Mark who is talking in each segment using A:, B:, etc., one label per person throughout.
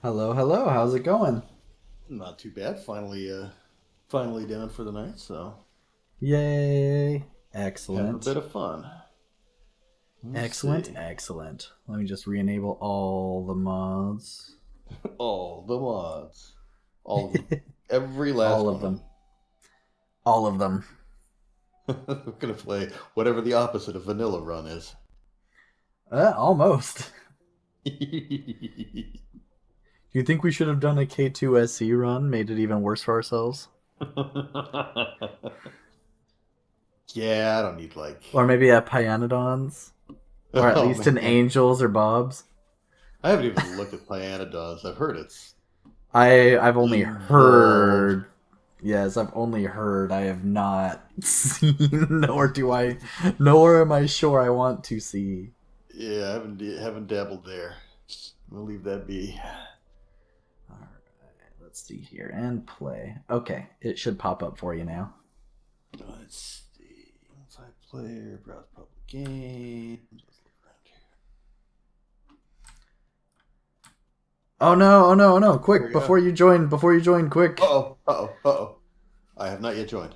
A: Hello, hello. How's it going?
B: Not too bad. Finally down for the night, so
A: Yay.
B: having a bit
A: Excellent.
B: of fun. Let's
A: Excellent,
B: see.
A: excellent. Let me just re-enable all the mods.
B: All the mods, all of them, every
A: All
B: last
A: of
B: one.
A: them. All of them.
B: We're gonna play whatever the opposite of vanilla run is.
A: Almost. Do you think we should have done a K2SC run, made it even worse for ourselves?
B: Yeah, I don't need like.
A: Or maybe a Pyanodons? Or at
B: Oh
A: least an
B: man,
A: Angels or Bobs?
B: I haven't even looked at Pyanodons. I've heard it's
A: I've only
B: involved.
A: heard. Yes, I've only heard. I have not seen, nor do I, nor am I sure I want to see.
B: Yeah, I haven't dabbled there. We'll leave that be.
A: All right, let's see here and play. Okay, it should pop up for you now.
B: Let's see. Multiplayer, browse public games. Let's look around here.
A: Oh no! Oh no! Oh no!
B: Here
A: Quick!
B: we go.
A: Before you join,
B: Uh
A: quick!
B: oh. Uh oh. Uh oh. I have not yet joined.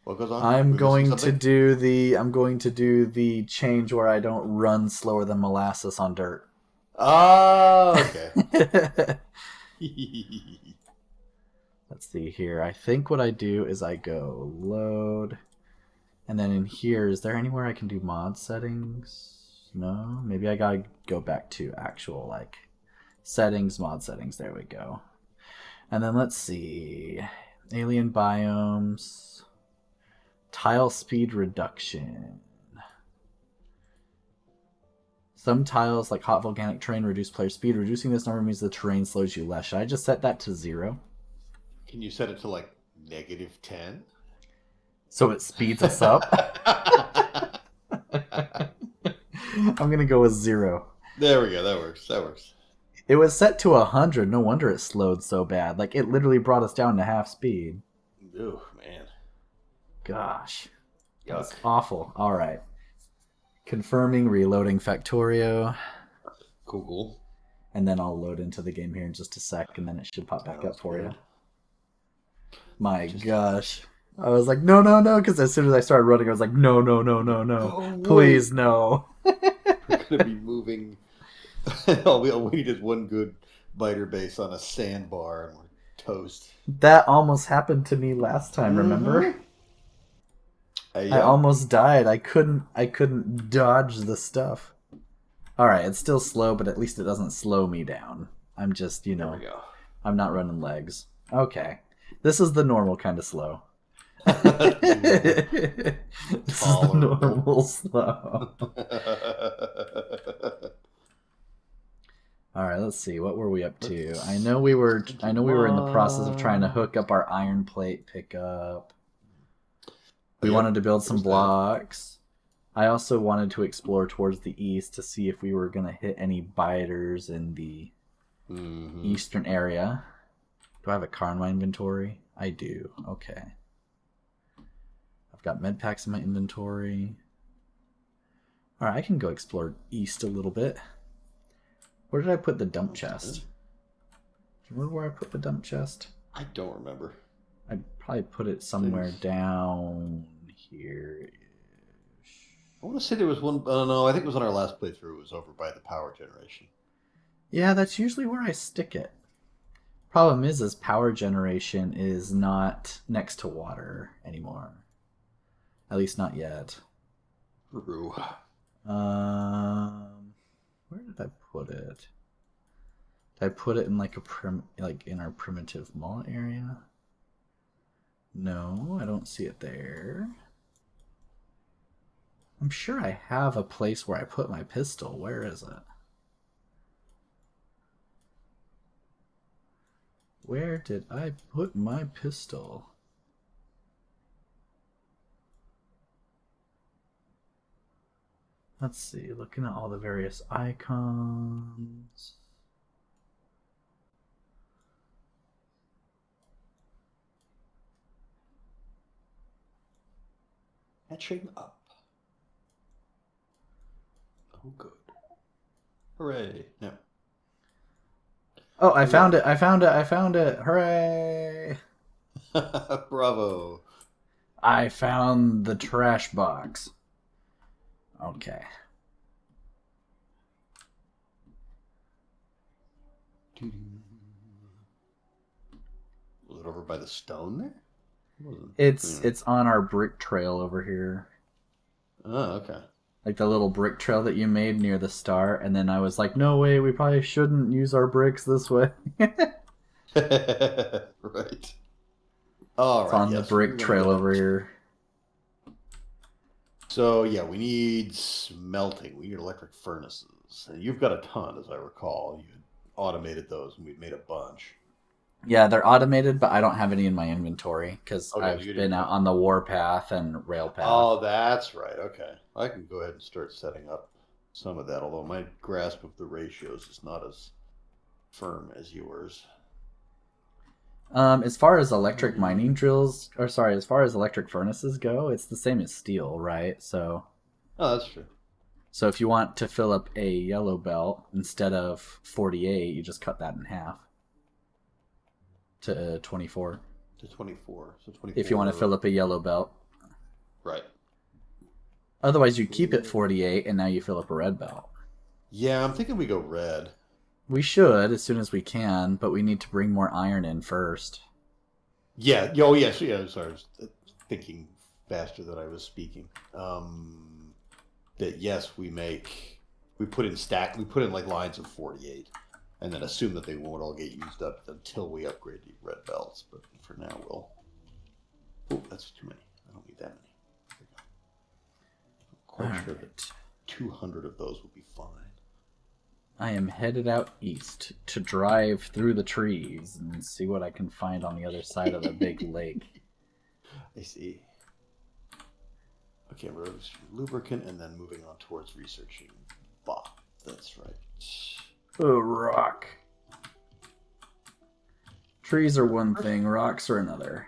B: What goes on?
A: I'm
B: We missing
A: going to
B: something?
A: do the change where I don't run slower than molasses on dirt.
B: Ah, okay.
A: Let's see here. I think what I do is I go load. And then in here, is there anywhere I can do mod settings? No? Maybe I gotta go back to actual, like, settings, mod settings. There we go. And then let's see. Alien biomes. Tile speed reduction. Some tiles, like hot volcanic terrain, reduce player speed. Reducing this number means the terrain slows you less. Should I just set that to 0?
B: Can you set it to like -10?
A: So it speeds us up? I'm gonna go with 0.
B: There we go. That works. That works.
A: It was set to 100. No wonder it slowed so bad. Like, it literally brought us down to half speed.
B: Oh man.
A: Gosh.
B: Yuck.
A: That's awful. All right. Confirming, reloading Factorio.
B: Cool. Cool.
A: And then I'll load into the game here in just a sec, and then it should pop back up
B: Sounds
A: for you.
B: good.
A: My
B: Just
A: gosh. I was like, no, no, no, because as soon as I started running, I was like, no, no, no, no, no.
B: go
A: Please,
B: away.
A: no.
B: We're gonna be moving. All we need is one good biter base on a sandbar, and we're toast.
A: That almost happened to me last time, remember?
B: Mm-hmm.
A: I
B: Yep.
A: almost died. I couldn't dodge the stuff. All right, it's still slow, but at least it doesn't slow me down. I'm just,
B: There we go.
A: I'm not running legs. Okay. This is the normal kind of slow. This is the
B: Tolerable.
A: normal slow. All right, let's see. What were we up to?
B: Let's look
A: I
B: into
A: know we were in the process of trying to hook
B: mods.
A: up our iron plate pickup.
B: Oh,
A: We
B: yep.
A: wanted to build some
B: There's that.
A: blocks. I also wanted to explore towards the east to see if we were going to hit any biters in the
B: Mm-hmm.
A: eastern area. Do I have a car in my inventory? I do. Okay. I've got med packs in my inventory. All right, I can go explore east a little bit. Where did I put the dump
B: Sounds good.
A: chest? Do you remember where I put the dump chest?
B: I don't remember.
A: I probably put it somewhere
B: Things.
A: down here.
B: I want to say there was one. Oh no, I think it was on our last playthrough. It was over by the power generation.
A: Yeah, that's usually where I stick it. Problem is power generation is not next to water anymore. At least not yet.
B: True.
A: Where did I put it? Did I put it in like like in our primitive mall area? No, I don't see it there. I'm sure I have a place where I put my pistol. Where is it? Where did I put my pistol? Let's see, looking at all the various icons.
B: Catching up. Oh, good. Hooray. No.
A: Oh, I
B: Oh yeah.
A: found it! I found it! I found it! Hooray!
B: Bravo.
A: I found the trash box. Okay.
B: Was it over by the stone there? It wasn't.
A: It's on our brick trail over here.
B: Oh, okay.
A: Like the little brick trail that you made near the star, and then I was like, no way, we probably shouldn't use our bricks this way.
B: Right. All
A: It's
B: right.
A: on the
B: Yes, we were
A: brick
B: gonna
A: trail
B: go
A: over
B: into.
A: here.
B: So yeah, we need smelting. We need electric furnaces, and you've got a ton, as I recall. You automated those, and we've made a bunch.
A: Yeah, they're automated, but I don't have any in my inventory because
B: Okay,
A: I've
B: you
A: been
B: didn't
A: out
B: have.
A: on the warpath and railpath.
B: Oh, that's right. Okay, I can go ahead and start setting up some of that. Although my grasp of the ratios is not as firm as yours.
A: As far as electric mining drills, or sorry, as far as electric furnaces go, it's the same as steel, right?
B: Oh, that's true.
A: So if you want to fill up a yellow belt instead of 48, you just cut that in half to 24.
B: To 24. So
A: If you want to
B: 24.
A: fill up a yellow belt.
B: Right.
A: Otherwise, you keep it 48 and now you fill up a red belt.
B: Yeah, I'm thinking we go red.
A: We should as soon as we can, but we need to bring more iron in first.
B: Yeah. Oh, yes. Yeah. Sorry, I was thinking faster than I was speaking. That yes, we put in like lines of 48, and then assume that they won't all get used up until we upgrade the red belts. But for now, we'll. Oh, that's too many. I don't need that many. I'm quite
A: All
B: sure
A: right.
B: that 200 of those will be fine.
A: I am headed out east to drive through the trees and see what I can find on the other side of the big lake.
B: I see. Okay, we're lubricant and then moving on towards researching bot. That's right.
A: Oh, rock. Trees are one thing, rocks are another.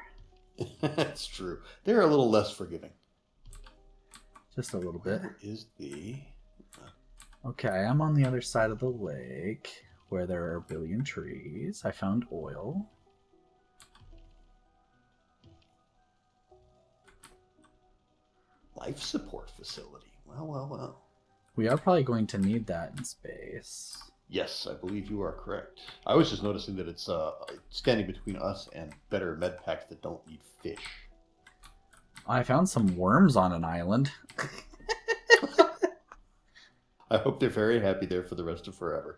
B: That's true. They're a little less forgiving.
A: Just a little bit.
B: Where is the...
A: Okay, I'm on the other side of the lake where there are a billion trees. I found oil.
B: Life support facility. Well, well, well.
A: We are probably going to need that in space.
B: Yes, I believe you are correct. I was just noticing that it's standing between us and better med packs that don't need fish.
A: I found some worms on an island.
B: I hope they're very happy there for the rest of forever.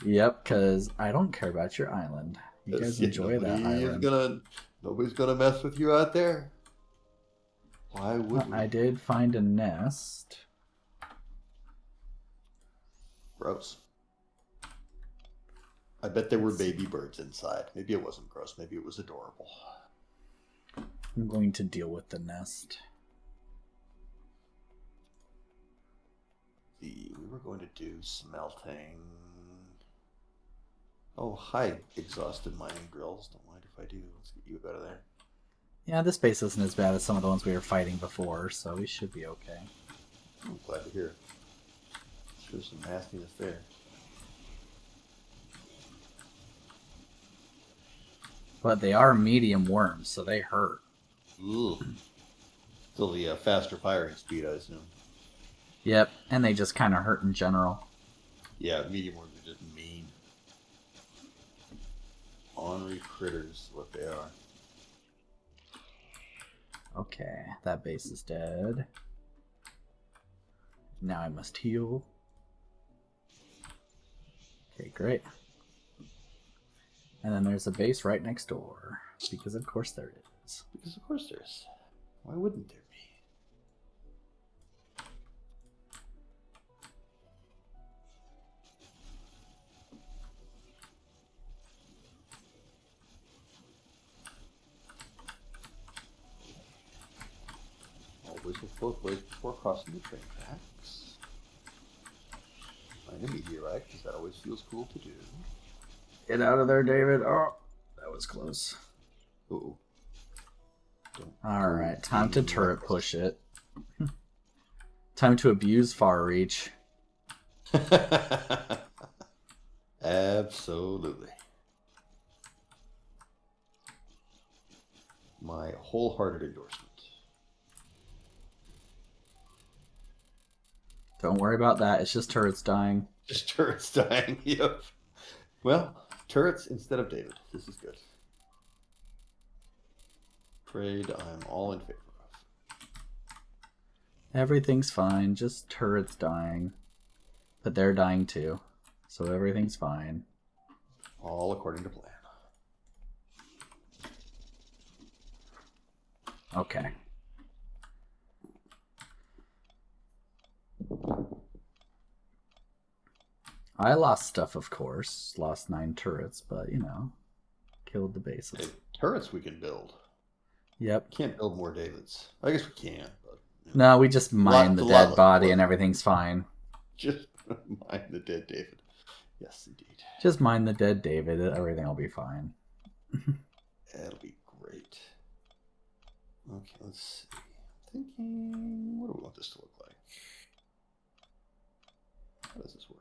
A: Yep, because I don't care about your island. You guys enjoy that island.
B: Nobody's gonna mess with you out there. Why would we?
A: I did find a nest.
B: Gross. I bet there were baby birds inside. Maybe it wasn't gross. Maybe it was adorable.
A: I'm going to deal with the nest.
B: We were going to do smelting. Oh, hi, exhausted mining drills. Don't mind if I do. Let's get you out of there.
A: Yeah, this base isn't as bad as some of the ones we were fighting before, so we should be okay.
B: I'm glad to hear. There's some nastiness there.
A: But they are medium worms, so they hurt.
B: Ooh. Still the faster firing speed, I assume.
A: Yep, and they just kind of hurt in general.
B: Yeah, medium worms are just mean. Ornery critters, what they are.
A: Okay, that base is dead. Now I must heal. Okay, great. And then there's a base right next door. Because of course there is.
B: Because of course there is. Why wouldn't there be? Always look both ways before crossing the train tracks. Find a meteorite, because that always feels cool to do.
A: Get out of there, David. Oh, that was close.
B: Ooh.
A: Alright, time to turret push it. Time to abuse far reach.
B: Absolutely. My wholehearted endorsement.
A: Don't worry about that. It's just turrets dying.
B: Just turrets dying. Yep. Well, turrets instead of David. This is good. Trade I'm all in favor of.
A: Everything's fine. Just turrets dying. But they're dying too. So everything's fine.
B: All according to plan.
A: Okay. I lost stuff, of course. Lost 9 turrets, but, you know, killed the bases.
B: Hey, turrets we can build.
A: Yep.
B: Can't build more Davids. I guess we can, but...
A: No, we just mine the dead body and everything's fine.
B: Just mine the dead David. Yes, indeed.
A: Just mine the dead David. Everything will be fine.
B: That'll be great. Okay, let's see. I'm thinking... What do we want this to look like? How does this work?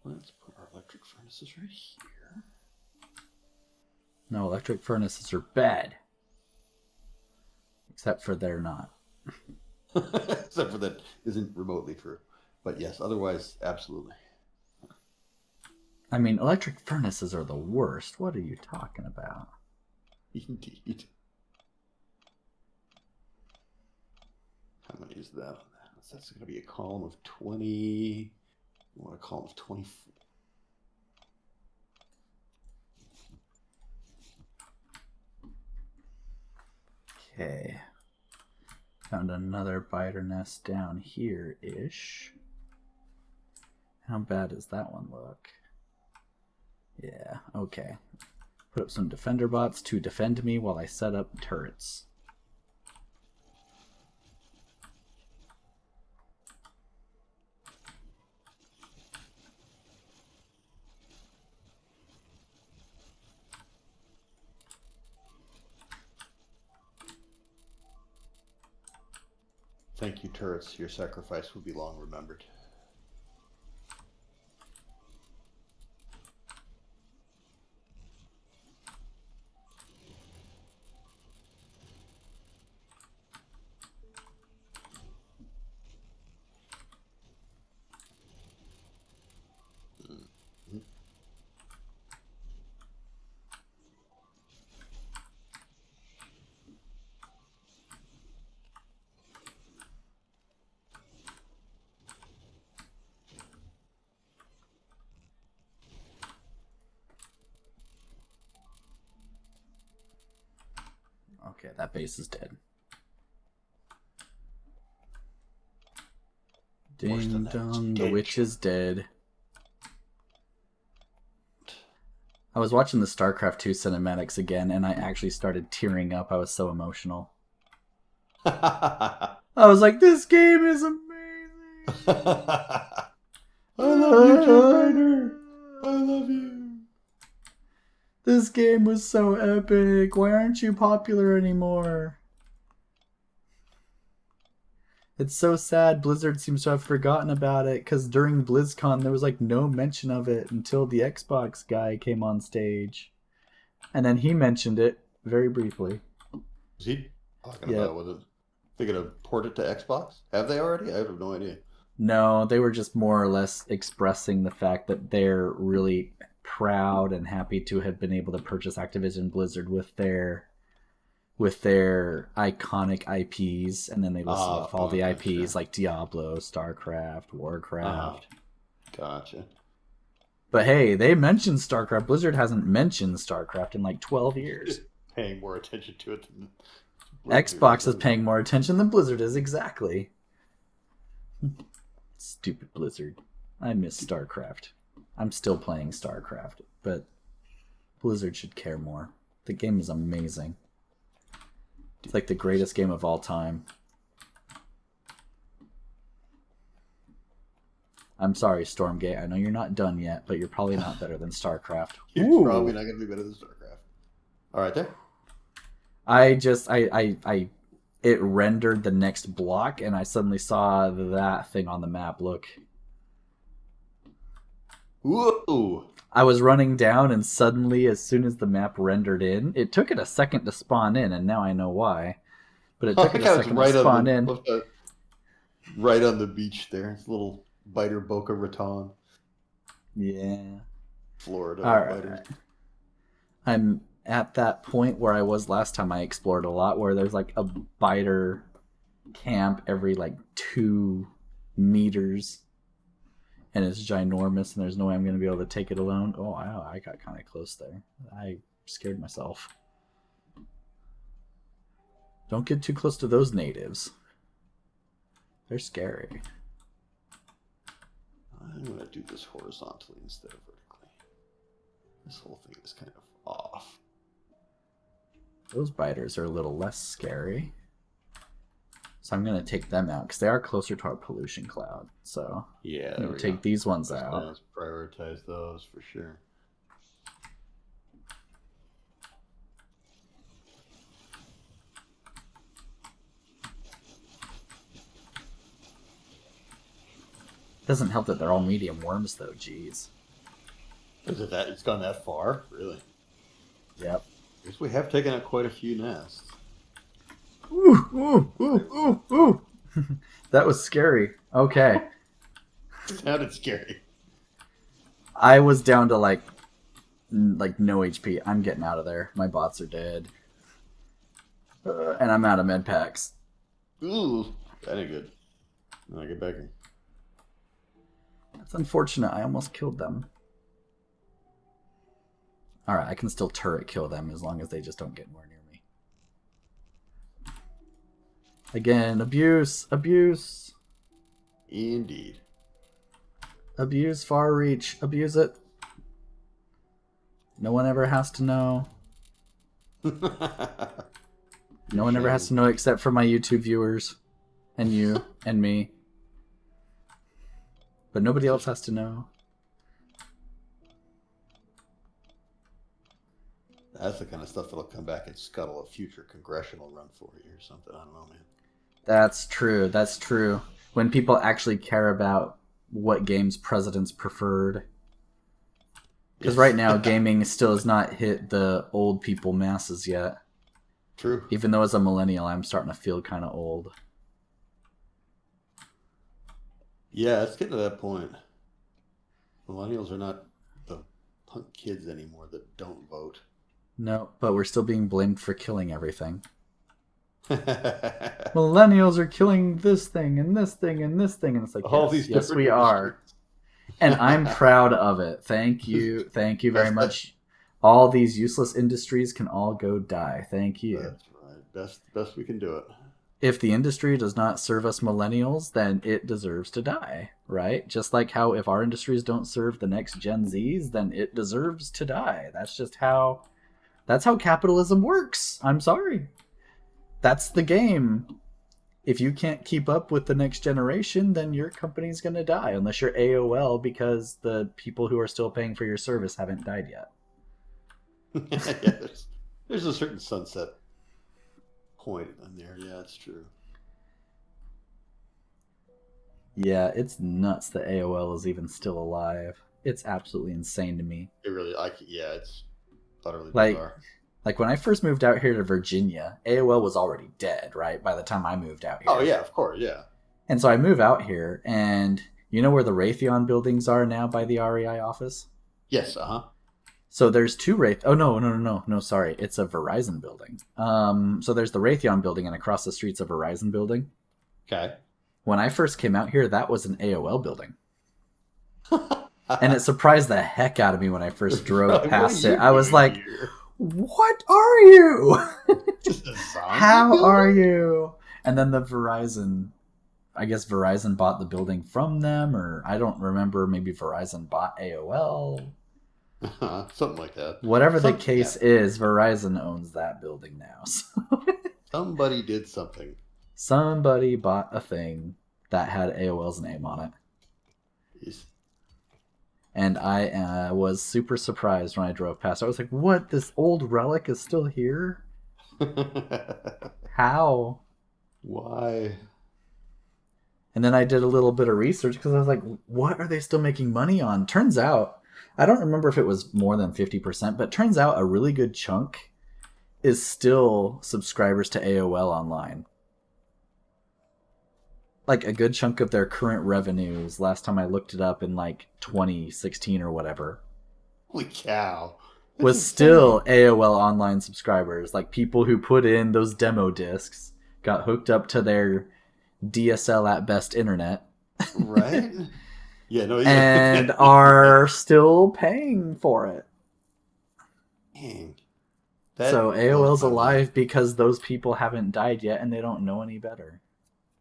B: Let's put our electric furnaces right here.
A: No, electric furnaces are bad. Except for they're not.
B: Except for that isn't remotely true. But yes, otherwise, absolutely.
A: I mean, electric furnaces are the worst. What are you talking about?
B: Indeed. How many is that on that? That's going to be a column of 20. You want a column of 24.
A: Okay. Found another biter nest down here-ish. How bad does that one look? Yeah, okay. Put up some defender bots to defend me while I set up turrets.
B: Thank you, turrets. Your sacrifice will be long remembered.
A: Okay, that base is dead. Ding dong, the witch is dead. I was watching the StarCraft 2 cinematics again, and I actually started tearing up. I was so emotional. I was like, this game is amazing!
B: I love you, Dreamfighter! I love you!
A: This game was so epic. Why aren't you popular anymore? It's so sad Blizzard seems to have forgotten about it, because during BlizzCon there was like no mention of it until the Xbox guy came on stage. And then he mentioned it very briefly.
B: Is he talking about with it? They're going to port it to Xbox? Have they already? I have no idea.
A: No, they were just more or less expressing the fact that they're really proud and happy to have been able to purchase Activision Blizzard with their iconic IPs, and then they listed off all the IPs like Diablo, StarCraft, Warcraft.
B: Gotcha.
A: But hey, they mentioned StarCraft. Blizzard hasn't mentioned StarCraft in like 12 years.
B: Paying more attention to it than
A: Xbox is paying more attention than Blizzard is, exactly. Stupid Blizzard. I miss StarCraft. I'm still playing StarCraft, but Blizzard should care more. The game is amazing. It's like the greatest game of all time. I'm sorry, Stormgate. I know you're not done yet, but you're probably not better than StarCraft.
B: You're probably not going to be better than StarCraft. All right, there.
A: It rendered the next block, and I suddenly saw that thing on the map. Look.
B: Whoa!
A: I was running down, and suddenly, as soon as the map rendered in, it took it a second to spawn in, and now I know why. But it took it a second to spawn in.
B: Right on the beach there. It's a little biter Boca Raton.
A: Yeah.
B: Florida.
A: All right. I'm at that point where I was last time I explored a lot, where there's like a biter camp every like 2 meters. And it's ginormous, and there's no way I'm going to be able to take it alone. Oh, I got kind of close there. I scared myself. Don't get too close to those natives. They're scary.
B: I'm going to do this horizontally instead of vertically. This whole thing is kind of off.
A: Those biters are a little less scary. So I'm going to take them out because they are closer to our pollution cloud. So
B: yeah,
A: I'm going to take these ones out.
B: Let's prioritize those for sure.
A: Doesn't help that they're all medium worms, though. Jeez.
B: Is it that it's gone that far? Really?
A: Yep.
B: I guess we have taken out quite a few nests.
A: Ooh, ooh, ooh, ooh, ooh. That was scary. Okay.
B: Sounded scary.
A: I was down to like no HP. I'm getting out of there. My bots are dead. And I'm out of med packs.
B: Ooh, that ain't good. I'll get back here.
A: That's unfortunate. I almost killed them. Alright, I can still turret kill them as long as they just don't get anywhere near me. Again, abuse. Abuse.
B: Indeed.
A: Abuse far reach. Abuse it. No one ever has to know. No one ever has to know except for my YouTube viewers. And you. And me. But nobody else has to know.
B: That's the kind of stuff that'll come back and scuttle a future congressional run for you or something. I don't know, man.
A: That's true. That's true. When people actually care about what games presidents preferred. Because right now, gaming still has not hit the old people masses yet.
B: True.
A: Even though as a millennial, I'm starting to feel kind of old.
B: Yeah, it's getting to that point. Millennials are not the punk kids anymore that don't vote.
A: No, but we're still being blamed for killing everything. Millennials are killing this thing and this thing and this thing, and it's like,
B: all
A: yes,
B: these
A: yes we are. And I'm proud of it. Thank you very much. All these useless industries can all go die. Thank you.
B: That's right. Best we can do it.
A: If the industry does not serve us millennials, then it deserves to die, right? Just like how if our industries don't serve the next Gen Zs, then it deserves to die. That's how capitalism works. I'm sorry. That's the game. If you can't keep up with the next generation, then your company's going to die, unless you're AOL, because the people who are still paying for your service haven't died yet.
B: Yeah, there's a certain sunset point in there. Yeah, it's true.
A: Yeah, it's nuts that AOL is even still alive. It's absolutely insane to me.
B: It really, it's utterly bizarre.
A: Like when I first moved out here to Virginia, AOL was already dead, right? By the time I moved out here.
B: Oh yeah, of course, yeah.
A: And so I move out here, and you know where the Raytheon buildings are now by the REI office?
B: Yes, uh-huh.
A: So there's two Oh, no, sorry. It's a Verizon building. So there's the Raytheon building, and across the street's a Verizon building.
B: Okay.
A: When I first came out here, that was an AOL building. And it surprised the heck out of me when I first drove past it. I was like, what are you? How are you? And then the Verizon, I guess Verizon bought the building from them, or I don't remember, maybe Verizon bought AOL.
B: Something like that.
A: Whatever the case is, Verizon owns that building now. So.
B: Somebody did something.
A: Somebody bought a thing that had AOL's name on it.
B: Jeez.
A: And I was super surprised when I drove past. I was like, "What? This old relic is still here? How?"
B: Why?
A: And then I did a little bit of research because I was like, "What are they still making money on?" Turns out, I don't remember if it was more than 50%, but turns out a really good chunk is still subscribers to AOL Online. Like a good chunk of their current revenues, last time I looked it up in like 2016 or whatever,
B: Holy cow. That's
A: was
B: insane.
A: still AOL Online subscribers. Like people who put in those demo discs, got hooked up to their DSL at best internet,
B: Right? Yeah, no, yeah.
A: and are still paying for it.
B: Dang.
A: So
B: That blows
A: AOL's
B: my mind.
A: alive because those people haven't died yet and they don't know any better.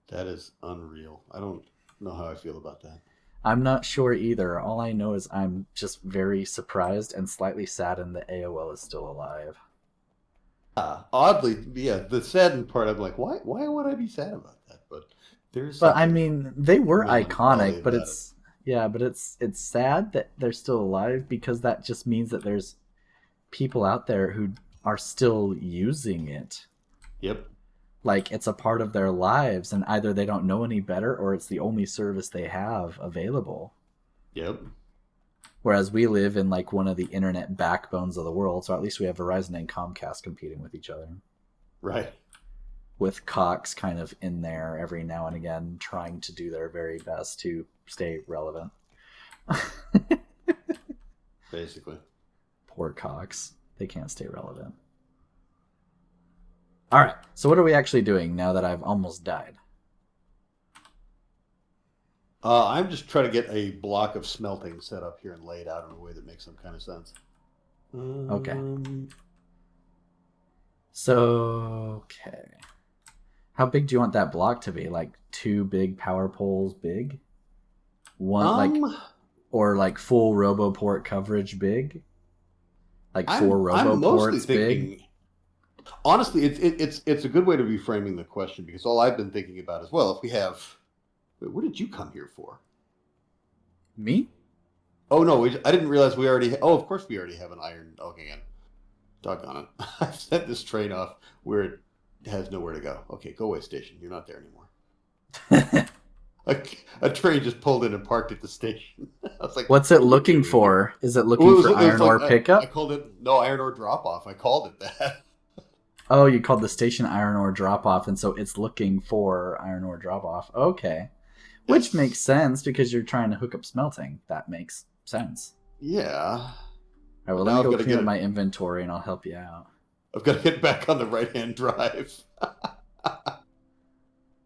B: That is unreal. I don't know how I feel about that.
A: I'm not sure either. All I know is I'm just very surprised and slightly saddened that AOL is still alive.
B: Oddly, yeah, the saddened part, I'm like, why would I be sad about that? But there's
A: But I
B: something
A: mean, they were
B: melancholy
A: iconic, but
B: about it.
A: it's yeah, but it's sad that they're still alive because that just means that there's people out there who are still using it.
B: Yep,
A: Like it's a part of their lives and either they don't know any better or it's the only service they have available.
B: yep,
A: Whereas we live in like one of the internet backbones of the world, so at least we have Verizon and Comcast competing with each other.
B: right.
A: With Cox kind of in there every now and again trying to do their very best to stay relevant.
B: Basically.
A: Poor Cox. They can't stay relevant. Alright, so what are we actually doing now that I've almost died?
B: I'm just trying to get a block of smelting set up here and laid out in a way that makes some kind of sense.
A: Okay.
B: Um,
A: So, okay. How big do you want that block to be? Like two big power poles big? One like
B: um,
A: or like full RoboPort coverage big? Like four
B: I'm mostly
A: RoboPorts big?
B: thinking. Honestly, it's a good way to be framing the question because all I've been thinking about is well, if we have, wait, what did you come here for?
A: Me?
B: Oh no, I didn't realize we already. Oh, of course we already have an iron. Okay, again, doggone it! I sent this train off where it has nowhere to go. Okay, go away, station. You're not there anymore. A, a train just pulled in and parked at the station. I was like,
A: What's it
B: what are you
A: looking
B: doing here?
A: for? Is it
B: Well,
A: looking for
B: it was
A: iron
B: like
A: ore
B: I
A: pickup?
B: called it no iron ore drop off. I called it that.
A: Oh, you called the station iron ore drop off, and so it's looking for iron ore drop off. Okay. Which makes
B: Yes.
A: sense because you're trying to hook up smelting. That makes sense.
B: Yeah.
A: All right,
B: But
A: well, let
B: now
A: me
B: I've
A: go
B: got to
A: clean
B: get
A: up
B: it.
A: my inventory and I'll help you out.
B: I've got to get back on the right hand drive.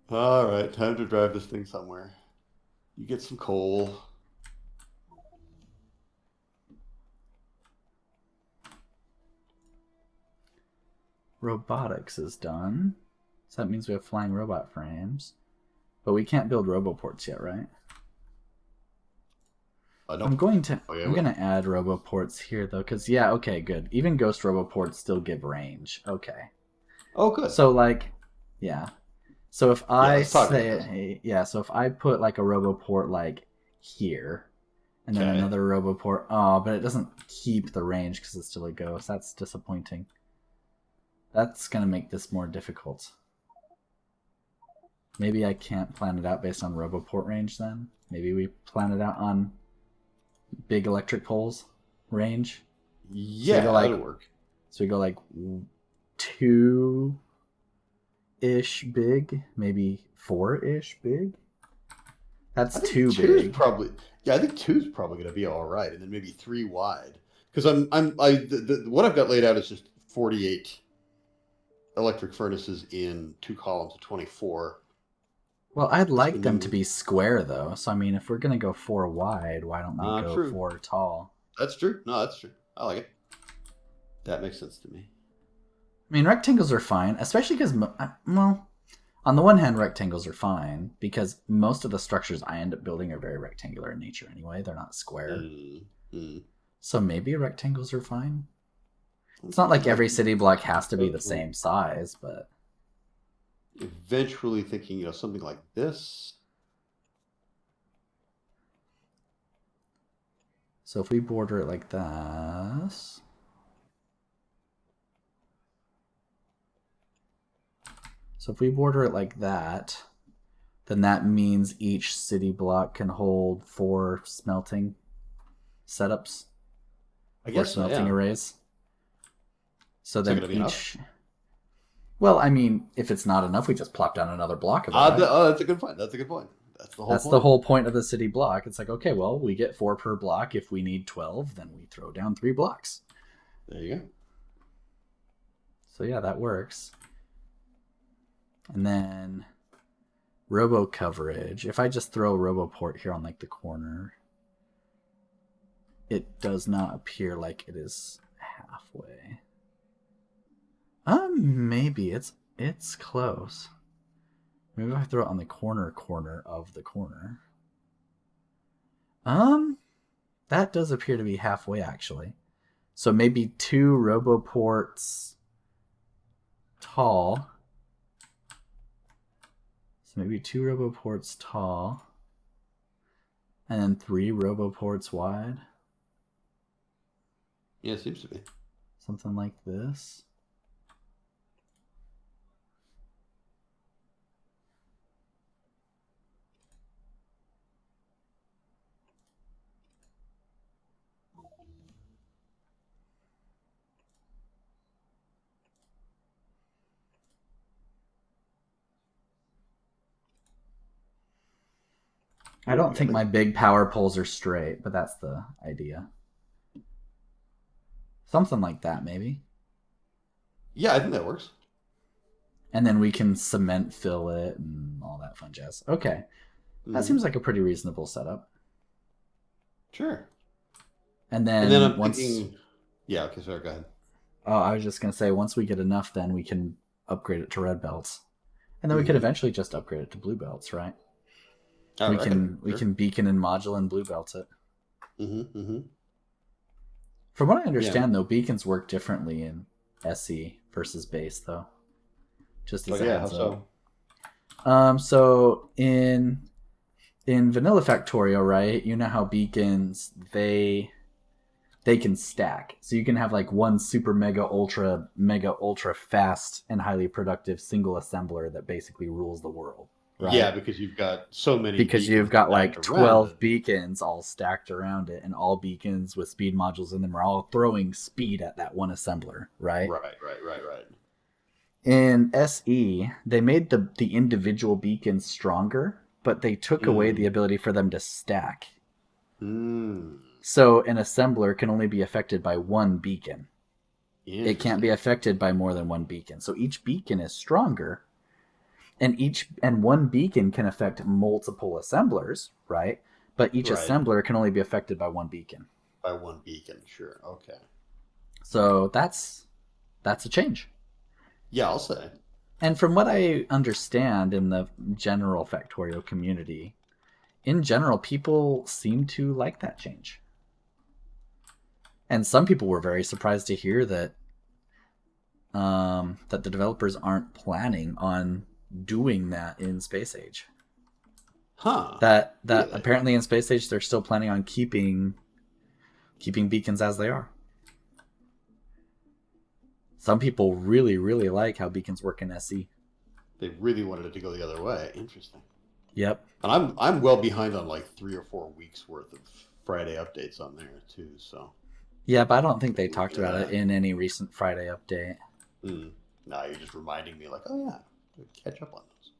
B: All right, time to drive this thing somewhere. You get some coal.
A: Robotics is done. So that means we have flying robot frames. But we can't build roboports yet, right? I'm
B: Nope.
A: going to
B: Oh yeah.
A: I'm gonna add roboports here though, because yeah, okay, good. Even ghost roboports still give range. Okay.
B: Oh good.
A: So like yeah. So if
B: Yeah.
A: I
B: Let's talk about this.
A: say yeah, so if I put like a roboport like here and then
B: Okay.
A: another roboport but it doesn't keep the range because it's still a ghost. That's disappointing. That's gonna make this more difficult. Maybe I can't plan it out based on roboport range then. Maybe we plan it out on big electric poles range. So we go
B: Yeah,
A: like
B: that'll work.
A: so we go like 2 ish big, maybe 4 ish big.
B: I
A: That's
B: think
A: too
B: two's
A: big.
B: probably. Yeah, I think two's probably going to be all right, and then maybe three wide. Because what I've got laid out is just 48 electric furnaces in two columns of 24.
A: Well, I'd like them to
B: Assuming.
A: be square though. So I mean, if we're gonna go 4 wide, why don't we go
B: True.
A: 4 tall?
B: That's true. No, that's true. I like it. That makes sense to me.
A: I mean, rectangles are fine, especially because well, on the one hand, rectangles are fine because most of the structures I end up building are very rectangular in nature anyway. They're not square.
B: Mm, mm.
A: So maybe rectangles are fine. It's not
B: Okay,
A: like
B: I
A: every city block has to be the
B: was
A: same size, but
B: eventually thinking, something like this.
A: So if we border it like this, then that means each city block can hold 4 smelting setups,
B: I
A: 4
B: guess so.
A: smelting
B: Yeah.
A: arrays. So
B: Is that
A: then
B: going to be enough?
A: each. Well, I mean, if it's not enough, we just plop down another block of it, right?
B: That's a good point. That's a good point. That's the whole
A: That's the
B: point.
A: whole point of the city block. It's like, okay, well, we get 4 per block. If we need 12, then we throw down 3 blocks.
B: There you go.
A: So yeah, that works. And then robo coverage. If I just throw roboport here on like the corner, it does not appear like it is halfway. Maybe it's close. Maybe if I throw it on the corner of the corner. That does appear to be halfway actually. So maybe 2 roboports tall. So maybe 2 roboports tall. And then 3 roboports wide.
B: Yeah, it seems to be.
A: Something like this. I don't think my big power poles are straight, but that's the idea. Something like that, maybe.
B: Yeah, I think that works.
A: And then we can cement fill it and all that fun jazz. Okay. That seems like a pretty reasonable setup.
B: Sure.
A: And
B: And then
A: then
B: I'm
A: once.
B: thinking, yeah, okay, sorry, go ahead.
A: Oh, I was just going to say, once we get enough, then we can upgrade it to red belts. And then we could eventually just upgrade it to blue belts, right?
B: Oh,
A: we
B: right.
A: can
B: Sure.
A: we can beacon and module and blue belt it.
B: Mm-hmm.
A: From what I understand,
B: Yeah.
A: though, beacons work differently in SE versus base, though. Just
B: Oh
A: as a
B: yeah, how
A: heads up.
B: so?
A: So in vanilla Factorio, right? You know how beacons they can stack. So you can have like one super mega ultra fast and highly productive single assembler that basically rules the world,
B: Yeah,
A: right?
B: because you've got so many
A: Because
B: beacons
A: you've got
B: stacked
A: like
B: around
A: 12
B: it.
A: beacons all stacked around it, and all beacons with speed modules in them are all throwing speed at that one assembler, right?
B: Right.
A: In SE, they made the individual beacons stronger, but they took away the
B: Mm.
A: ability for them to stack.
B: Mm.
A: So an assembler can only be affected by one beacon. It can't be
B: Interesting.
A: affected by more than one beacon. So each beacon is stronger, and one beacon can affect multiple assemblers, right? But each
B: Right.
A: assembler can only be affected by one beacon.
B: By one beacon, sure. Okay.
A: So that's a change.
B: Yeah, I'll say.
A: And from what I understand in the general Factorio community, in general, people seem to like that change. And some people were very surprised to hear that the developers aren't planning on doing that in Space Age.
B: Huh.
A: That
B: Really?
A: apparently in Space Age they're still planning on keeping beacons as they are. Some people really like how beacons work in SE.
B: They really wanted it to go the other way. Interesting.
A: Yep.
B: And I'm well behind on like 3 or 4 weeks worth of Friday updates on there too. So
A: Yeah, but I don't think they talked
B: looking at
A: about it
B: that.
A: in any recent Friday update.
B: Now you're just reminding me, like, oh yeah, catch up on those.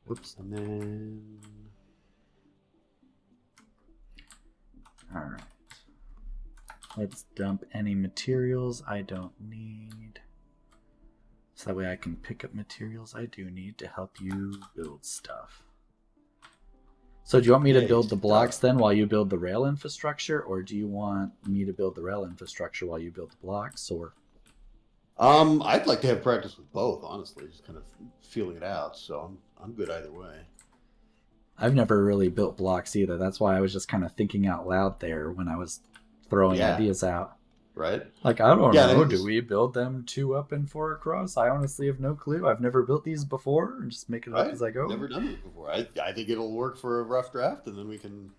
A: Whoops.
B: And then
A: All right. Let's dump any materials I don't need. So that way I can pick up materials I do need to help you build stuff. So do you want me to build the blocks then while you build the rail infrastructure, or do you want me to build the rail infrastructure while you build the blocks, or?
B: I'd like to have practice with both, honestly, just kind of feeling it out. So I'm good either way.
A: I've never really built blocks either. That's why I was just kind of thinking out loud there when I was throwing ideas out.
B: Right?
A: Like, I don't
B: Yeah,
A: know. Do we build them 2 up and 4 across? I honestly have no clue. I've never built these before. Just make it up
B: right?
A: as I go.
B: Never done this before. I think it'll work for a rough draft, and then we can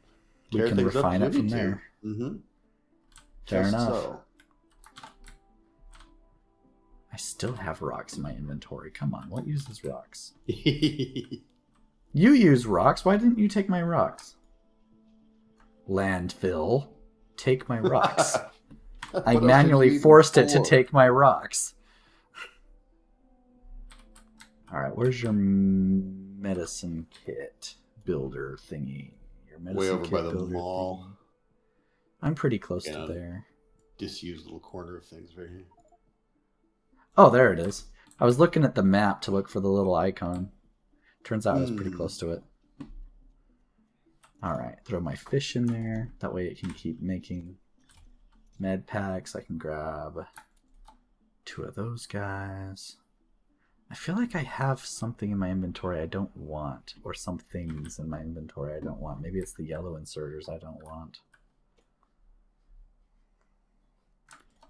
A: we
B: tear
A: can
B: things up as
A: refine
B: we
A: it from
B: need to.
A: there.
B: Mm-hmm.
A: Fair
B: Just
A: enough.
B: so.
A: I still have rocks in my inventory. Come on, what uses rocks?
B: I
A: You use rocks. Why didn't you take my rocks? Landfill. Take my rocks. I
B: What else did you
A: manually
B: need them
A: forced it to
B: for?
A: take my rocks. Alright, where's your medicine kit builder thingy? Your
B: Way
A: medicine
B: over by
A: kit
B: the
A: builder
B: mall.
A: thingy. I'm pretty close to
B: Yeah,
A: there.
B: disused little corner of things right here.
A: Oh, there it is. I was looking at the map to look for the little icon. Turns out I was pretty
B: Hmm.
A: close to it. Alright, throw my fish in there. That way it can keep making med packs. I can grab 2 of those guys. I feel like I have something in my inventory I don't want, or some things in my inventory I don't want. Maybe it's the yellow inserters I don't want.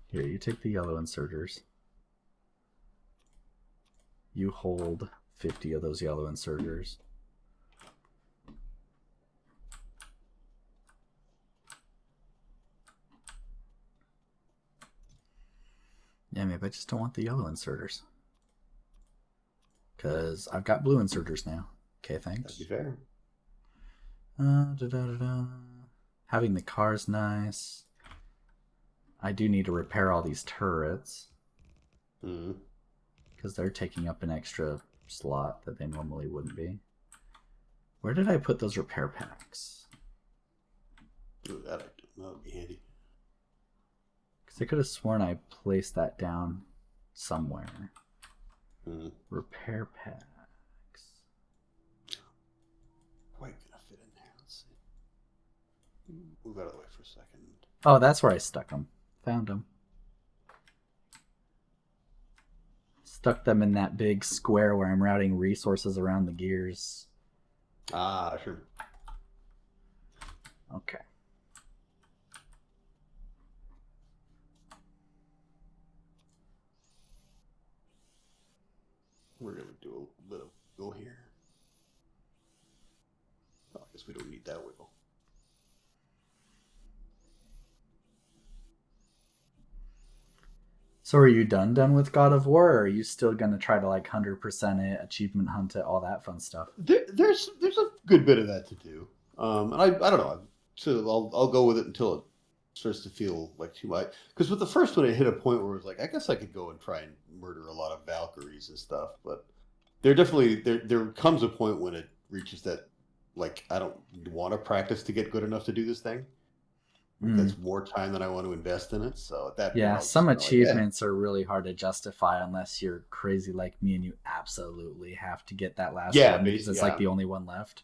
A: Here, you take the yellow inserters. You hold 50 of those yellow inserters. Yeah, maybe I just don't want the yellow inserters. Because I've got blue inserters now. Okay, thanks.
B: That'd be fair.
A: Having the car's nice. I do need to repair all these turrets. Because they're taking up an extra slot that they normally wouldn't be. Where did I put those repair packs?
B: Ooh, that would be handy.
A: Because I could have sworn I placed that down somewhere. Repair packs.
B: Quite gonna fit in there. Let's see. Move out of the way for a second.
A: Oh, that's where I stuck them. Found them. Stuck them in that big square where I'm routing resources around the gears.
B: Ah, sure.
A: Okay.
B: We're gonna do a little bit of wiggle here. Oh, I guess we don't need that wiggle.
A: So are you done with God of War, or are you still gonna try to like 100% it, achievement hunt it, all that fun stuff?
B: There's a good bit of that to do, and I don't know. So I'll go with it until it starts to feel like too much. Because with the first one, it hit a point where it was like, I guess I could go and try and murder a lot of Valkyries and stuff, but there comes a point when it reaches that, like, I don't want to practice to get good enough to do this thing. That's more time than I want to invest in it. So at that point,
A: Yeah,
B: I'll
A: some
B: just like,
A: achievements are really hard to justify unless you're crazy like me and you absolutely have to get that last one because it's like the only one left.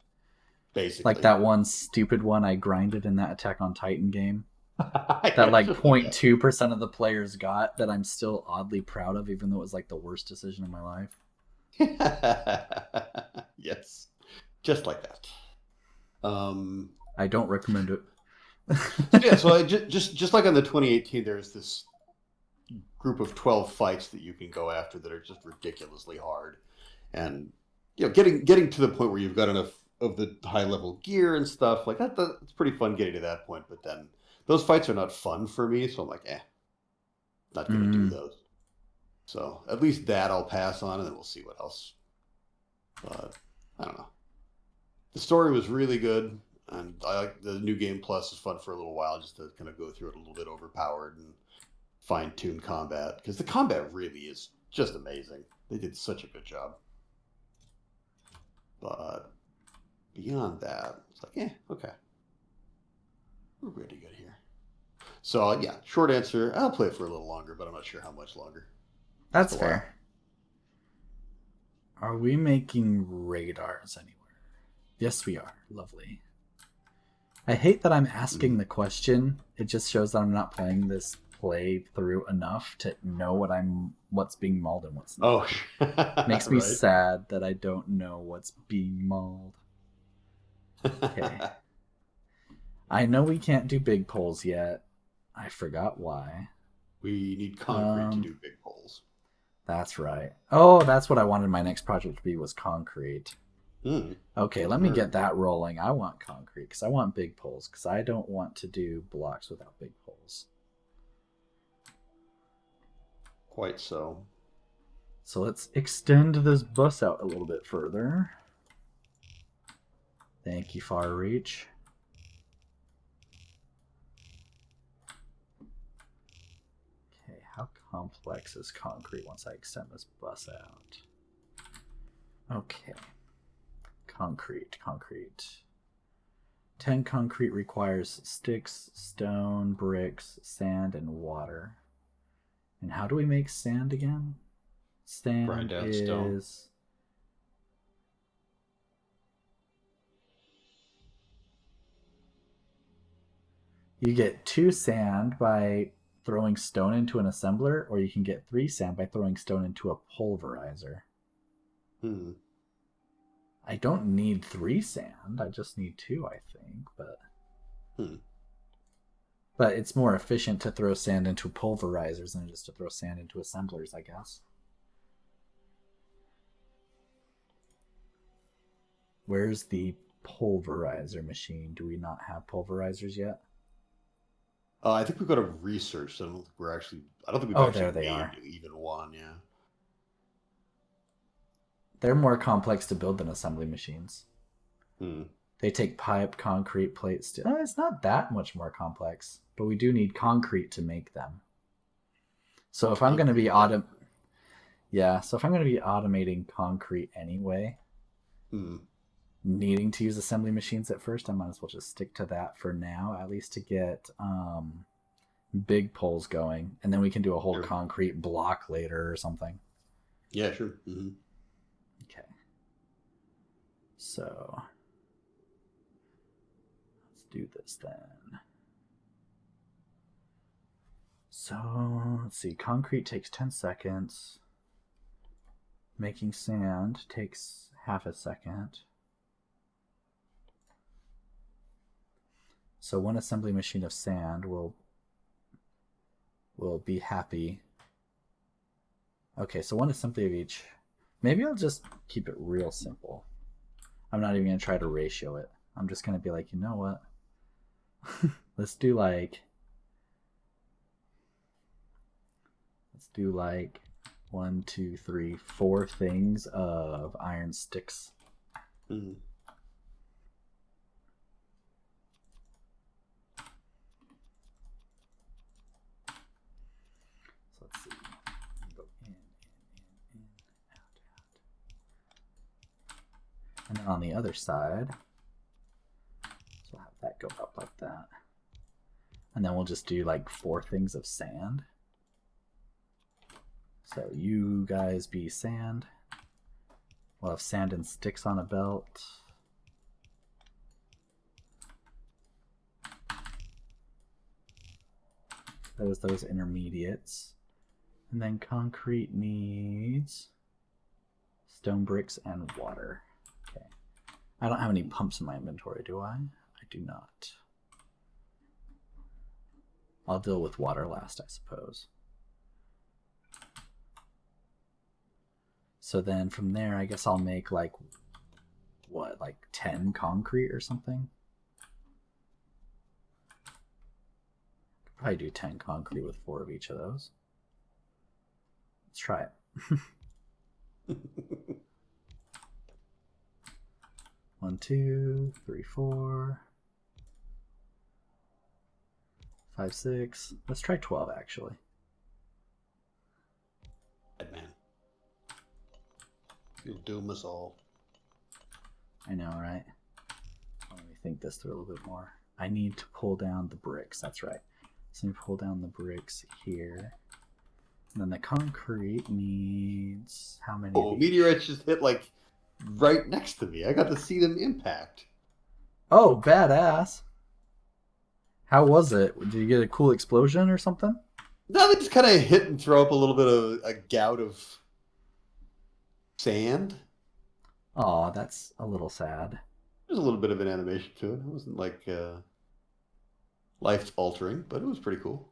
B: Basically,
A: like that one stupid one I grinded in that Attack on Titan game. That like 0.2% of the players got, that I'm still oddly proud of, even though it was like the worst decision of my life.
B: Yes, just like that.
A: I don't recommend it.
B: Yeah, so I just like on the 2018, there's this group of 12 fights that you can go after that are just ridiculously hard, and getting to the point where you've got enough of the high level gear and stuff like that. It's pretty fun getting to that point, but then those fights are not fun for me, so I'm like, not gonna do those. So at least that I'll pass on, and then we'll see what else. But I don't know. The story was really good. And I like the new game plus is fun for a little while just to kind of go through it a little bit overpowered and fine tune combat, because the combat really is just amazing. They did such a good job. But beyond that, it's like, okay. We're pretty good here. So yeah, short answer, I'll play it for a little longer, but I'm not sure how much longer.
A: That's fair. Are we making radars anywhere? Yes, we are. Lovely. I hate that I'm asking the question. It just shows that I'm not playing this playthrough enough to know what's being mauled and what's not.
B: Oh,
A: makes me sad that I don't know what's being mauled. Okay. I know we can't do big poles yet. I forgot why.
B: We need concrete to do big poles.
A: That's right. Oh, that's what I wanted my next project to be, was concrete.
B: Hmm.
A: Okay,
B: Good to
A: let me
B: learn.
A: get that rolling. I want concrete because I want big poles because I don't want to do blocks without big poles.
B: Quite so.
A: So let's extend this bus out a little bit further. Thank you, Far Reach. Okay, how complex is concrete once I extend this bus out? Okay, concrete. 10 concrete requires sticks, stone, bricks, sand, and water. And how do we make sand again?
B: Grind
A: Sand
B: down stone.
A: is. You get 2 sand by throwing stone into an assembler, or you can get 3 sand by throwing stone into a pulverizer.
B: Hmm.
A: I don't need 3 sand, I just need 2, I think,
B: Hmm.
A: but it's more efficient to throw sand into pulverizers than it is to throw sand into assemblers, I guess. Where's the pulverizer machine? Do we not have pulverizers yet?
B: I think we've got to research. So I don't think we're actually. I don't think we've
A: Oh, there
B: actually
A: they
B: made
A: are.
B: even one. Yeah.
A: They're more complex to build than assembly machines.
B: Hmm.
A: They take pipe, concrete, plates. It's not that much more complex, but we do need concrete to make them. So if I'm going to be
B: Concrete. Yeah.
A: yeah, so if I'm going to be automating concrete anyway,
B: Hmm.
A: needing to use assembly machines at first, I might as well just stick to that for now, at least to get big poles going, and then we can do a whole
B: Sure.
A: concrete block later or something.
B: Yeah. Sure. Hmm.
A: Okay, so let's do this then. So let's see, concrete takes 10 seconds. Making sand takes half a second. So one assembly machine of sand will be happy. Okay, so one assembly of each. Maybe I'll just keep it real simple. I'm not even gonna try to ratio it. I'm just gonna be like, you know what? let's do like let's do like 1, 2, 3, 4 things of iron sticks.
B: Hmm.
A: So let's see. Go in, out. And then on the other side, so we'll have that go up like that. And then we'll just do like 4 things of sand. So you guys be sand. We'll have sand and sticks on a belt. Those intermediates. And then concrete needs stone bricks and water. Okay. I don't have any pumps in my inventory, do I? I do not. I'll deal with water last, I suppose. So then from there, I guess I'll make like, what, like 10 concrete or something? Probably do 10 concrete with 4 of each of those. Let's try it. 1, 2, 3, 4, 5, 6. Let's try 12 actually.
B: Bad man. You'll doom us all.
A: I know, right? Let me think this through a little bit more. I need to pull down the bricks. That's right. So you pull down the bricks here. And then the concrete needs how many of
B: Oh,
A: each?
B: meteorites just hit like right next to me. I got to see them impact.
A: Oh, badass. How was it? Did you get a cool explosion or something?
B: No, they just kind of hit and throw up a little bit of a gout of sand.
A: Aw, that's a little sad.
B: There's a little bit of an animation to it. It wasn't like life altering, but it was pretty cool.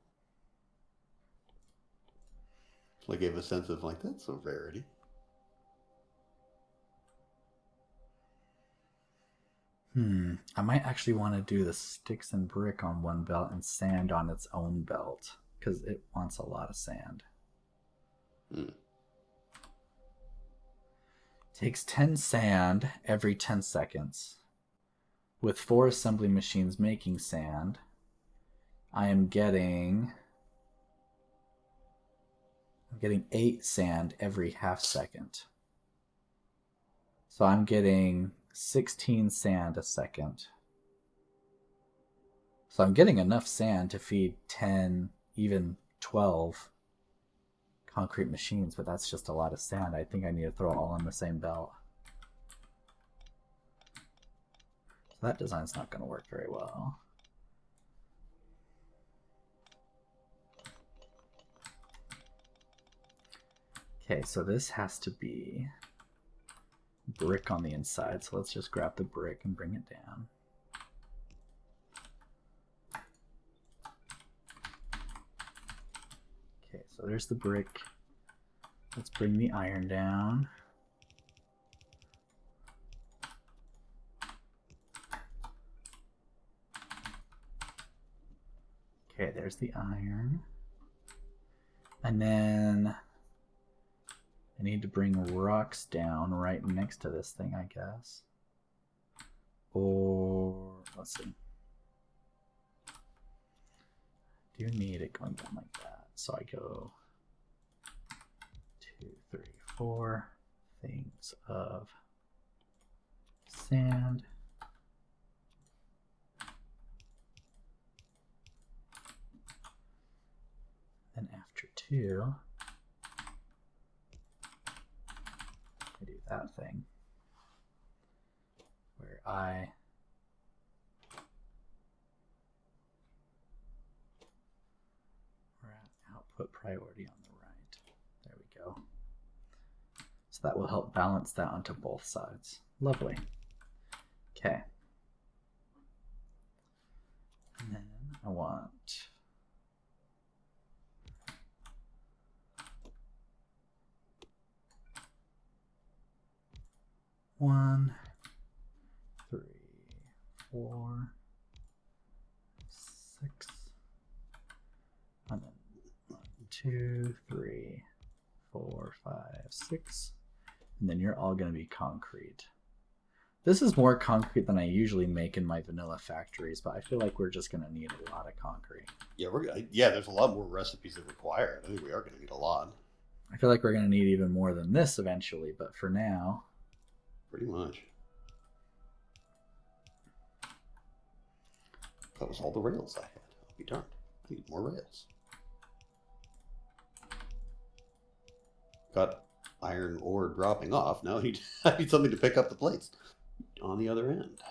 B: Like gave a sense of like that's a rarity.
A: I might actually want to do the sticks and brick on one belt and sand on its own belt because it wants a lot of sand.
B: Hmm.
A: Takes 10 sand every 10 seconds. With 4 assembly machines making sand, I'm getting 8 sand every half second. So I'm getting 16 sand a second. So I'm getting enough sand to feed 10, even 12 concrete machines, but that's just a lot of sand. I think I need to throw it all in the same belt. So that design's not going to work very well. Okay, so this has to be brick on the inside. So let's just grab the brick and bring it down. Okay, so there's the brick. Let's bring the iron down. Okay, there's the iron. And then I need to bring rocks down right next to this thing, I guess. Or, let's see. Do you need it going down like that? So I go 2, 3, 4 things of sand. Then after 2, I do that thing where I output priority on the right. There we go. So that will help balance that onto both sides. Lovely. Okay. And then I want 1, 3, 4, 6, and then 1, 2, 3, 4, 5, 6, and then you're all going to be concrete. This is more concrete than I usually make in my vanilla factories, but I feel like we're just going to need a lot of concrete.
B: Yeah, there's a lot more recipes that require it. I think we are going to need a lot.
A: I feel like we're going to need even more than this eventually, but for now,
B: pretty much. That was all the rails I had. I'll be darned. I need more rails. Got iron ore dropping off. Now I need something to pick up the plates on the other end.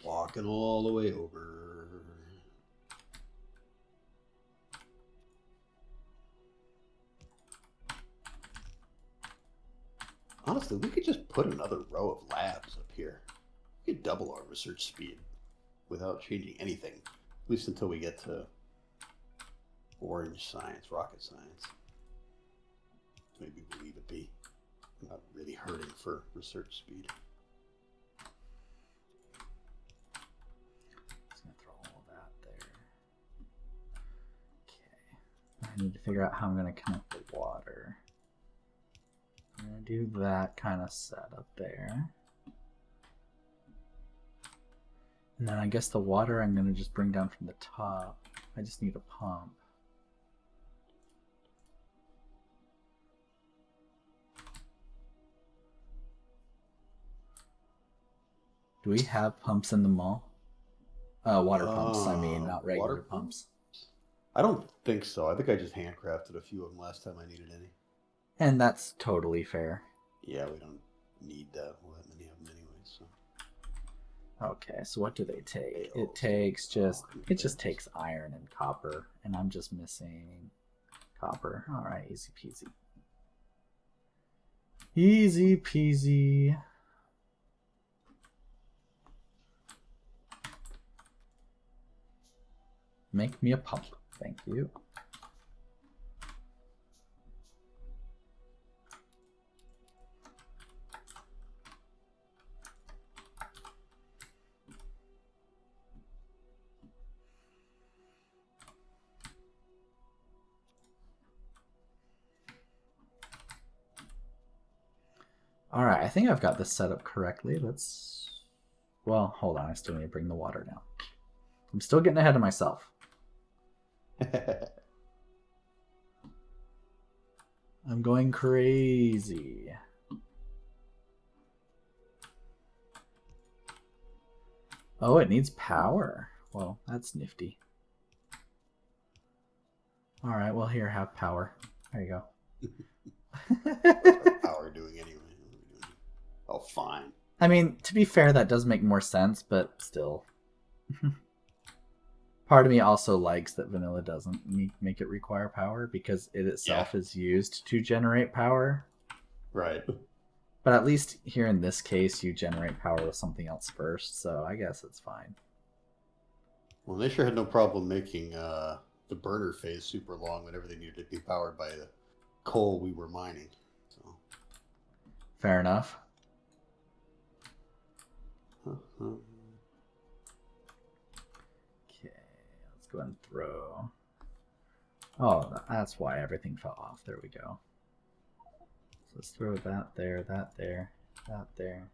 B: Walking all the way over. Honestly, we could just put another row of labs up here. We could double our research speed without changing anything, at least until we get to orange science, rocket science. Maybe we'll leave it be. I'm not really hurting for research speed.
A: Just gonna throw all that there. Okay. I need to figure out how I'm gonna connect the water. I'm gonna do that kind of setup there. And then I guess the water I'm gonna just bring down from the top. I just need a pump. Do we have pumps in the mall? Water pumps, I mean, not regular
B: water
A: pumps.
B: I don't think so. I think I just handcrafted a few of them last time I needed any.
A: And that's totally fair.
B: Yeah, we don't need that many of them anyway. So
A: Okay, so what do they take?
B: Ale,
A: It takes just
B: alcohol,
A: it just
B: conveyance.
A: takes iron and copper, and I'm just missing copper. All right, easy peasy. Easy peasy. Make me a pump. Thank you. All right, I think I've got this set up correctly. Let's. Well, hold on. I still need to bring the water down. I'm still getting ahead of myself. I'm going crazy. Oh, it needs power. Well, that's nifty. All right, well, here, have power. There you go.
B: What's our power doing anyway? Oh, fine.
A: I mean, to be fair, that does make more sense, but still. Part of me also likes that vanilla doesn't make it require power because it itself is used to generate power.
B: Right.
A: But at least here in this case, you generate power with something else first, so I guess it's fine.
B: Well, they sure had no problem making the burner phase super long whenever they needed to be powered by the coal we were mining. So.
A: Fair enough.
B: Uh-huh.
A: Okay, let's go ahead and throw. Oh, that's why everything fell off. There we go. So let's throw that there, that there, that there.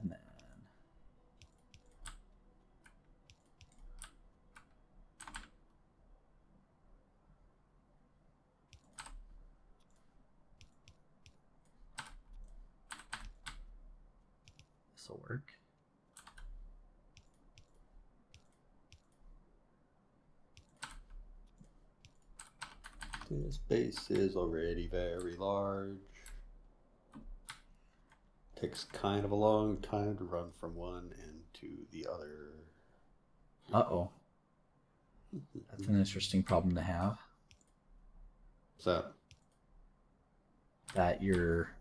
A: And then. This will work.
B: This base is already very large. Takes kind of a long time to run from one end to the other.
A: Uh-oh. That's an interesting problem to have.
B: So.
A: That your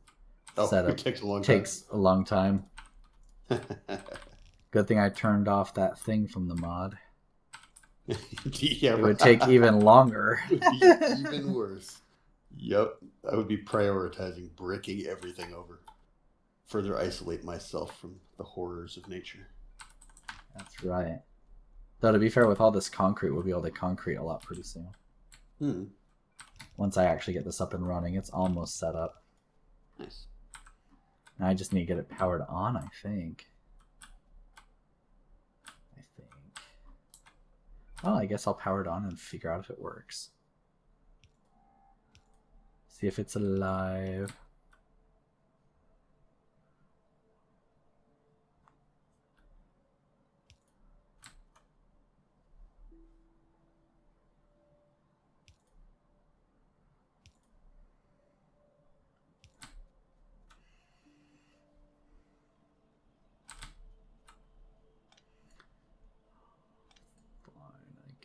B: setup
A: takes a long time. Good thing I turned off that thing from the mod.
B: Yeah,
A: it would take even longer.
B: It would be even worse. Yep, I would be prioritizing bricking everything over. Further isolate myself from the horrors of nature.
A: That's right. Though to be fair, with all this concrete, we'll be able to concrete a lot pretty soon. Once I actually get this up and running, it's almost set up.
B: Nice.
A: Now I just need to get it powered on, I think. Well, I guess I'll power it on and figure out if it works. See if it's alive.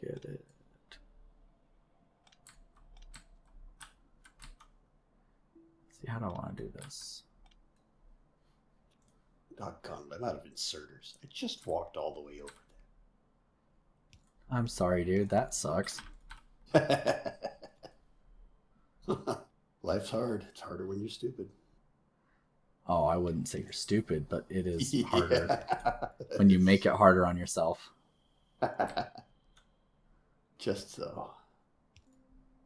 A: Get it. Let's see, how do I want to do this?
B: Doggone it, I'm out of inserters. I just walked all the way over
A: I'm sorry, dude. That sucks.
B: there. Life's hard. It's harder when you're stupid.
A: Oh, I wouldn't say you're stupid, but it is harder when you make it harder on yourself.
B: Just so.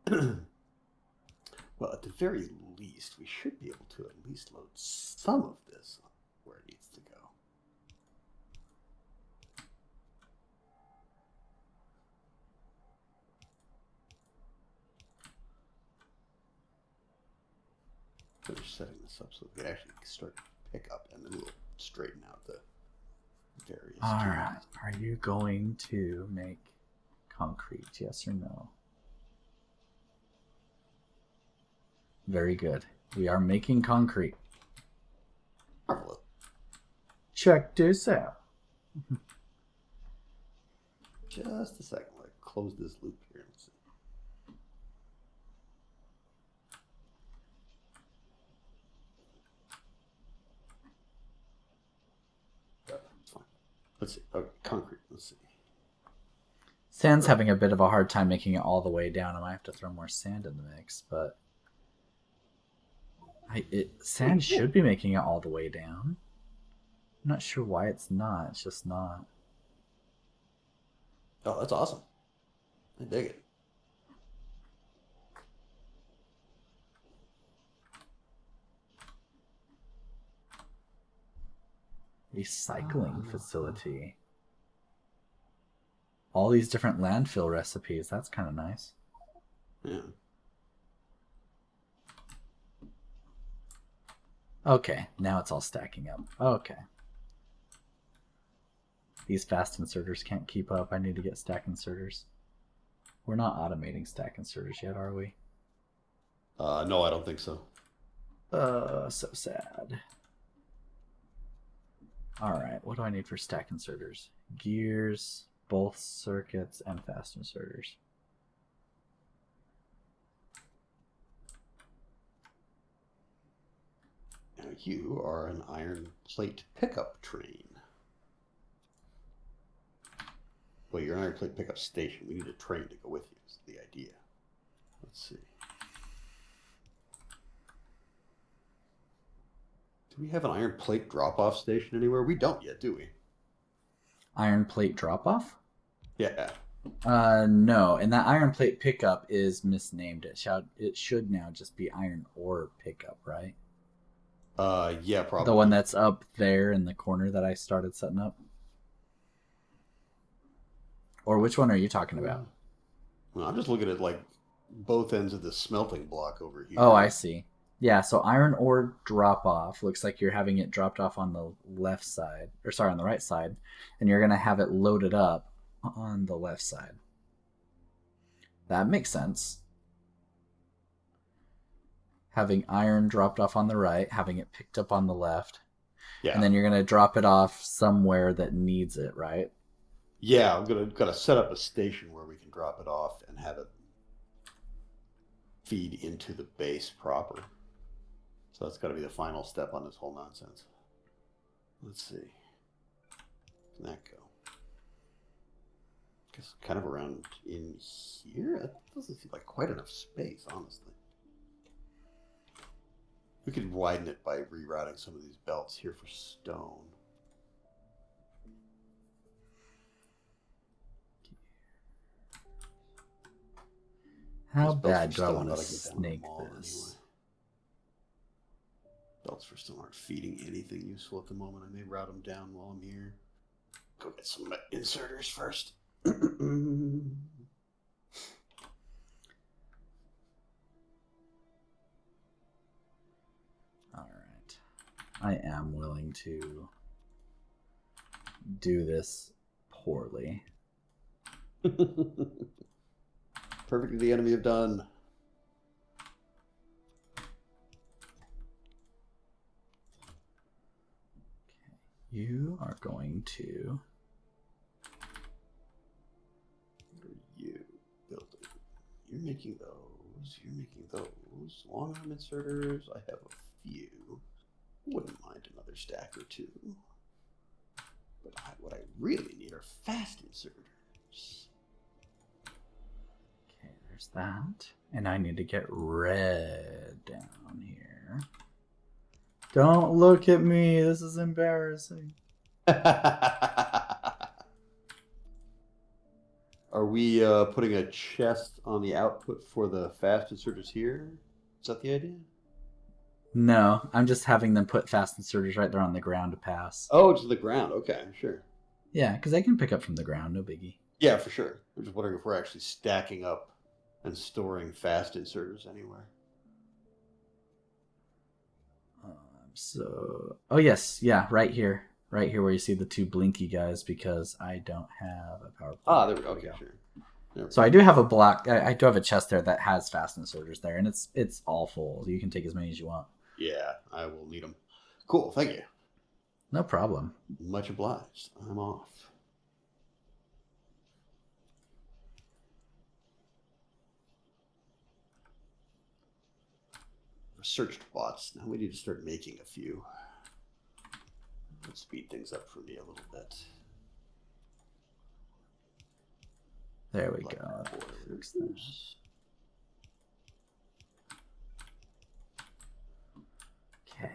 B: Well, at the very least, we should be able to at least load some of this where it needs to go. Finish setting this up so we can actually start pick up, and then we'll straighten out the various.
A: All right. Are you going to make concrete? Yes or no? Very good. We are making concrete.
B: Marvelous.
A: Check this out.
B: Just a second. I'm going to close this loop here. Let's see. Fine. Let's see. Okay, concrete. Let's see.
A: Sand's having a bit of a hard time making it all the way down. I might have to throw more sand in the mix, but sand should be making it all the way down. I'm not sure why it's not. It's just not.
B: Oh, that's awesome. I dig it.
A: Recycling facility. All these different landfill recipes. That's kind of nice.
B: Yeah.
A: Okay, now it's all stacking up. Okay. These fast inserters can't keep up. I need to get stack inserters. We're not automating stack inserters yet, are we?
B: No, I don't think so.
A: So sad. Alright, what do I need for stack inserters? Gears, both circuits, and fast inserters.
B: Now you are an iron plate pickup train. Well, you're an iron plate pickup station. We need a train to go with you. Is the idea. Let's see. Do we have an iron plate drop-off station anywhere? We don't yet, do we?
A: Iron plate drop-off?
B: Yeah.
A: No, and that iron plate pickup is misnamed. It should now just be iron ore pickup, right?
B: Yeah, probably.
A: The one that's up there in the corner that I started setting up? Or which one are you talking about?
B: Well, I'm just looking at like both ends of the smelting block over here.
A: Oh, I see. Yeah, so iron ore drop off looks like you're having it dropped off on the left side, or sorry, on the right side, and you're going to have it loaded up on the left side. That makes sense. Having iron dropped off on the right, having it picked up on the left,
B: Yeah.
A: and then you're going to drop it off somewhere that needs it, right?
B: Yeah, I'm gotta set up a station where we can drop it off and have it feed into the base proper. So that's got to be the final step on this whole nonsense. Let's see. Can that go? I guess kind of around in here. That doesn't seem like quite enough space, honestly. We could widen it by rerouting some of these belts here for stone.
A: How
B: These belts
A: bad
B: for
A: do I
B: stone
A: want to
B: gotta go down the
A: snake
B: mall
A: this?
B: anyway. Belts for stone aren't feeding anything useful at the moment. I may route them down while I'm here. Go get some inserters first.
A: Alright. I am willing to do this poorly.
B: Perfectly the enemy have done.
A: You are going to...
B: You building. You're making those. You're making those. Long arm inserters. I have a few. Wouldn't mind another stack or two. But what I really need are fast inserters.
A: Okay, there's that. And I need to get red down here. Don't look at me. This is embarrassing.
B: Are we putting a chest on the output for the fast inserters here? Is that the idea?
A: No, I'm just having them put fast inserters right there on the ground to pass.
B: Oh, to the ground. Okay, sure.
A: Yeah, because they can pick up from the ground. No biggie.
B: Yeah, for sure. I'm just wondering if we're actually stacking up and storing fast inserters anywhere.
A: Oh yes, yeah, right here where you see the two blinky guys, because I don't have a power plant.
B: There we go. Okay, sure.
A: So I do have a block. I do have a chest there that has fast inserters there, and it's all full. You can take as many as you want.
B: Yeah, I will need them. Cool, thank you.
A: No problem.
B: Much obliged. I'm off. Researched bots. Now we need to start making a few. Let's speed things up for me a little bit.
A: There we go. Okay.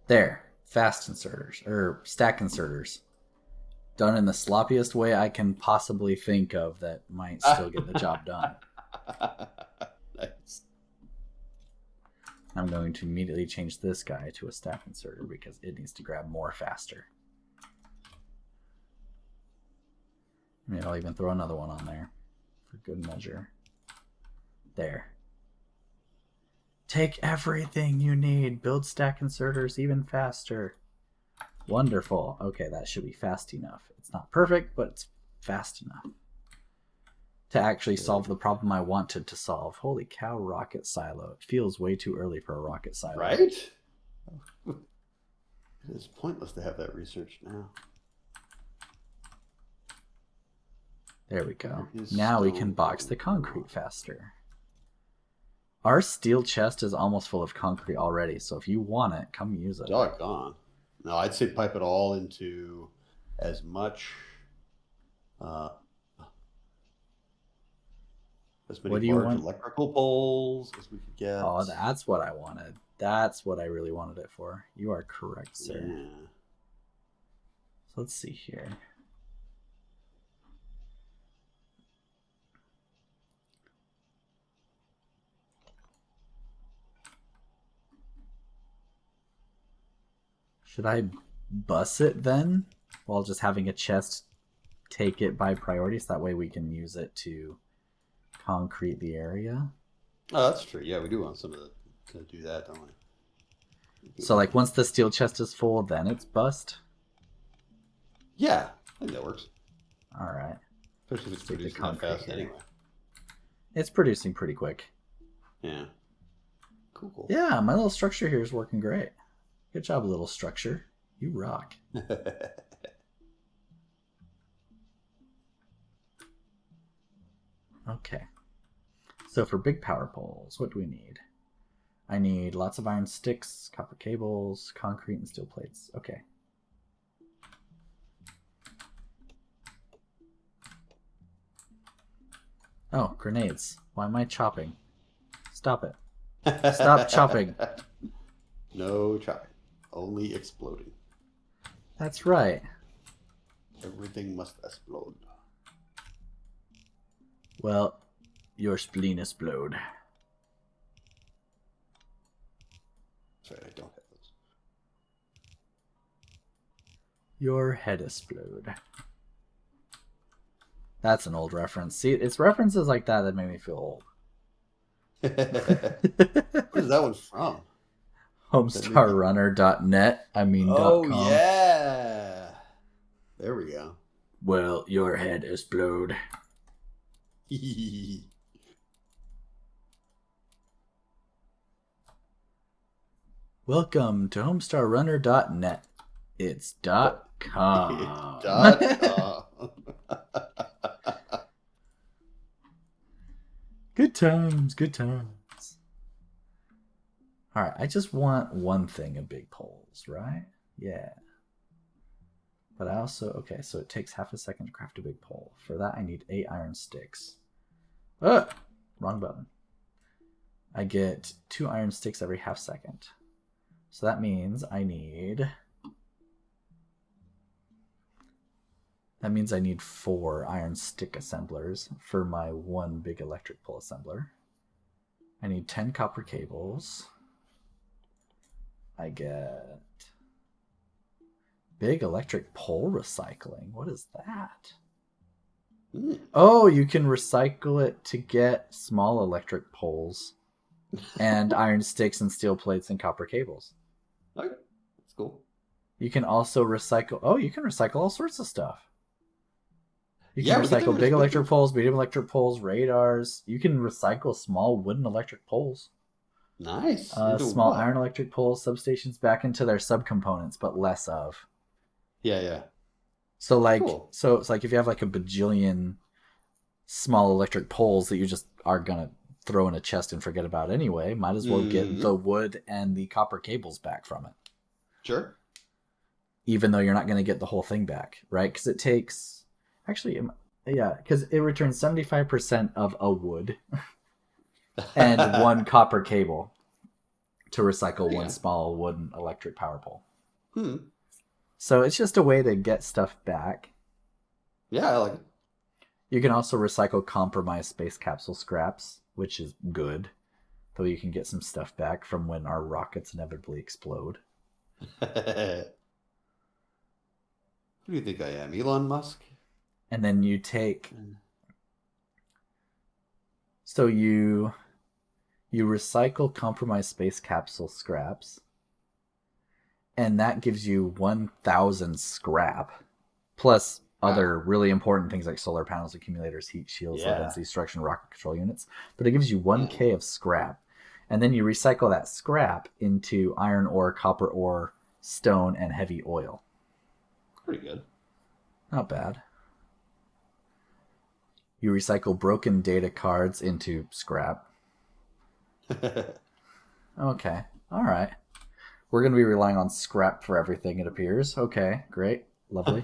A: There. Fast inserters. Or stack inserters. Done in the sloppiest way I can possibly think of that might still get the job done.
B: Nice.
A: I'm going to immediately change this guy to a stack inserter because it needs to grab more faster. Maybe I'll even throw another one on there for good measure. There. Take everything you need. Build stack inserters even faster. Wonderful. Okay, that should be fast enough. It's not perfect, but it's fast enough to actually solve the problem I wanted to solve. Holy cow, rocket silo. It feels way too early for a rocket silo.
B: Right? It is pointless to have that researched now.
A: There we go. Now we can box the concrete faster. Our steel chest is almost full of concrete already, so if you want it, come use it.
B: Doggone. No, I'd say pipe it all into as much as many large electrical poles as we could get.
A: Oh, that's what I wanted. That's what I really wanted it for. You are correct, sir. Yeah. So let's see here. Should I bus it then, while just having a chest take it by priority, so that way we can use it to concrete the area?
B: Oh, that's true. Yeah, we do want some of to do that, don't we?
A: So, like, once the steel chest is full, then it's bust?
B: Yeah, I think that works.
A: All right.
B: Especially if it's producing that fast anyway.
A: It's producing pretty quick.
B: Yeah. Cool.
A: Yeah, my little structure here is working great. Good job, little structure. You rock. Okay. So for big power poles, what do we need? I need lots of iron sticks, copper cables, concrete, and steel plates. Okay. Oh, grenades. Why am I chopping? Stop it. Stop chopping.
B: No chopping. Only exploding.
A: That's right.
B: Everything must explode.
A: Well, your spleen explode.
B: Sorry, I don't have those.
A: Your head explode. That's an old reference. See, it's references like that that make me feel old.
B: Where's that one from?
A: Homestarrunner.net.
B: .com. Yeah. There we go.
A: Well, your head explode. Welcome to Homestarrunner.net. It's .com.
B: .com.
A: Good times, good times. All right, I just want one thing of big poles, right? Yeah. But I also, okay, so it takes half a second to craft a big pole. For that, I need 8 iron sticks. Oh, wrong button. I get 2 iron sticks every half second. So that means I need... That means I need 4 iron stick assemblers for my 1 big electric pole assembler. I need 10 copper cables. I get big electric pole recycling. What is that? Oh, you can recycle it to get small electric poles and iron sticks and steel plates and copper cables.
B: Okay, that's cool.
A: You can also recycle... Oh, you can recycle all sorts of stuff. You can recycle big electric poles, medium electric poles, radars. You can recycle small wooden electric poles.
B: Nice. Into
A: Small
B: what?
A: iron electric poles, substations back into their subcomponents, but less of.
B: Yeah, yeah.
A: So like,
B: Cool.
A: so it's like if you have like a bajillion small electric poles that you just are gonna throw in a chest and forget about anyway, might as well get
B: Hmm.
A: the wood and the copper cables back from it,
B: Sure.
A: even though you're not gonna get the whole thing back, right? Because it takes actually, yeah, because it returns 75% of a wood and one copper cable to recycle one
B: Yeah.
A: small wooden electric power pole.
B: Hmm.
A: So it's just a way to get stuff back.
B: Yeah, I like it.
A: You can also recycle compromised space capsule scraps, which is good, though you can get some stuff back from when our rockets inevitably explode.
B: Who do you think I am? Elon Musk?
A: And then you take
B: Mm.
A: so you recycle compromised space capsule scraps, and that gives you 1,000 scrap plus other
B: Wow.
A: really important things like solar panels, accumulators, heat shields, low
B: Yeah.
A: density destruction, rocket control units. But it gives you
B: Yeah.
A: 1K of scrap. And then you recycle that scrap into iron ore, copper ore, stone, and heavy oil.
B: Pretty good.
A: Not bad. You recycle broken data cards into scrap. Okay. All right. We're going to be relying on scrap for everything, it appears. Okay. Great. Lovely.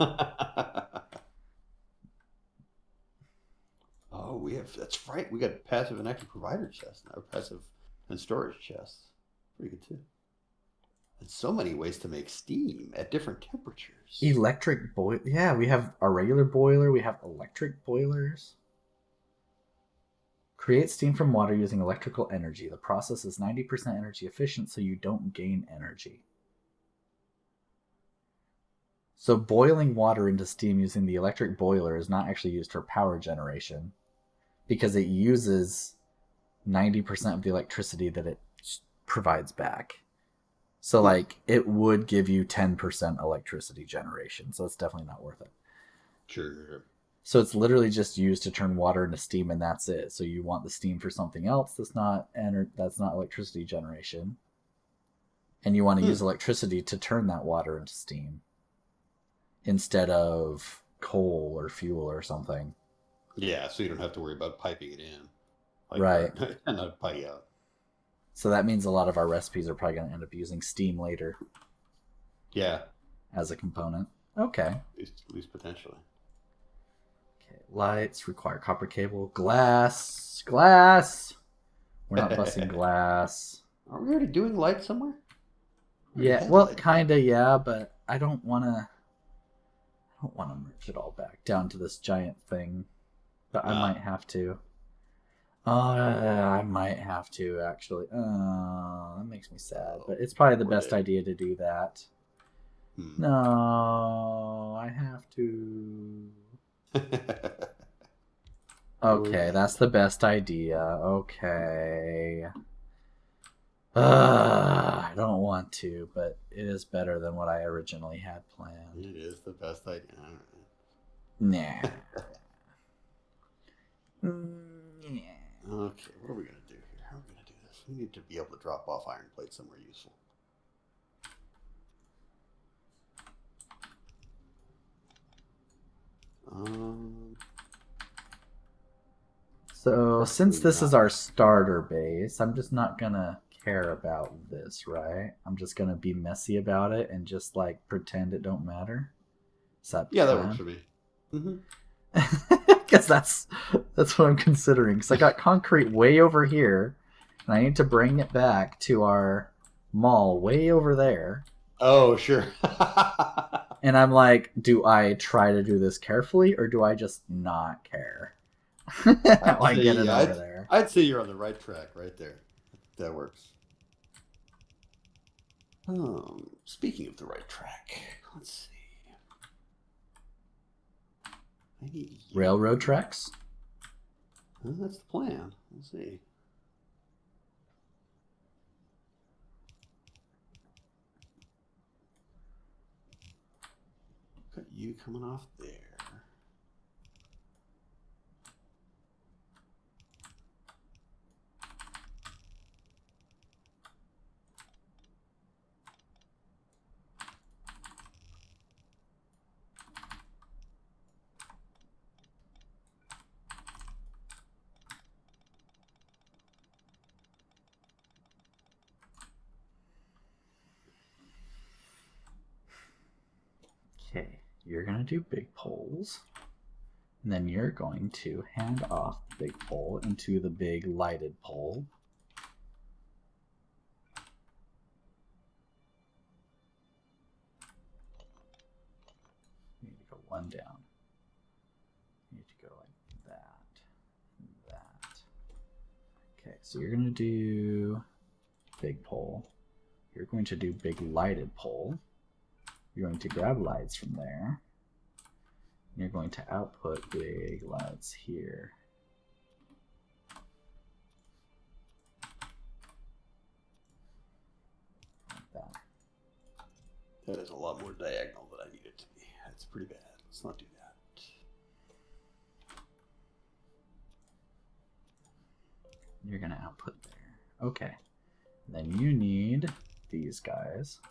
B: Oh, that's right. We got passive and active provider chests now, passive and storage chests. Pretty good too. And so many ways to make steam at different temperatures.
A: Electric boil. Yeah, we have a regular boiler. We have electric boilers. Create steam from water using electrical energy. The process is 90% energy efficient, so you don't gain energy. So boiling water into steam using the electric boiler is not actually used for power generation because it uses 90% of the electricity that it provides back. So
B: Hmm.
A: like it would give you 10% electricity generation. So it's definitely not worth it.
B: Sure.
A: So it's literally just used to turn water into steam and that's it. So you want the steam for something else that's not electricity generation. And you want to use
B: Hmm.
A: electricity to turn that water into steam instead of coal or fuel or something.
B: Yeah, so you don't have to worry about piping it in, like or
A: Right.
B: not piping out.
A: So that means a lot of our recipes are probably going to end up using steam later
B: Yeah,
A: as a component. Okay.
B: at least potentially.
A: Okay. Lights require copper cable. Glass. Glass. We're not busting glass.
B: Are we already doing light somewhere? We already
A: Yeah.
B: had
A: Well,
B: light.
A: kinda. Yeah, but I don't want to. I don't want to merge it all back down to this giant thing. But I might
B: Ah,
A: have to. I might have to actually. That makes me sad,
B: oh,
A: but it's probably the
B: poor
A: best
B: Dave.
A: idea to do that.
B: Hmm.
A: No, I have to.
B: Poor
A: Okay,
B: Dave.
A: that's the best idea. Okay. I don't want to, but it is better than what I originally had planned.
B: It is the best idea.
A: Nah.
B: All right.
A: Yeah.
B: Okay, what are we gonna do here? How are we gonna do this? We need to be able to drop off iron plates somewhere useful. Um,
A: So, since
B: preferably
A: this is
B: not.
A: our starter base, I'm just not gonna care about this, right? I'm just gonna be messy about it and just like pretend it don't matter. Is that the
B: Yeah, that works
A: plan?
B: for me. Hmm.
A: Because that's what I'm considering. Because I got concrete way over here, and I need to bring it back to our mall way over there.
B: Oh, sure.
A: And I'm like, do I try to do this carefully or do I just not care? How
B: I'd
A: I
B: say,
A: get it
B: yeah,
A: over there.
B: I'd say you're on the right track right there. That works. Speaking of the right track, let's see. I need you.
A: Railroad tracks?
B: Well, that's the plan. Let's see. Got you coming off there.
A: you're going to do big poles. And then you're going to hand off the big pole into the big lighted pole. You need to go one down. You need to go like that. And that. Okay, so you're going to do big pole. You're going to do big lighted pole. You're going to grab lights from there. You're going to output big lights here. Like that.
B: That is a lot more diagonal than I need it to be. That's pretty bad. Let's not do that.
A: You're going to output there. Okay. Then you need these guys.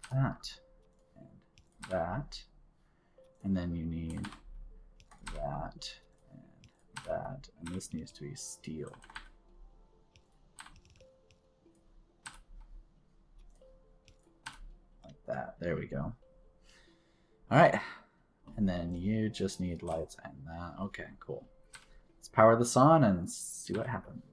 A: That and that, and then you need that and that, and this needs to be steel. Like that. There we go. All right, and then you just need lights and that. Okay, cool. Let's power this on and see what happens.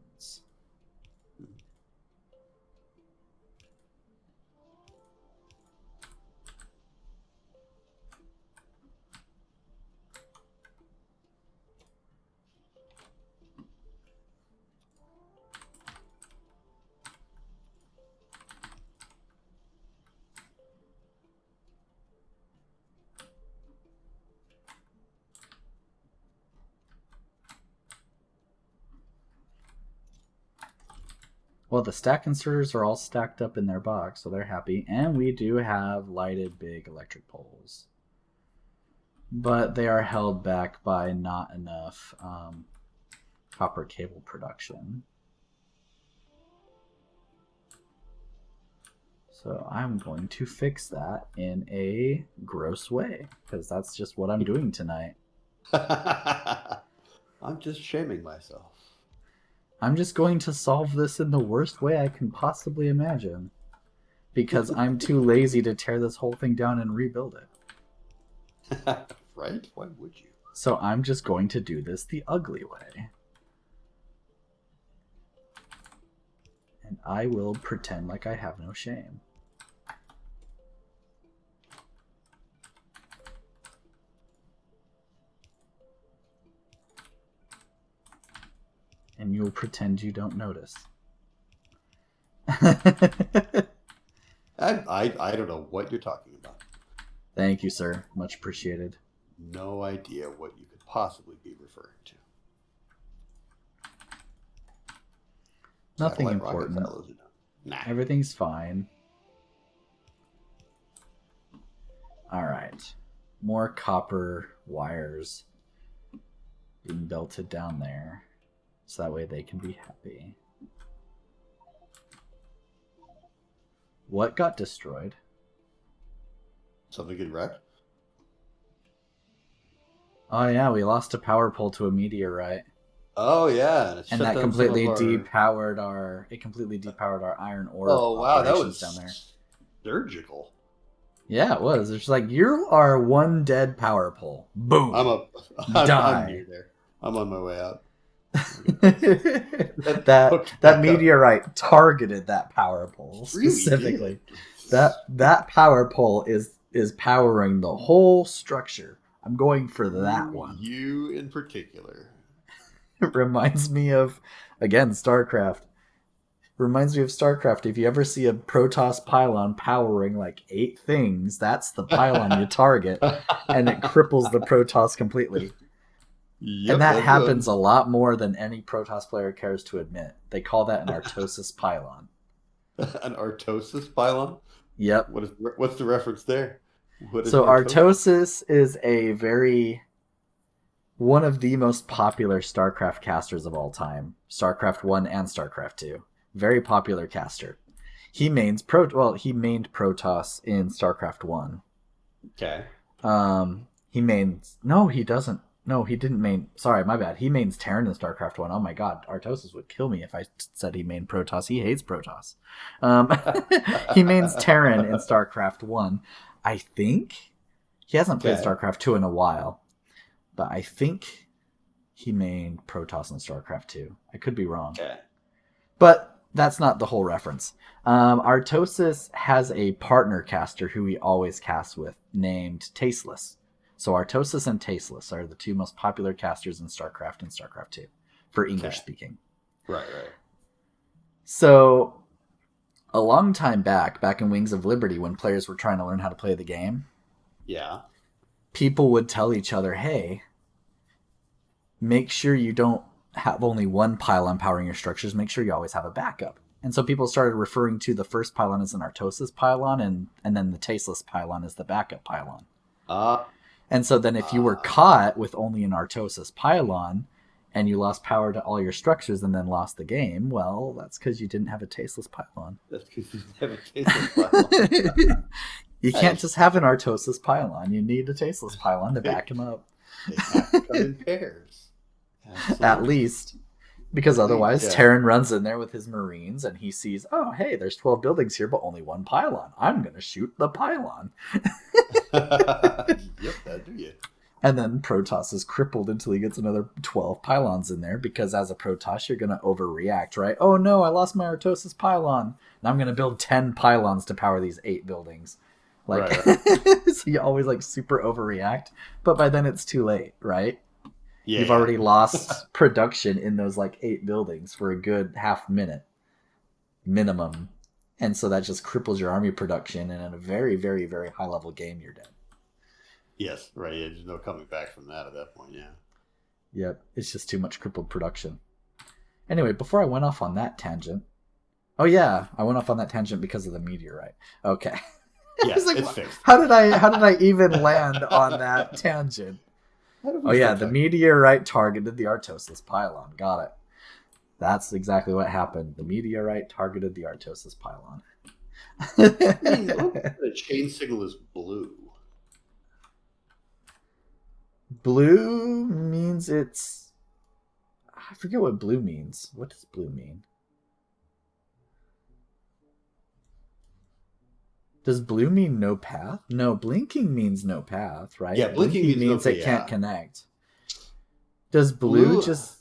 A: Well, the stack inserters are all stacked up in their box, so they're happy. And we do have lighted big electric poles. But they are held back by not enough copper cable production. So I'm going to fix that in a gross way, because that's just what I'm doing tonight.
B: I'm just shaming myself.
A: I'm just going to solve this in the worst way I can possibly imagine. Because I'm too lazy to tear this whole thing down and rebuild it.
B: Right? Why would you?
A: So I'm just going to do this the ugly way. And I will pretend like I have no shame. And you'll pretend you don't notice.
B: I don't know what you're talking about.
A: Thank you, sir. Much appreciated.
B: No idea what you could possibly be referring to.
A: Nothing
B: Satellite rocket
A: important.
B: fellows, nah.
A: Everything's fine. Alright. More copper wires being belted down there. So that way they can be happy. What got destroyed?
B: Something get wrecked?
A: Oh yeah, we lost a power pole to a meteorite.
B: Oh yeah,
A: And that completely depowered our iron ore operations down there.
B: Surgical.
A: Yeah, it was. It's like, you are one dead power pole. Boom. Die.
B: I'm near there. I'm on my way out.
A: that meteorite targeted that power pole specifically. Really that power pole is powering the whole structure. I'm going for that one.
B: You in particular.
A: It reminds me of, again, StarCraft. Reminds me of StarCraft. If you ever see a Protoss pylon powering like 8 things, that's the pylon you target, and it cripples the Protoss completely. Yep, and that happens a lot more than any Protoss player cares to admit. They call that an Artosis pylon.
B: An Artosis pylon?
A: Yep.
B: What's the reference there?
A: So Artosis is one of the most popular StarCraft casters of all time. StarCraft 1 and StarCraft 2. Very popular caster. He mained Protoss in StarCraft 1.
B: Okay.
A: No, he doesn't. No, he didn't main. Sorry, my bad. He mains Terran in StarCraft 1. Oh my god, Artosis would kill me if I said he mained Protoss. He hates Protoss. Um, he mains Terran in StarCraft 1. I think he hasn't played
B: Okay.
A: StarCraft 2 in a while, but I think he mained Protoss in StarCraft 2. I could be wrong.
B: Okay.
A: But that's not the whole reference. Artosis has a partner caster who he always casts with named Tasteless. So Artosis and Tasteless are the two most popular casters in StarCraft and StarCraft 2 for English
B: Okay.
A: speaking.
B: Right. Right.
A: So a long time back in Wings of Liberty, when players were trying to learn how to play the game,
B: Yeah.
A: people would tell each other, hey, make sure you don't have only one pylon powering your structures. Make sure you always have a backup. And so people started referring to the first pylon as an Artosis pylon, and then the Tasteless pylon as the backup pylon.
B: Uh,
A: And so then if you were caught with only an Artosis pylon and you lost power to all your structures and then lost the game, well, that's because you didn't have a Tasteless pylon.
B: that's because you have a tasteless pylon.
A: You can't
B: Nice.
A: just have an Artosis pylon. You need a Tasteless pylon to back him up.
B: They have to come in pairs. Absolutely.
A: At least. Because
B: At least,
A: otherwise,
B: yeah.
A: Terran runs in there with his Marines and he sees, oh, hey, there's 12 buildings here, but only one pylon. I'm going to shoot the pylon.
B: Yep, that do you.
A: And then Protoss is crippled until he gets another 12 pylons in there, because as a Protoss, you're going to overreact, right? Oh no, I lost my Artosis pylon. Now I'm going to build 10 pylons to power these 8 buildings. Like,
B: Right.
A: so you always like super overreact, but by then it's too late, right?
B: Yeah.
A: You've already lost production in those like 8 buildings for a good half minute minimum. And so that just cripples your army production, and in a very, very, very high level game, you're dead.
B: Yes, right. Yeah, there's no coming back from that at that point, yeah.
A: Yep, it's just too much crippled production. Anyway, before I went off on that tangent. Oh yeah, I went off on that tangent because of the meteorite. Okay.
B: Yeah,
A: It's like,
B: it's fixed.
A: How did I even land on that tangent?
B: How did we
A: Oh yeah,
B: start
A: the
B: talking?
A: meteorite targeted the Artosis pylon. Got it. That's exactly what happened. The meteorite targeted the Artosis pylon.
B: I mean, the chain signal is blue.
A: Blue means it's... I forget what blue means. What does blue mean? Does blue mean no path? No, blinking means no path, right?
B: Yeah, blinking means no
A: it
B: path,
A: can't
B: yeah.
A: connect. Does blue just...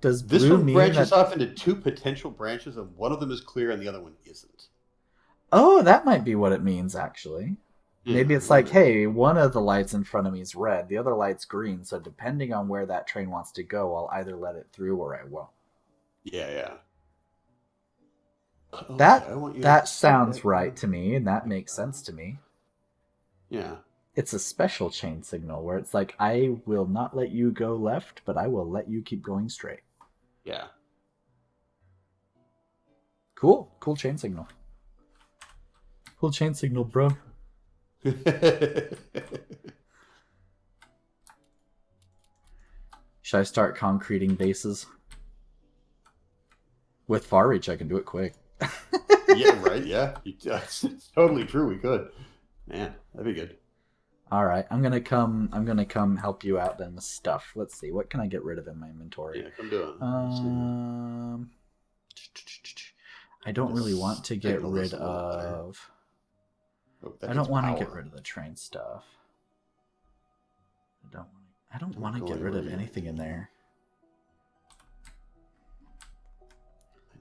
A: Does
B: This
A: blue
B: one
A: mean
B: branches
A: that...
B: off into 2 potential branches, and one of them is clear and the other one isn't.
A: Oh, that might be what it means, actually. Maybe
B: Yeah,
A: it's like, hey, one of the lights in front of me is red, the other light's green, so depending on where that train wants to go, I'll either let it through or I won't.
B: Yeah. Okay, I want you
A: That
B: to
A: sounds
B: that.
A: right to me, and that makes sense to me.
B: Yeah.
A: It's a special chain signal where it's like, I will not let you go left, but I will let you keep going straight.
B: Yeah.
A: Cool chain signal. Cool chain signal, bro. Should I start concreting bases? With far reach, I can do it quick.
B: Yeah, right. Yeah, it's totally true. We could. Man, that'd be good.
A: All right, I'm gonna come help you out then with stuff. Let's see, what can I get rid of in my inventory?
B: Yeah, come do it.
A: I don't really want to get
B: Signal
A: rid
B: this a little better.
A: of.
B: Oh, that
A: I
B: needs
A: don't want to
B: power.
A: get rid of the train stuff. I don't
B: Don't
A: want to
B: go
A: get rid of
B: anywhere yet.
A: anything in there.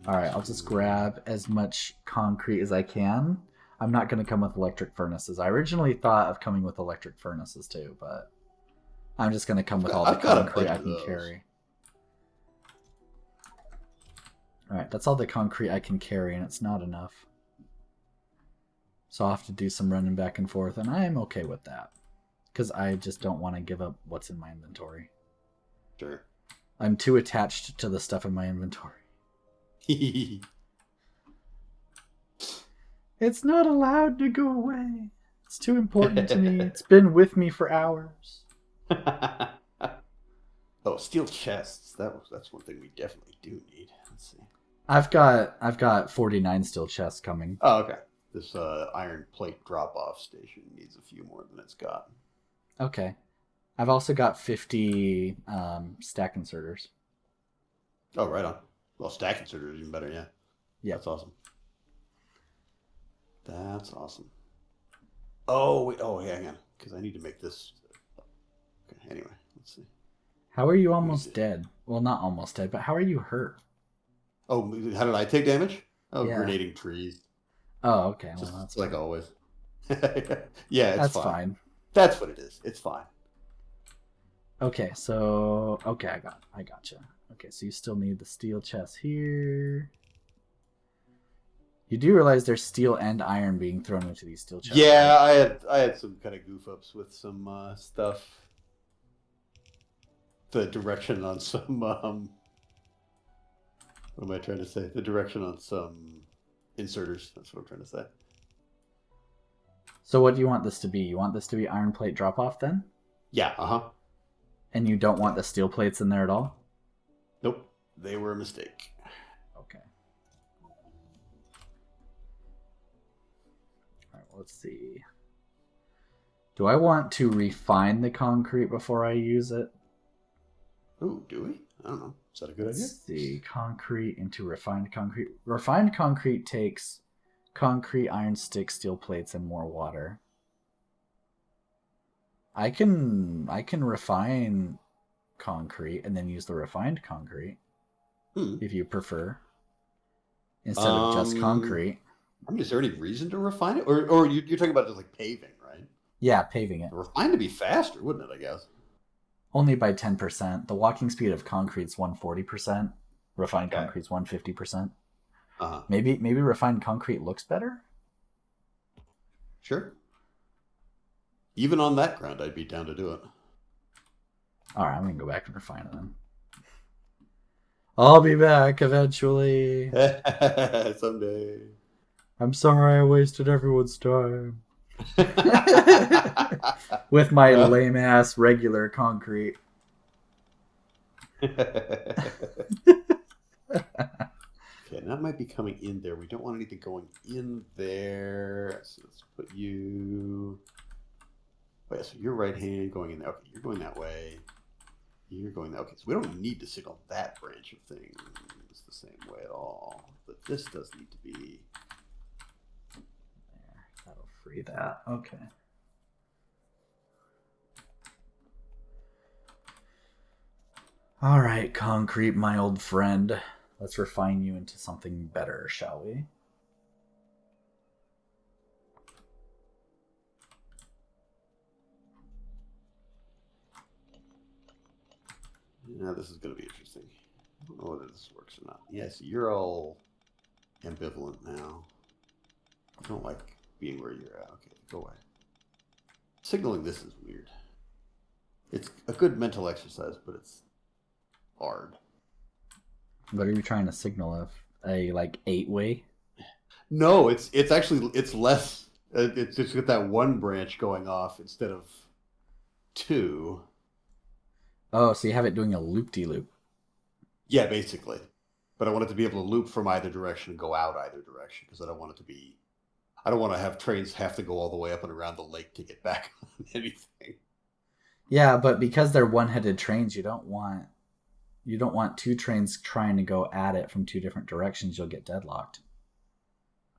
A: All right, I'll just grab as much concrete as I can. I'm not going to come with electric furnaces. I originally thought of coming with electric furnaces too, but I'm just going to come with all the
B: I've got a
A: concrete
B: bunch
A: I
B: of
A: can
B: those.
A: carry. All right, that's all the concrete I can carry, and it's not enough. So I'll have to do some running back and forth, and I'm okay with that. Because I just don't want to give up what's in my inventory.
B: Sure.
A: I'm too attached to the stuff in my inventory. It's not allowed to go away. It's too important to me. It's been with me for hours.
B: Oh, steel chests. That's one thing we definitely do need. Let's see.
A: I've got 49 steel chests coming.
B: Oh, okay. This iron plate drop-off station needs a few more than it's got.
A: Okay. I've also got 50 stack inserters.
B: Oh, right on. Well, stack inserter is even better. Yeah,
A: Yep.
B: that's awesome. That's awesome. Oh, wait, oh, yeah, hang on, because I need to make this. Okay, anyway, let's see.
A: How are you
B: We
A: almost
B: did.
A: dead? Well, not almost dead, but how are you hurt?
B: Oh, how did I take damage? Oh,
A: Yeah.
B: grenading trees,
A: Oh, okay. Well, that's
B: just like
A: fine.
B: always. Yeah, it's
A: That's
B: fine.
A: fine.
B: That's what it is. It's fine.
A: Okay, so okay, I gotcha. Okay, so you still need the steel chest here. You do realize there's steel and iron being thrown into these steel chests, right?
B: Yeah, I had some kind of goof ups with some stuff. The direction on some what am I trying to say? The direction on some inserters. That's what I'm trying to say.
A: So what do you want this to be? You want this to be iron plate drop off then?
B: Yeah. Uh huh.
A: And you don't
B: Yeah.
A: want the steel plates in there at all?
B: Nope. They were a mistake.
A: Okay. All right, well, let's see. Do I want to refine the concrete before I use it?
B: Ooh, do we? I don't know. Is that a good
A: Let's
B: idea?
A: see. Concrete into refined concrete. Refined concrete takes concrete, iron sticks, steel plates, and more water. I can refine concrete and then use the refined concrete
B: Hmm.
A: if you prefer instead of just
B: Um.
A: concrete.
B: I mean, is there any reason to refine it, or you're talking about just like paving, right?
A: Yeah, paving it.
B: Refine to be faster, wouldn't it? I guess.
A: Only by 10%. The walking speed of concrete's 140%. Refined
B: Okay.
A: concrete's 150%.
B: Uh huh.
A: Maybe refined concrete looks better?
B: Sure. Even on that ground, I'd be down to do it.
A: Alright, I'm gonna go back and refine it then. I'll be back eventually.
B: Someday.
A: I'm sorry I wasted everyone's time. With my
B: Well.
A: lame ass regular concrete.
B: Okay, that might be coming in there. We don't want anything going in there. So let's put you. Oh, yeah, so you're right hand going in there. Okay, you're going that way. You're going that. Okay, so we don't need to signal that branch of things the same way at all. But this does need to be.
A: There, that'll free that. Okay. All right, concrete, my old friend. Let's refine you into something better, shall we?
B: Now this is going to be interesting. I don't know whether this works or not. Yes, you're all ambivalent now. I don't like being where you're at. Okay, go away. Signaling this is weird. It's a good mental exercise, but it's hard.
A: What are you trying to signal of? A like 8-way?
B: No, it's actually it's less. It's just got that one branch going off instead of two.
A: Oh, so you have it doing a loop-de-loop.
B: Yeah, basically. But I want it to be able to loop from either direction and go out either direction because I don't want it to be. I don't want to have trains have to go all the way up and around the lake to get back on anything.
A: Yeah, but because they're one-headed trains, you don't want two trains trying to go at it from two different directions. You'll get deadlocked.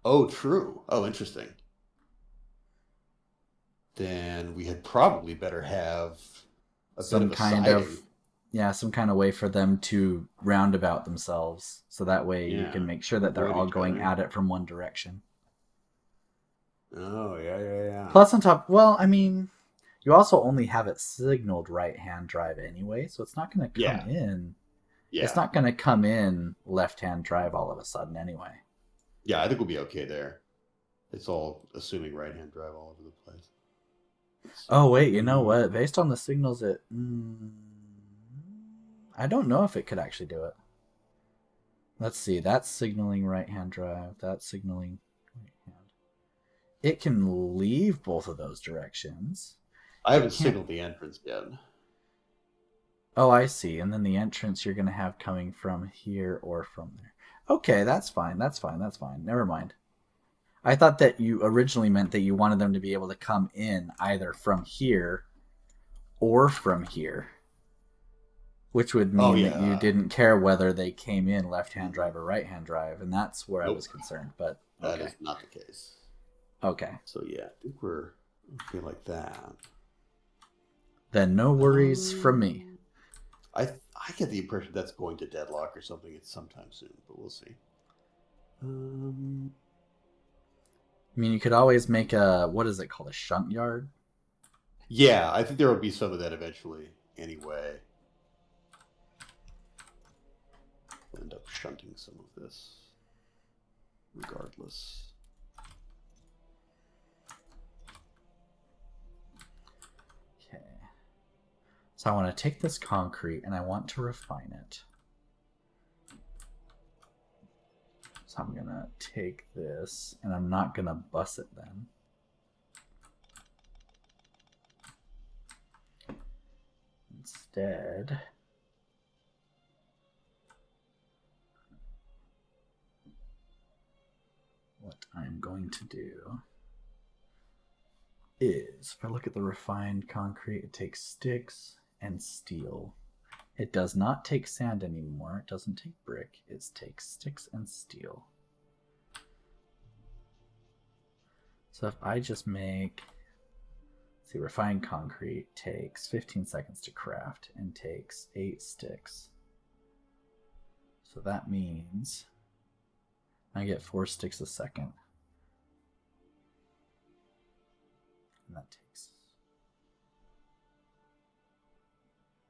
B: Oh, true. Oh, interesting. Then we had probably better have a bit
A: Some
B: of a
A: kind
B: siding.
A: of yeah, some kind of way for them to roundabout themselves, so that way you
B: Yeah,
A: can make sure that they're
B: avoid
A: all
B: each
A: going
B: other.
A: at it from one direction.
B: Oh, yeah, yeah, yeah.
A: Plus, on top, well, I mean, you also only have it signaled right-hand drive anyway, so it's not going to come
B: Yeah,
A: in. It's
B: yeah,
A: not going to come in left-hand drive all of a sudden anyway.
B: yeah. I think we'll be okay there. It's all assuming right-hand drive all over the place. Let's
A: Oh
B: see.
A: wait, you know what? Based on the signals, I don't know if it could actually do it. Let's see. That's signaling right-hand drive. That's signaling right-hand. It can leave both of those directions.
B: I
A: It
B: haven't
A: can't.
B: signaled the entrance yet.
A: Oh, I see. And then the entrance you're gonna have coming from here or from there. Okay, that's fine. That's fine. That's fine. Never mind. I thought that you originally meant that you wanted them to be able to come in either from here or from here, which would
B: Oh
A: mean that you
B: yeah.
A: didn't care whether they came in left-hand drive or right-hand drive, and that's where I was
B: Nope.
A: concerned. But
B: That
A: okay,
B: is not the case.
A: okay,
B: So yeah, I think we're okay like that.
A: then no worries from me.
B: Um, I get the impression that's going to deadlock or something at sometime soon, but we'll see. Um,
A: I mean, you could always make a, what is it called, a shunt yard?
B: yeah, I think there will be some of that eventually. Anyway, we'll end up shunting some of this, regardless.
A: Okay. So I want to take this concrete and I want to refine it. So I'm going to take this and I'm not going to bus it then. Instead, what I'm going to do is, if I look at the refined concrete, it takes sticks and steel. It does not take sand anymore. It doesn't take brick. It takes sticks and steel. So if I just make, see, refined concrete takes 15 seconds to craft and takes 8 sticks. So that means I get 4 sticks a second. And that takes,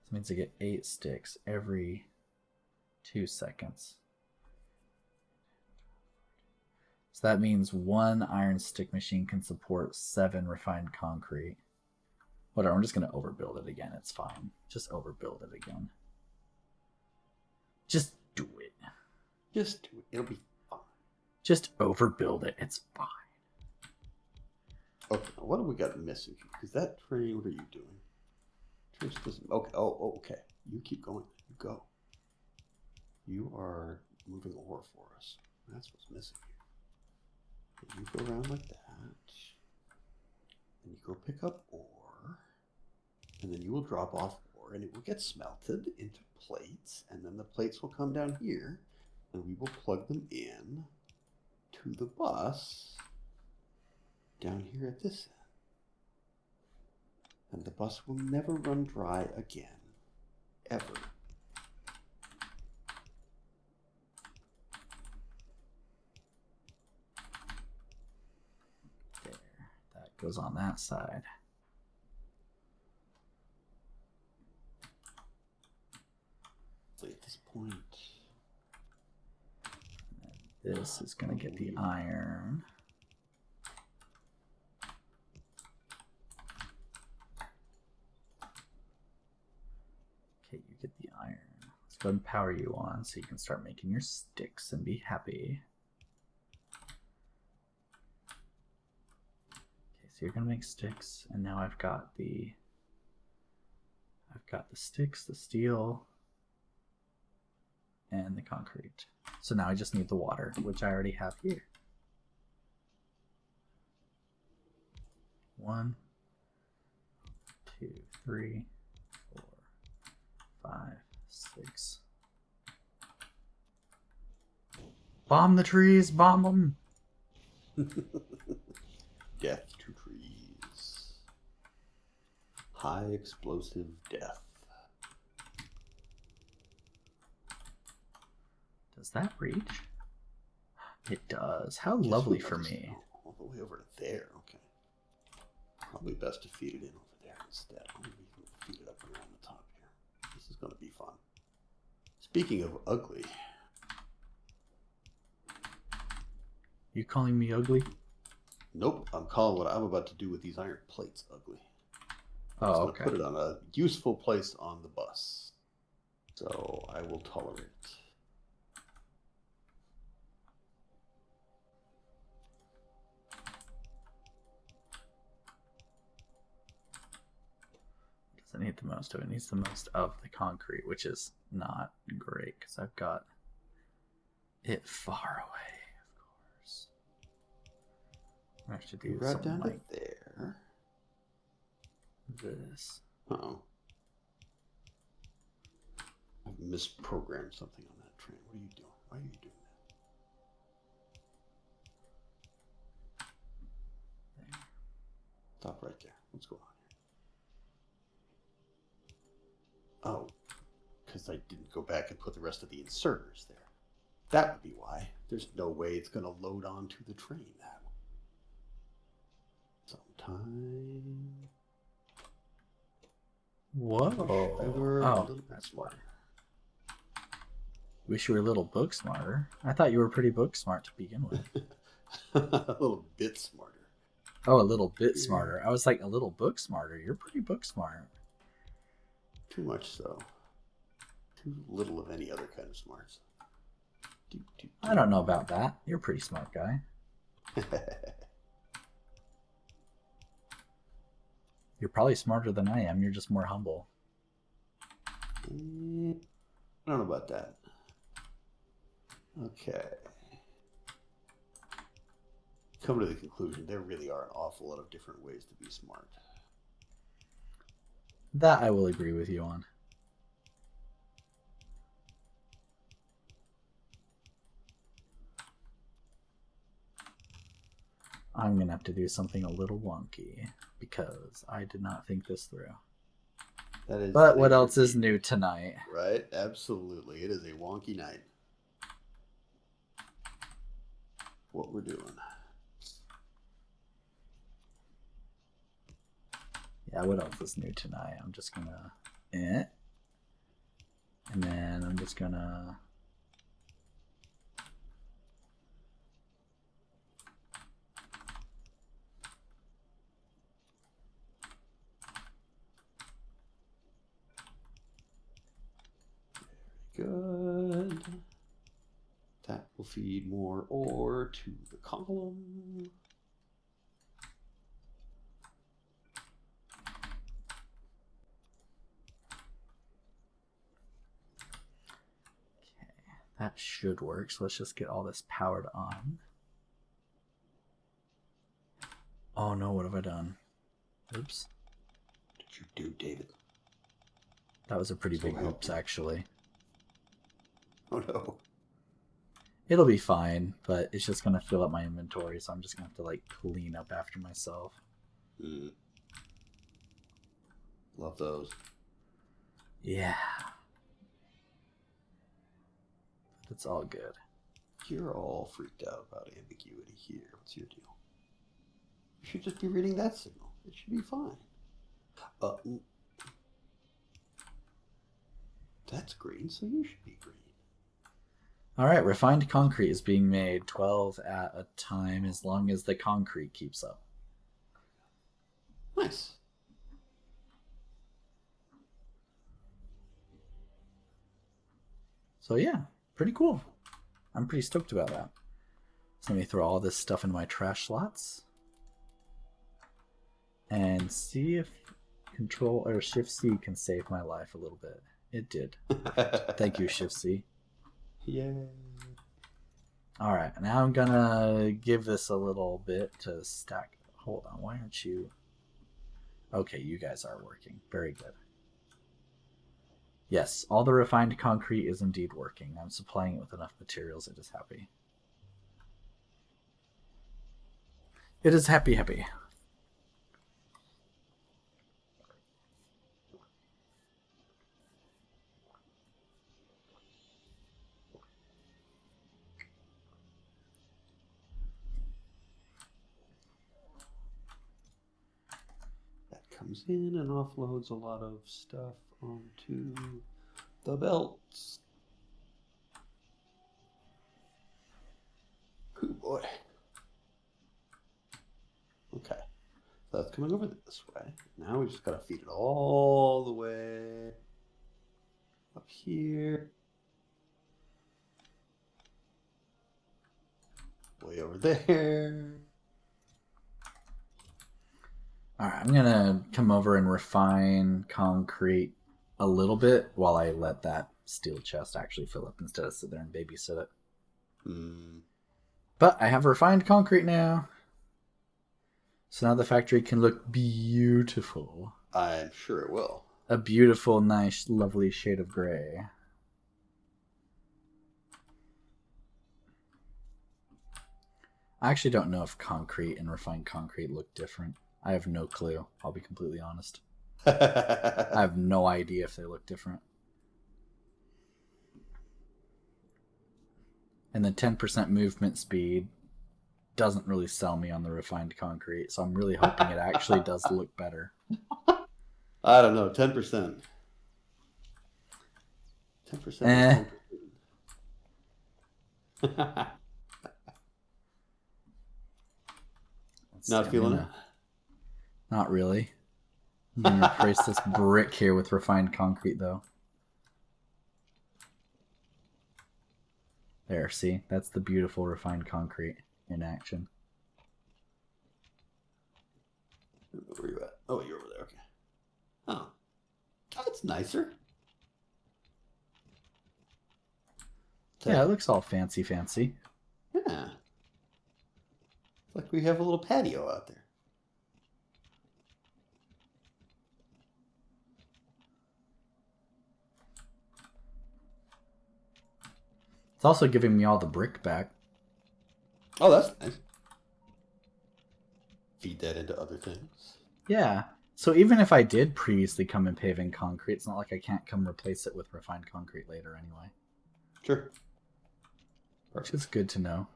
A: this means I get 8 sticks every 2 seconds. So that means 1 iron stick machine can support 7 refined concrete. Whatever, I'm just going to overbuild it again. It's fine. Just overbuild it again. Just do it.
B: Just do it. It'll be fine.
A: Just overbuild it. It's fine.
B: Okay, now what do we got missing? Because that train, what are you doing? Train doesn't. Okay. Oh, okay. You keep going. You go. You are moving ore for us. That's what's missing here. You go around like that, and you go pick up ore, and then you will drop off ore, and it will get smelted into plates, and then the plates will come down here, and we will plug them in to the bus down here at this end. And the bus will never run dry again. Ever.
A: There. That goes on that side.
B: At this point.
A: This is going to get the iron. Okay, you get the iron. Let's go ahead and power you on so you can start making your sticks and be happy. Okay, so you're going to make sticks, and now I've got the sticks, the steel, and the concrete. So now I just need the water, which I already have here. 1, 2, 3, 4, 5, 6. Bomb the trees, bomb them.
B: Death to trees. High explosive death.
A: Does that reach? It does. How
B: Guess
A: lovely
B: what?
A: for me.
B: All the way over to there. Okay. Probably best to feed it in over there instead. I'm going to feed it up around the top here. This is going to be fun. Speaking of ugly.
A: You calling me ugly?
B: Nope. I'm calling what I'm about to do with these iron plates ugly. I'm
A: Oh,
B: just
A: okay.
B: going to put it on a useful place on the bus. So I will tolerate.
A: Doesn't need the most of it. It needs the most of the concrete, which is not great because I've got it far away, of course. I have to do
B: Right
A: something
B: down
A: like
B: to there.
A: this.
B: Uh-oh. I've misprogrammed something on that train. What are you doing? Why are you doing that? Stop right there. What's going on here? Oh, because I didn't go back and put the rest of the inserters there. That would be why. There's no way it's going to load onto the train that way. Sometime.
A: Whoa.
B: I were a
A: Oh,
B: little bit
A: that's
B: smarter.
A: Wish you were a little book smarter. I thought you were pretty book smart to begin with.
B: A little bit smarter.
A: Oh, a little bit smarter. I was like, a little book smarter. You're pretty book smart.
B: Too much so. Too little of any other kind of smarts.
A: I don't know about that. You're a pretty smart guy. You're probably smarter than I am. You're just more humble.
B: I don't know about that. Okay. Come to the conclusion there really are an awful lot of different ways to be smart.
A: That I will agree with you on. I'm going to have to do something a little wonky because I did not think this through.
B: That is.
A: But what else is new tonight?
B: Right? Absolutely. It is a wonky night. What we're doing.
A: Yeah, what else is new tonight? I'm just going to... And then I'm just going to...
B: Good. That will feed more ore to the column.
A: Okay, that should work. So let's just get all this powered on. Oh no, what have I done? Oops.
B: What did you do, David?
A: That was a pretty big oops, actually.
B: Oh no.
A: It'll be fine, but it's just going to fill up my inventory, so I'm just going to have to, like, clean up after myself.
B: Love those.
A: Yeah. It's all good.
B: You're all freaked out about ambiguity here. What's your deal? You should just be reading that signal. It should be fine. That's green, so you should be green.
A: All right, refined concrete is being made 12 at a time as long as the concrete keeps up.
B: Nice.
A: So yeah, pretty cool. I'm pretty stoked about that. So let me throw all this stuff in my trash slots and see if Control or Shift C can save my life a little bit. It did. Thank you, Shift C.
B: Yay.
A: All right, now I'm gonna give this a little bit to stack. Hold on, why aren't you? Okay, you guys are working. Very good. Yes, all the refined concrete is indeed working. I'm supplying it with enough materials. It is happy. It is happy, happy.
B: Comes in and offloads a lot of stuff onto the belts. Oh boy. Okay. So that's coming over this way. Now we just gotta feed it all the way up here. Way over there.
A: All right, I'm gonna come over and refine concrete a little bit while I let that steel chest actually fill up instead of sit there and babysit it. But I have refined concrete now, so now the factory can look beautiful.
B: I'm sure it will.
A: A beautiful, nice, lovely shade of gray. I actually don't know if concrete and refined concrete look different. I have no clue. I'll be completely honest. I have no idea if they look different. And the 10% movement speed doesn't really sell me on the refined concrete, so I'm really hoping it actually does look better.
B: I don't know, 10%. 10% is
A: Eh.
B: 10%.
A: Let's
B: Not
A: see,
B: feeling it?
A: Not really. I'm going to replace this brick here with refined concrete, though. There, see? That's the beautiful refined concrete in action.
B: Where are you at? Oh, you're over there. Okay. Oh. That's nicer.
A: Yeah, it looks all fancy.
B: Yeah. It's like we have a little patio out there.
A: It's also giving me all the brick back.
B: Oh, that's nice. Feed that into other things.
A: Yeah. So even if I did previously come in paving concrete, it's not like I can't come replace it with refined concrete later anyway.
B: Sure.
A: Which is good to know.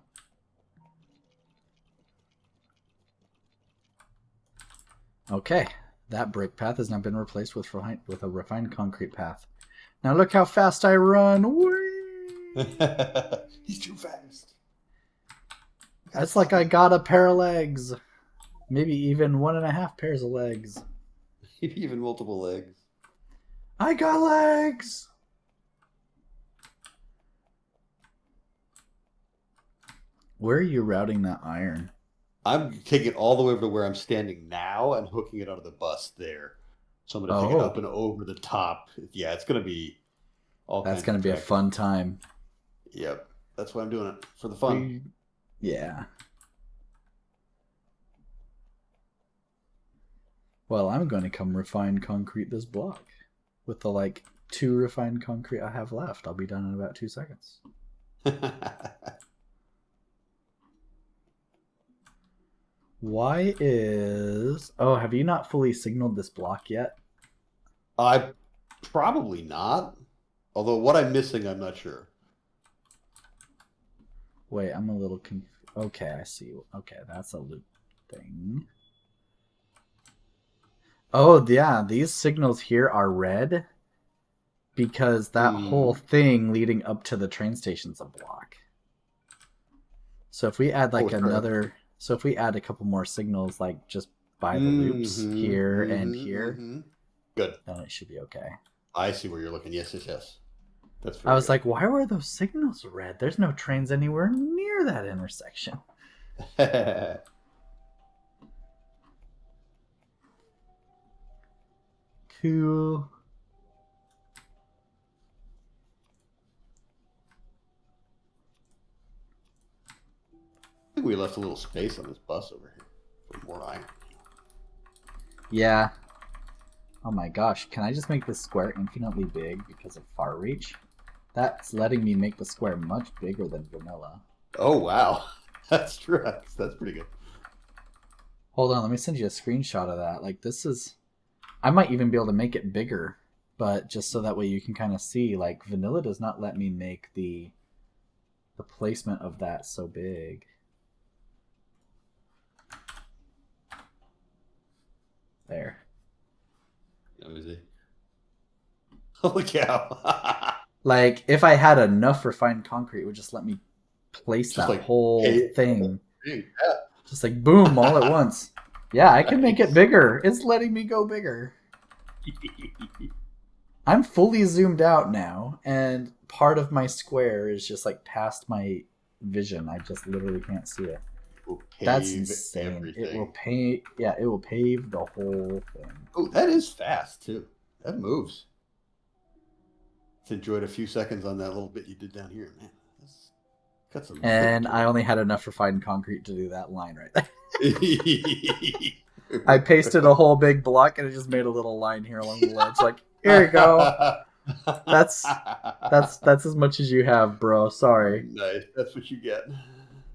A: Okay. That brick path has now been replaced with a refined concrete path. Now look how fast I run. Whee!
B: He's too fast.
A: It's like I got a pair of legs. Maybe even 1.5 pairs of legs.
B: Even multiple legs.
A: I got legs! Where are you routing that iron?
B: I'm taking it all the way over to where I'm standing now and hooking it onto the bus there. So I'm going to take it up and over the top. Yeah, it's going to be all
A: That's
B: kinds
A: going
B: of
A: to be a fun time.
B: Yep. That's why I'm doing it. For the fun.
A: Yeah. Well, I'm going to come refine concrete this block. With the 2 refined concrete I have left. I'll be done in about 2 seconds. Why is... Oh, have you not fully signaled this block yet?
B: I probably not. Although what I'm missing, I'm not sure.
A: Wait, I'm a little confused. Okay, I see. Okay, that's a loop thing. Oh, yeah, these signals here are red because that whole thing leading up to the train station's a block. So if we add another... So if we add a couple more signals, just by the loops here and here,
B: good.
A: Then it should be okay.
B: I see where you're looking. Yes. That's
A: I was like, why were those signals red? There's no trains anywhere near that intersection. Cool.
B: I think we left a little space on this bus over here for more iron.
A: Yeah. Oh my gosh, can I just make this square infinitely big because of far reach? That's letting me make the square much bigger than vanilla.
B: Oh wow. That's true. That's pretty good.
A: Hold on, let me send you a screenshot of that. This is... I might even be able to make it bigger, but just so that way you can kind of see, vanilla does not let me make the placement of that so big. There.
B: Let me see. Holy cow.
A: If I had enough refined concrete, it would just let me place that whole thing.
B: Yeah.
A: Just boom, all at once. Yeah, I can make it bigger. It's letting me go bigger. I'm fully zoomed out now, and part of my square is just past my vision. I just literally can't see it. That's insane.
B: Everything.
A: It will pave. Yeah, it will pave the whole thing.
B: Oh, that is fast too. That moves. Let's enjoy a few seconds on that little bit you did down here, man. Got some.
A: And I only had enough refined concrete to do that line right there. I pasted a whole big block and it just made a little line here along the ledge. Like, here you go. That's as much as you have, bro. Sorry.
B: Nice. That's what you get.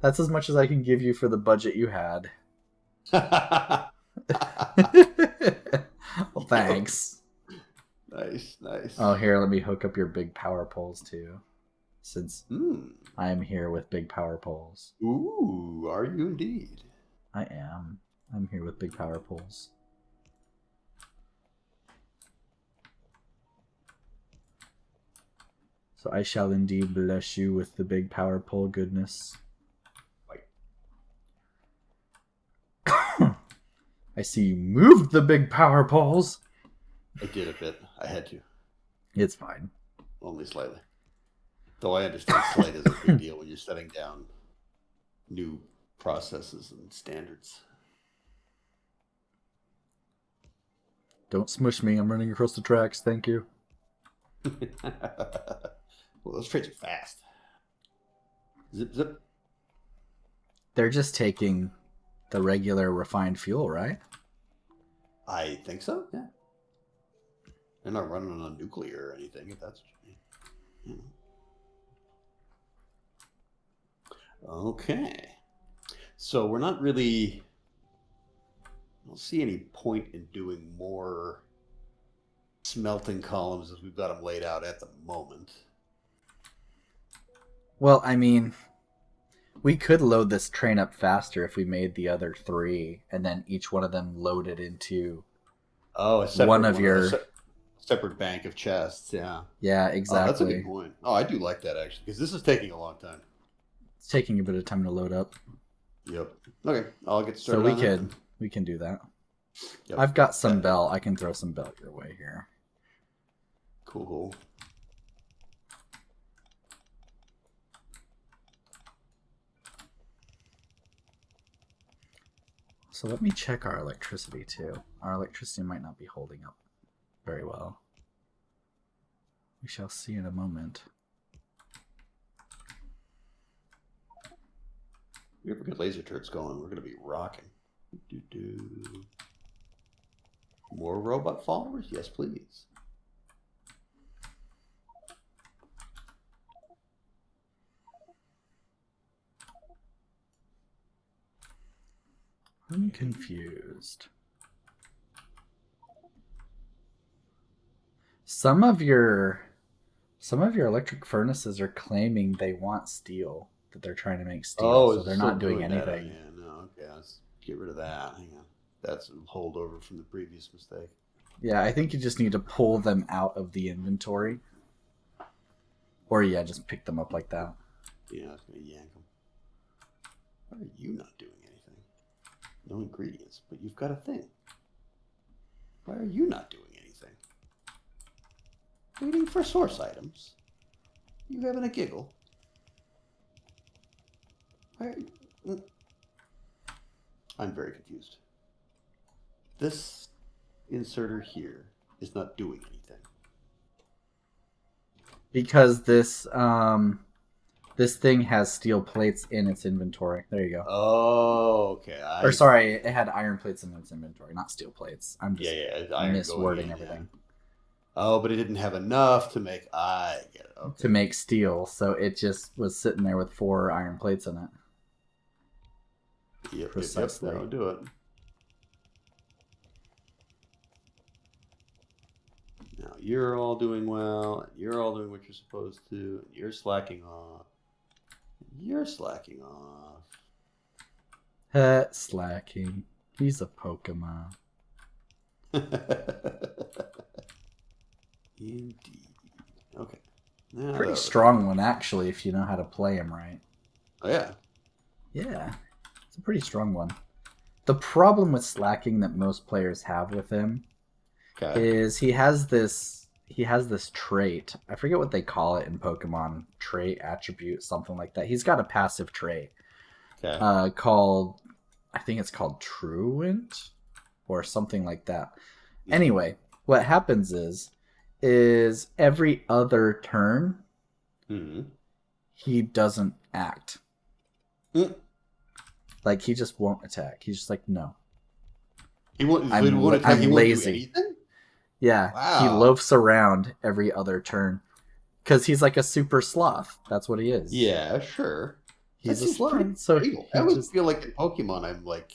A: That's as much as I can give you for the budget you had. Well, thanks.
B: Nice, nice.
A: Oh, here, let me hook up your big power poles too, since I am here with big power poles.
B: Ooh, are you indeed?
A: I am. I'm here with big power poles. So I shall indeed bless you with the big power pole goodness.
B: Right.
A: I see you moved the big power poles.
B: I did a bit. I had to.
A: It's fine.
B: Only slightly. Though I understand slight is a big deal when you're setting down new processes and standards.
A: Don't smush me. I'm running across the tracks. Thank you.
B: Well, those trains are fast. Zip, zip.
A: They're just taking the regular refined fuel, right?
B: I think so, yeah. They're not running on nuclear or anything, if that's what you mean. Okay. So we're not really... I don't see any point in doing more smelting columns as we've got them laid out at the moment.
A: Well, I mean, we could load this train up faster if we made the other three, and then each one of them loaded into
B: a separate
A: one of your...
B: separate bank of chests, yeah.
A: Yeah, exactly.
B: Oh, that's a good point. Oh, I do like that, actually, because this is taking a long time.
A: It's taking a bit of time to load up.
B: Yep. Okay, I'll get started.
A: So we can do that. Yep. I've got some bell. I can throw some bell your way here.
B: Cool.
A: So let me check our electricity too. Our electricity might not be holding up very well. We shall see in a moment.
B: We ever get laser turrets going, we're going to be rocking. More robot followers? Yes, please.
A: I'm confused. Some of your electric furnaces are claiming they want steel, that they're trying to make steel, so they're not doing anything.
B: Yeah, no, okay, let's get rid of that. Hang on. That's a holdover from the previous mistake.
A: Yeah, I think you just need to pull them out of the inventory. Or yeah, just pick them up like that.
B: Yeah, I was going to yank them. Why are you not doing anything? No ingredients, but you've got a thing. Why are you not doing anything? Waiting for source items. You having a giggle? I'm very confused. This inserter here is not doing anything.
A: Because this thing has steel plates in its inventory. There you go.
B: Oh, okay.
A: Or sorry, it had iron plates in its inventory, not steel plates. I'm just miswording everything.
B: Yeah. Oh, but it didn't have enough to make... I get it. Okay.
A: To make steel, so it just was sitting there with 4 iron plates in it.
B: Yep,
A: precisely.
B: That'll do it. Now you're all doing well, and you're all doing what you're supposed to, and you're slacking off. You're slacking off.
A: Slacking. He's a Pokemon.
B: Indeed. Okay. Now
A: Pretty strong one, actually, if you know how to play him right.
B: Oh, yeah.
A: Yeah. It's a pretty strong one. The problem with slacking that most players have with him is he has this trait. I forget what they call it in Pokemon. Trait, attribute, something like that. He's got a passive trait called, I think it's called Truant or something like that. Yeah. Anyway, what happens is every other turn he doesn't act. Like, he just won't attack. He's just like, no.
B: He won't. So he won't attack. He
A: I'm
B: won't do
A: lazy.
B: anything.
A: Yeah, he
B: Wow.
A: loafs around every other turn because he's like a super sloth. That's what he is.
B: Yeah, sure. That
A: He's a
B: seems pretty
A: sloth, so
B: fatal. I
A: he
B: always
A: just
B: feel like in Pokemon, I'm like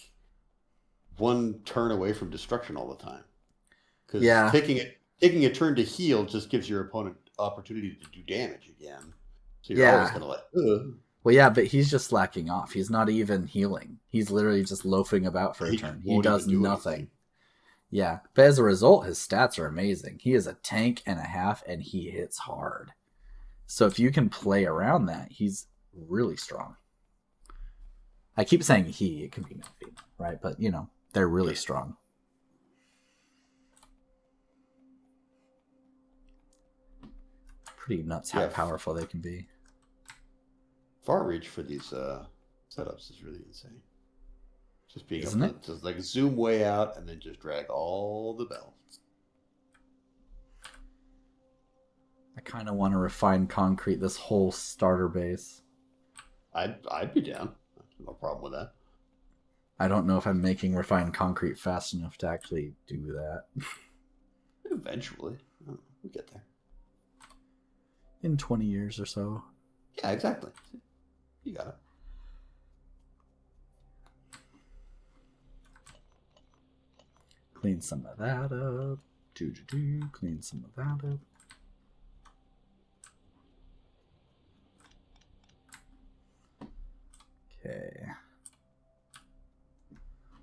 B: one turn away from destruction all the time. Because
A: yeah,
B: taking a turn to heal just gives your opponent opportunity to do damage again. So you're always
A: yeah.
B: kind of like, ugh.
A: Well, yeah, but he's just slacking off. He's not even healing. He's literally just loafing about for a
B: He just
A: turn. He
B: won't
A: does
B: even do anything.
A: nothing. Yeah, but as a result, his stats are amazing. He is a tank and a half, and he hits hard. So if you can play around that, he's really strong. I keep saying he, it can be male, female, right? But you know, they're really
B: Sure.
A: strong. Pretty nuts how
B: Yeah,
A: powerful they can be.
B: far reach for these setups is really insane. Just being able
A: Isn't it?
B: to just like zoom way out and then just drag all the bells.
A: I kind of want to refine concrete this whole starter base.
B: I'd be down. No problem with that.
A: I don't know if I'm making refined concrete fast enough to actually do that.
B: Eventually, we get there.
A: In 20 years or so.
B: Yeah, exactly. You got it.
A: Clean some of that up. Clean some of that up. Okay.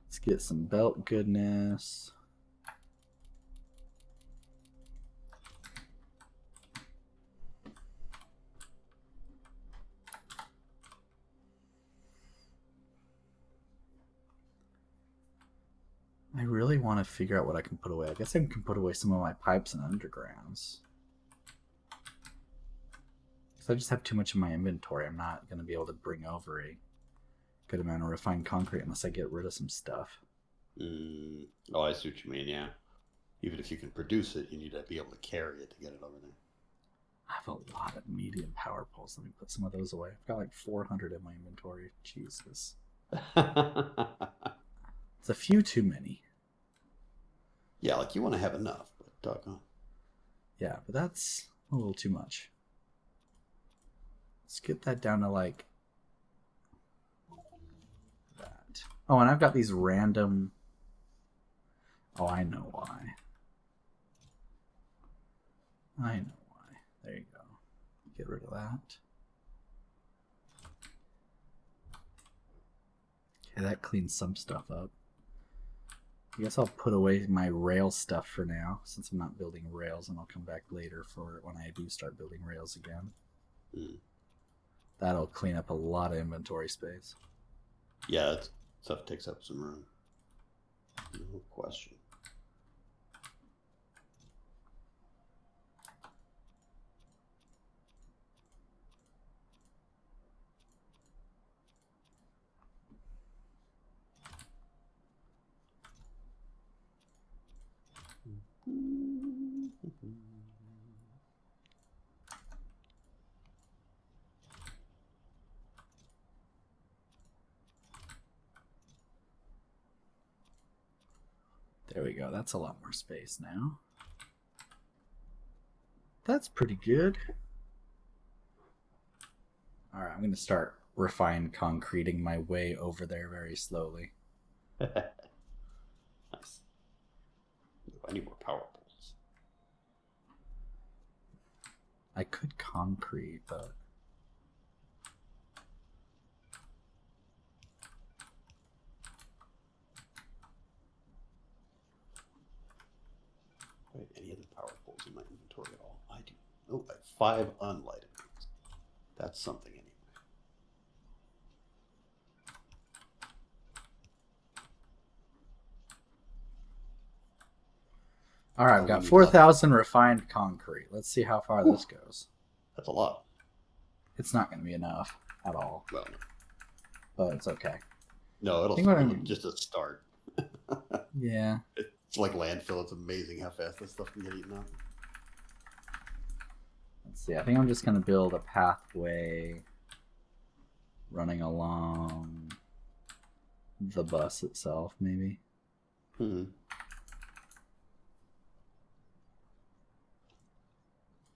A: Let's get some belt goodness. I really want to figure out what I can put away. I guess I can put away some of my pipes and undergrounds. Because I just have too much in my inventory. I'm not going to be able to bring over a good amount of refined concrete unless I get rid of some stuff.
B: Oh, I see what you mean, yeah. Even if you can produce it, you need to be able to carry it to get it over there.
A: I have a lot of medium power poles. Let me put some of those away. I've got like 400 in my inventory. Jesus. It's a few too many.
B: Yeah, like you want to have enough, but doggone.
A: Yeah, but that's a little too much. Let's get that down to like that. Oh, and I've got these random... Oh, I know why. I know why. There you go. Get rid of that. Okay, that cleans some stuff up. I guess I'll put away my rail stuff for now, since I'm not building rails, and I'll come back later for when I do start building rails again. That'll clean up a lot of inventory space.
B: Yeah, that stuff takes up some room. No question.
A: There we go. That's a lot more space now. That's pretty good. All right, I'm going to start refined concreting my way over there very slowly.
B: Nice. I need more power poles.
A: I could concrete, but...
B: Wait, any other power poles in my inventory at all? I do. Oh, I have 5 unlighted ones. That's something anyway.
A: All right, I've
B: We
A: got
B: need
A: 4,000 refined concrete. Let's see how far this goes.
B: That's a lot.
A: It's not going to be enough at all,
B: Well,
A: but it's okay.
B: no,
A: I think what
B: it'll
A: I'm-
B: just a start.
A: Yeah.
B: It's like landfill. It's amazing how fast this stuff can get eaten up.
A: Let's see. I think I'm just going to build a pathway running along the bus itself, maybe.
B: Hmm.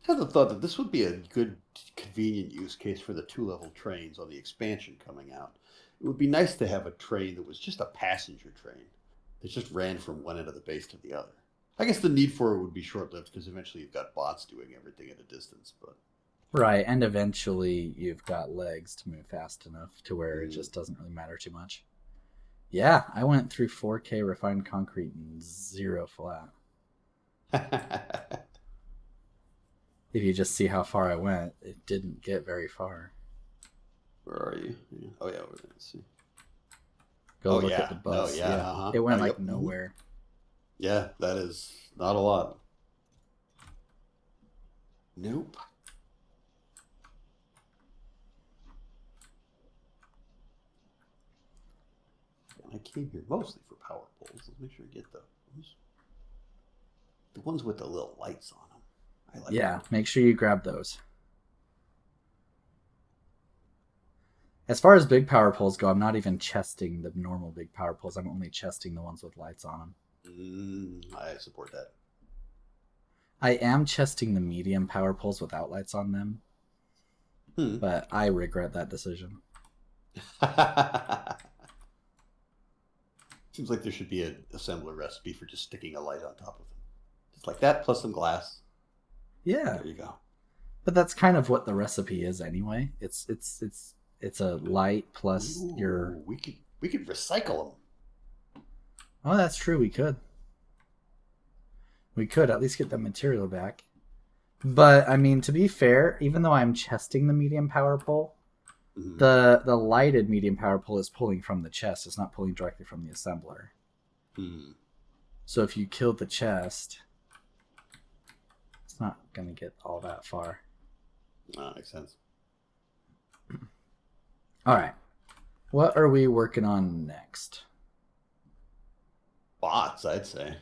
B: I had the thought that this would be a good, convenient use case for the two-level trains on the expansion coming out. It would be nice to have a train that was just a passenger train that just ran from one end of the base to the other. I guess the need for it would be short-lived because eventually you've got bots doing everything at a distance. But
A: Right, and eventually you've got legs to move fast enough to where it
B: mm.
A: just doesn't really matter too much. Yeah, I went through 4K refined concrete and zero flat. If you just see how far I went, it didn't get very far.
B: Where are you? Yeah. Oh yeah, over there. Let's see.
A: Go
B: Oh
A: look at
B: yeah,
A: the
B: no,
A: bus.
B: yeah,
A: Yeah,
B: uh huh.
A: it
B: Oh
A: went like
B: yep. Hmm.
A: nowhere.
B: Yeah, that is not a lot. Nope. I came here mostly for power poles. Let's make sure I get the ones with the little lights on them. I like
A: Yeah,
B: those.
A: make sure you grab those. As far as big power poles go, I'm not even chesting the normal big power poles. I'm only chesting the ones with lights on them.
B: I support
A: I am chesting the medium power poles without lights on them,
B: that.
A: but I regret that decision.
B: Seems like there should be an assembler recipe for just sticking a light on top of them. Just like that, plus some glass.
A: Yeah,
B: There you go.
A: but that's kind of what the recipe is anyway. It's a light plus your.
B: Ooh, we could recycle
A: Oh, that's true. We could at least get the material back. But I mean, to be fair, even though I'm chesting the medium power pole,
B: them.
A: the lighted medium power pole is pulling from the chest. It's not pulling directly from the assembler.
B: Mm-hmm.
A: So if you killed the chest, it's not gonna get all that far.
B: That makes sense.
A: All right, what are we working on next?
B: Bots, I'd say.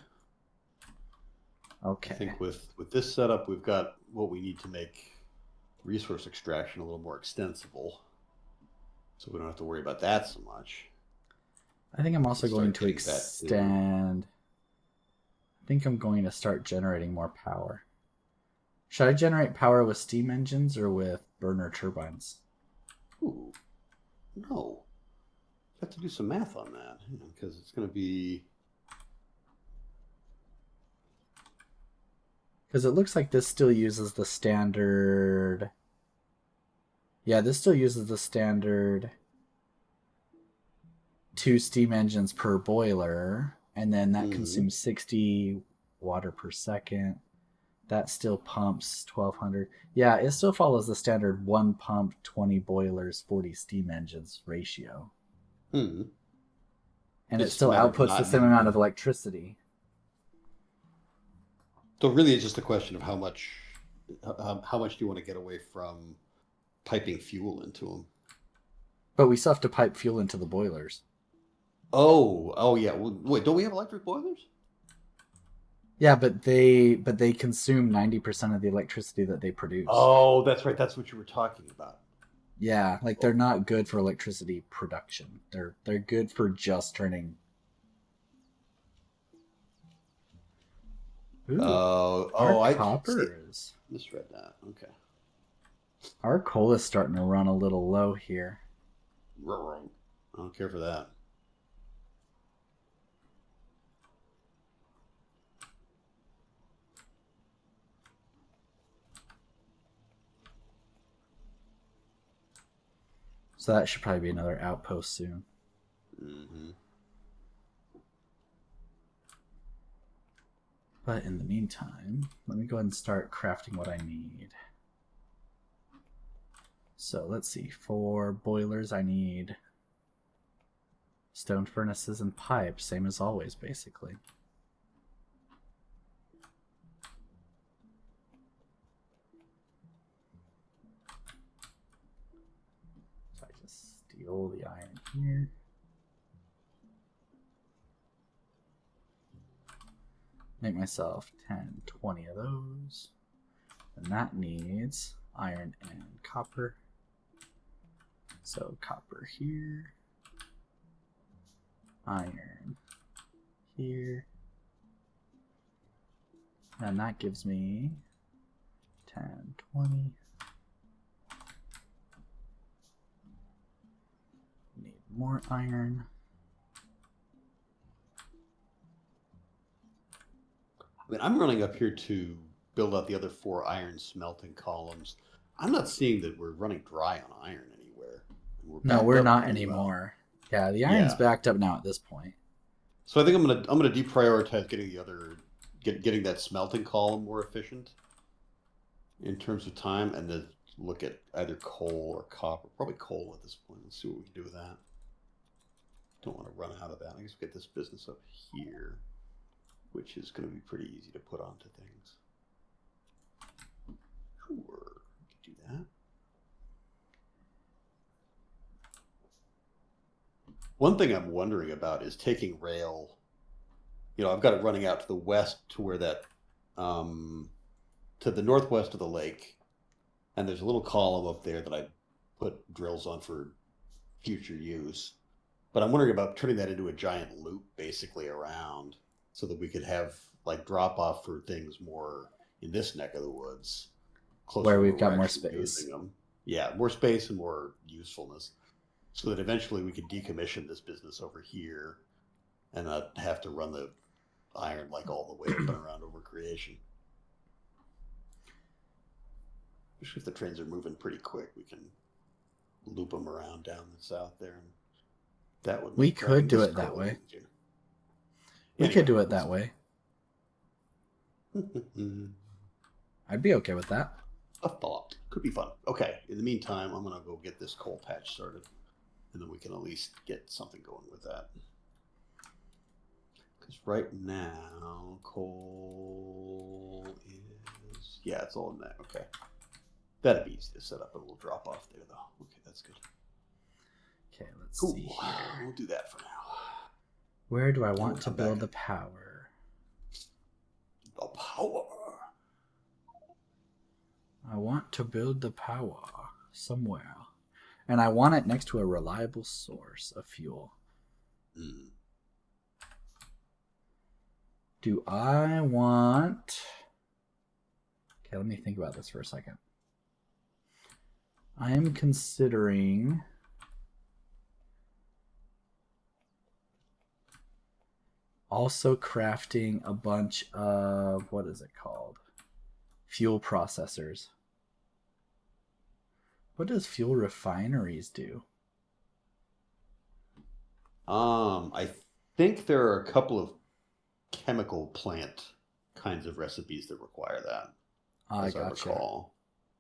B: I
A: Okay.
B: think with this setup, we've got what we need to make resource extraction a little more extensible, so we don't have to worry about that so much.
A: I think I'm
B: We can
A: also going
B: start
A: to
B: getting back to.
A: extend. I think I'm going to start generating more power. Should I generate power with steam engines or with burner turbines?
B: Ooh, no. You have to do some math on that because it's going to be.
A: Because it looks like this still uses the standard. Yeah, this still uses the standard two steam engines per boiler, and then that
B: Mm-hmm.
A: consumes 60 water per second. That still pumps 1200. Yeah, it still follows the standard one pump, 20 boilers, 40 steam engines ratio.
B: Hmm.
A: And it
B: It's just a
A: still
B: matter of
A: outputs the
B: not
A: same
B: needing
A: amount of
B: to.
A: electricity.
B: So really, it's just a question of how much do you want to get away from piping fuel into them?
A: But we still have to pipe fuel into the boilers.
B: Oh yeah. Well, wait, don't we have electric boilers?
A: Yeah, but they consume 90% of the electricity that they produce.
B: Oh, that's right. That's what you were talking about.
A: Yeah, like they're
B: Oh,
A: not good for electricity production. They're good for just turning. Ooh, our
B: I see.
A: copper is
B: Misread that. Okay.
A: our coal is starting to run a little low here.
B: I don't care for that.
A: So that should probably be another outpost soon.
B: Mm-hmm.
A: But in the meantime, let me go ahead and start crafting what I need. So let's see. For boilers, I need stone furnaces and pipes, same as always, basically. So I just steal the iron here. Make myself 10, 20 of those. And that needs iron and copper. So copper here, iron here. And that gives me 10, 20. Need more iron.
B: I mean, I'm running up here to build out the other 4 iron smelting columns. I'm not seeing that we're running dry on iron anywhere. We're
A: No,
B: backed
A: we're
B: up
A: not
B: pretty well.
A: anymore. Yeah, the iron's
B: Yeah.
A: backed up now at this point.
B: So I think I'm gonna deprioritize getting the other getting that smelting column more efficient in terms of time, and then look at either coal or copper. Probably coal at this point. Let's see what we can do with that. Don't want to run out of that. I guess we get this business up here, which is going to be pretty easy to put onto things. Sure, we can do that. One thing I'm wondering about is taking rail. You know, I've got it running out to the west to where that, to the northwest of the lake, and there's a little column up there that I put drills on for future use. But I'm wondering about turning that into a giant loop basically around so that we could have like drop off for things more in this neck of the woods, closer
A: Where
B: to
A: we've
B: where
A: got
B: we're
A: more
B: actually
A: space.
B: using them. Yeah, more space and more usefulness so that eventually we could decommission this business over here and not have to run the iron like all the way up and around over creation. Especially if the trains are moving pretty quick, we can loop them around down the south there, and that would
A: We
B: make
A: could
B: grabbing
A: do
B: this
A: it that
B: coal
A: way.
B: easier.
A: We
B: Anyway,
A: could do it
B: let's
A: that way.
B: see.
A: I'd be okay with that.
B: A thought. Could be fun. Okay, in the meantime, I'm going to go get this coal patch started, and then we can at least get something going with that. Because right now, coal is... Yeah, it's all in there. Okay. That'd be easy to set up, and we'll drop off there, though. Okay, that's good.
A: Okay, let's
B: Cool.
A: see here.
B: We'll do that for now.
A: Where do I
B: And we'll
A: want to
B: come
A: build
B: back.
A: the power?
B: The power.
A: I want to build the power somewhere. And I want it next to a reliable source of fuel.
B: Mm.
A: Do I want... Okay, let me think about this for a second. I am considering... also crafting a bunch of... What is it called? Fuel processors. What does fuel refineries do?
B: I think there are a couple of chemical plant kinds of recipes that require that.
A: I
B: As I
A: gotcha.
B: recall.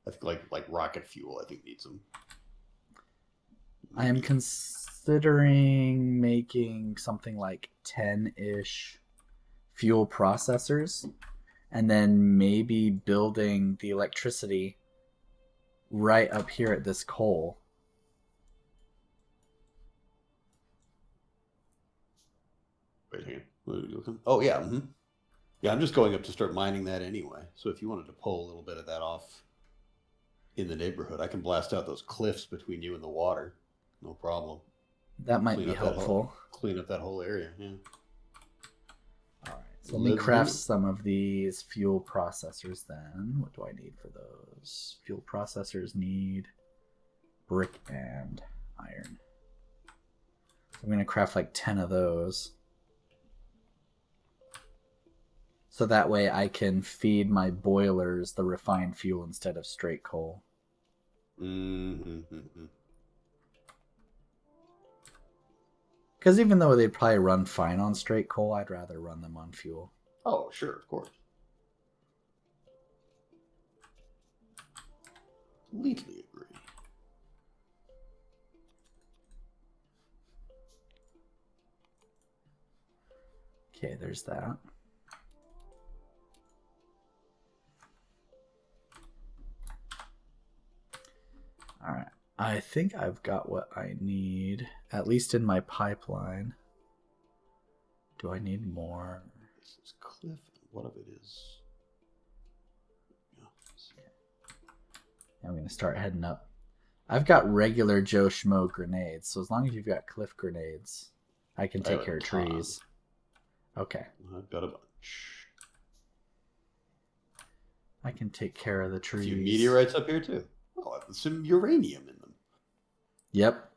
B: I think like rocket fuel, I think needs them.
A: I am considering making something like 10-ish fuel processors and then maybe building the electricity right up here at this coal.
B: Wait, hang on. What are you looking? Oh, yeah. Mm-hmm. Yeah, I'm just going up to start mining that anyway. So if you wanted to pull a little bit of that off in the neighborhood, I can blast out those cliffs between you and the water. No problem.
A: That might be helpful.
B: Clean up that whole area, yeah.
A: All right, so let me craft some of these fuel processors then. What do I need for those? Fuel processors need brick and iron. So I'm going to craft like 10 of those. So that way I can feed my boilers the refined fuel instead of straight coal.
B: Mm-hmm.
A: Because even though they'd probably run fine on straight coal, I'd rather run them on fuel.
B: Oh, sure, of course. Completely agree.
A: Okay, there's that. All right. I think I've got what I need, at least in my pipeline. Do I need more?
B: This is cliff, and what of it is... Yeah.
A: I'm going to start heading up. I've got regular Joe Schmo grenades, so as long as you've got cliff grenades, I can take care of trees. Okay.
B: I've got a bunch.
A: I can take care of the
B: A
A: trees.
B: few meteorites up here too. Oh, some uranium in them.
A: Yep.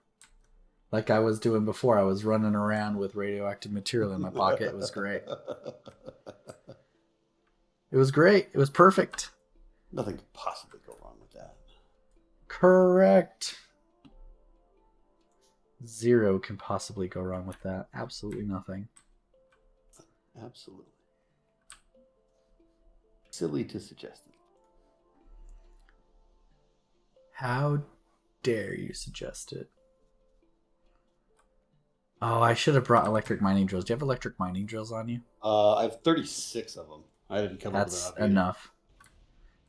A: Like I was doing before, I was running around with radioactive material in my pocket. It was great. It was great. It was perfect.
B: Nothing could possibly go wrong with that.
A: Correct. Zero can possibly go wrong with that. Absolutely nothing.
B: Absolutely. Silly to suggest it.
A: How dare you suggest it? Oh, I should have brought electric mining drills. Do you have electric mining drills on you?
B: I have 36 of them. I didn't come up with
A: That's
B: enough either.
A: enough.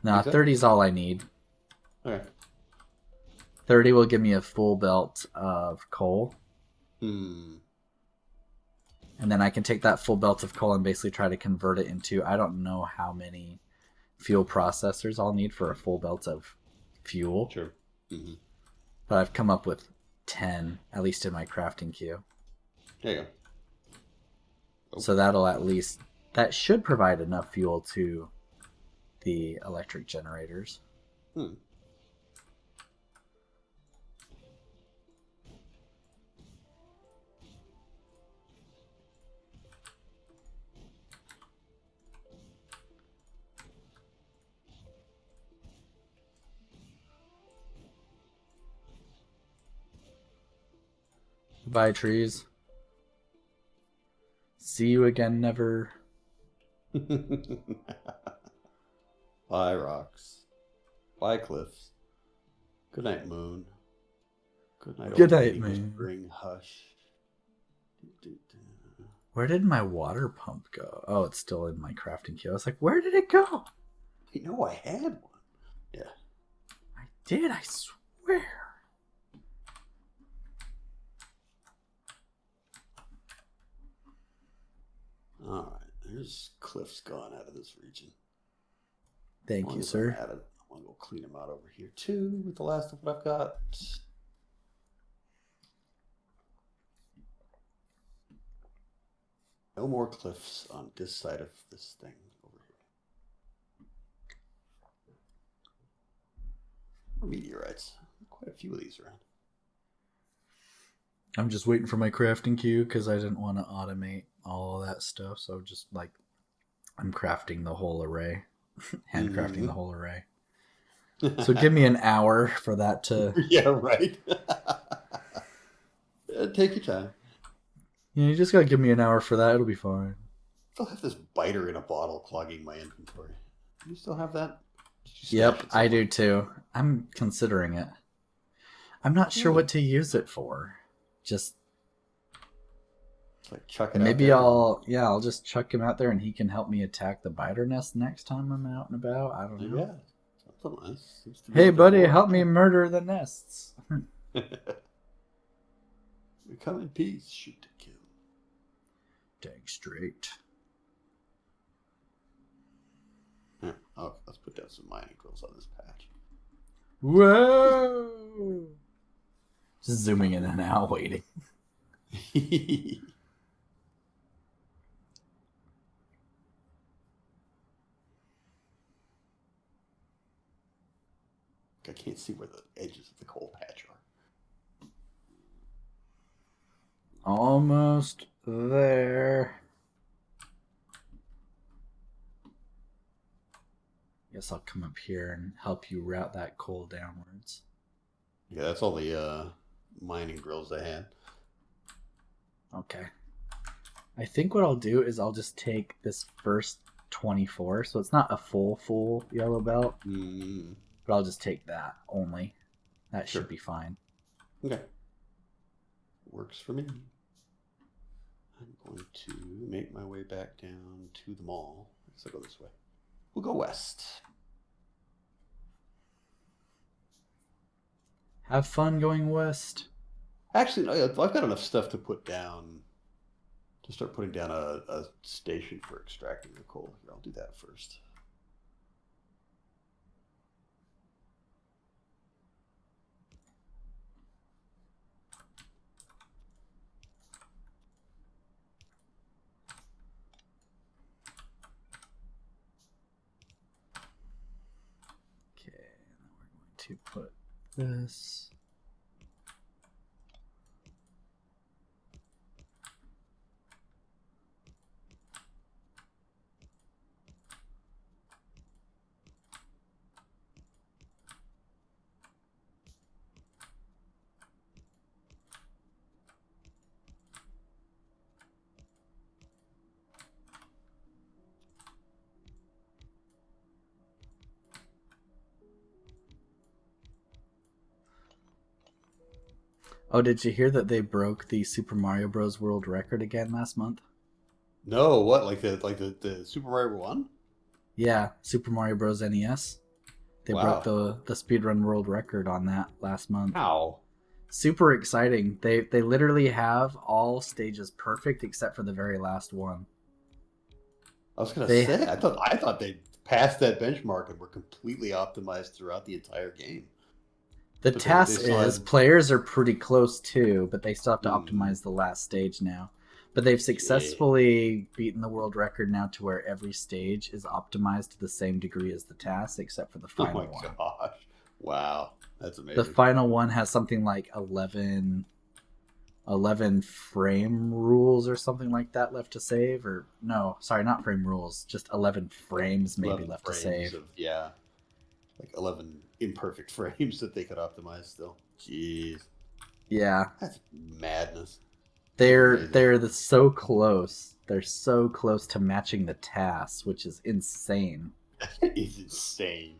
A: No,
B: Think so?
A: 30 is all I need.
B: Okay.
A: 30 will give me a full belt of coal.
B: Hmm.
A: And then I can take that full belt of coal and basically try to convert it into, I don't know how many fuel processors I'll need for a full belt of fuel.
B: Sure. Mm-hmm.
A: But I've come up with 10, at least in my crafting queue.
B: There you go. Oh.
A: So that should provide enough fuel to the electric generators.
B: Hmm.
A: Bye, trees. See you again, never.
B: Bye, rocks. Bye, cliffs. Good night, moon. Good night,
A: Good
B: old
A: night,
B: lady
A: moon.
B: whispering hush.
A: Where did my water pump go? Oh, it's still in my crafting queue. I was like, where did it go?
B: I know I had one. Yeah.
A: I did, I swear.
B: All right. There's cliffs gone out of this region.
A: Thank you, sir.
B: I want to go clean them out over here too with the last of what I've got. No more cliffs on this side of this thing over here. More meteorites. Quite a few of these around.
A: I'm just waiting for my crafting queue because I didn't want to automate all of that stuff. So just like I'm crafting the whole array, handcrafting the whole array. So give me an hour for that to.
B: Yeah, right. Take your time.
A: You just gotta give me an hour for that. It'll be fine.
B: I still have this biter in a bottle clogging my inventory. Do you still have that?
A: Yep, I do too. I'm considering it. I'm not sure what to use it for. Just
B: like chuck it
A: maybe
B: out there.
A: I'll just chuck him out there and he can help me attack the biter nest next time I'm out and about. I don't know.
B: Yeah, something nice.
A: Hey buddy, help me murder the nests.
B: We come in peace, shoot to kill.
A: Dang straight.
B: Yeah. Oh, let's put down some mining drills on this patch.
A: Whoa! Just zooming in and out, waiting. I can't see where the edges of the coal patch are. Almost there. Guess I'll come up here and help you route that coal downwards.
B: Yeah, that's all the mining drills I had.
A: Okay. I think what I'll do is I'll just take this first 24, so it's not a full yellow belt, but I'll just take that only. That should be fine.
B: Okay. Works for me. I'm going to make my way back down to the mall. I guess I'll go this way. We'll go west.
A: Have fun going west.
B: Actually, I've got enough stuff to put down, to start putting down a station for extracting the coal. Here, I'll do that first.
A: this. Oh, did you hear that they broke the Super Mario Bros. World record again last month?
B: No, what the Super Mario One?
A: Yeah, Super Mario Bros. NES. They broke
B: Wow.
A: the speedrun world record on that last month.
B: How?
A: Super exciting. They literally have all stages perfect except for the very last one.
B: I was gonna
A: They
B: say, I thought they passed that benchmark and were completely optimized throughout the entire game.
A: The
B: But they
A: test
B: still
A: is
B: had.
A: players are pretty close too, but they still have to
B: Mm,
A: optimize the last stage now. But they've
B: yeah.
A: successfully beaten the world record now to where every stage is optimized to the same degree as the task, except for the
B: Oh my
A: final one.
B: gosh. Wow. That's
A: The
B: amazing.
A: final one has something like 11 frame rules or something like that left to save. Or, no, sorry, not frame rules, just 11 frames maybe
B: 11
A: left to
B: frames
A: save.
B: of, yeah, like 11 imperfect frames that they could optimize still. Jeez.
A: Yeah,
B: That's madness. That's
A: they're
B: amazing.
A: they're so close. They're so close to matching the tasks, which is insane.
B: It's insane.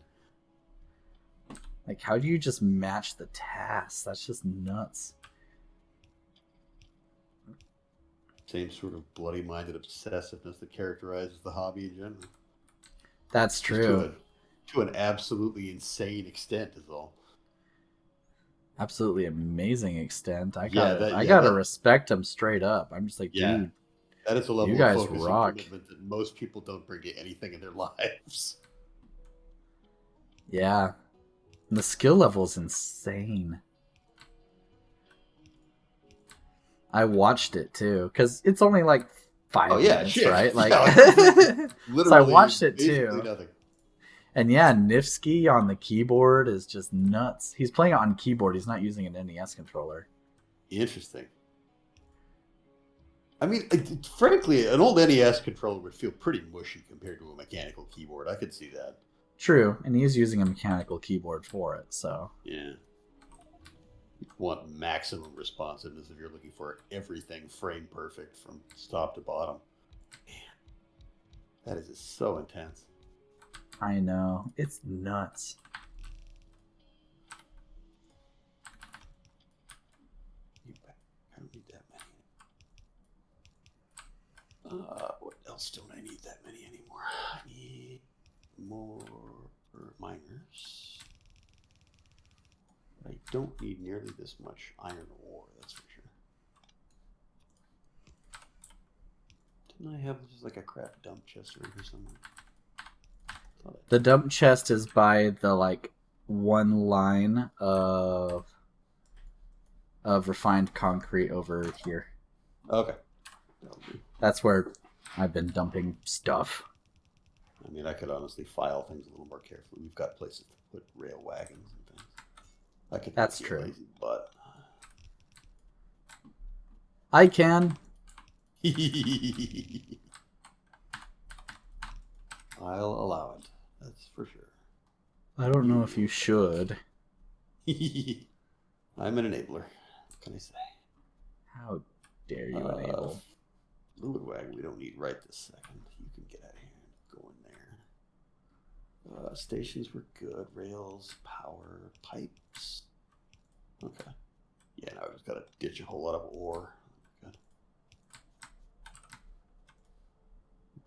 A: Like, how do you just match the tasks? That's just nuts.
B: Same sort of bloody minded obsessiveness that characterizes the hobby in general.
A: That's
B: Just to
A: true.
B: an absolutely insane extent is all.
A: Absolutely amazing extent. I
B: Yeah,
A: gotta
B: that
A: I
B: yeah,
A: gotta
B: that
A: respect them straight up. I'm just like,
B: yeah.
A: dude,
B: That is a
A: you
B: level of
A: guys
B: focus and
A: rock.
B: commitment that most people don't bring to anything in their lives.
A: Yeah. And the skill level is insane. I watched it too, because it's only like
B: Oh
A: 5
B: yeah,
A: minutes,
B: shit.
A: right? Like,
B: Yeah, like it's
A: so I
B: literally
A: watched it
B: basically
A: too.
B: nothing.
A: And yeah, Nifsky on the keyboard is just nuts. He's playing it on keyboard. He's not using an NES controller.
B: Interesting. I mean, frankly, an old NES controller would feel pretty mushy compared to a mechanical keyboard. I could see that.
A: True, and he's using a mechanical keyboard for it. So
B: Yeah. You want maximum responsiveness if you're looking for everything frame perfect from top to bottom. Man, that is just so intense.
A: I know it's nuts.
B: I don't need that many. What else don't I need that many anymore? I need more miners. I don't need nearly this much iron ore, that's for sure. Didn't I have just like a crap dump chest around here somewhere?
A: The dump chest is by the like one line of refined concrete over here.
B: Okay.
A: That's where I've been dumping stuff.
B: I mean, I could honestly file things a little more carefully. We've got places to put rail wagons and things. I could not
A: That's
B: be a
A: true.
B: lazy butt.
A: I can.
B: I'll allow it. That's for sure.
A: I don't know if you should.
B: I'm an enabler. What can I say?
A: How dare you enable?
B: Fluid wagon we don't need right this second. You can get out of here and go in there. Stations were good. Rails, power, pipes. Okay. Yeah, now I just gotta ditch a whole lot of ore. Good.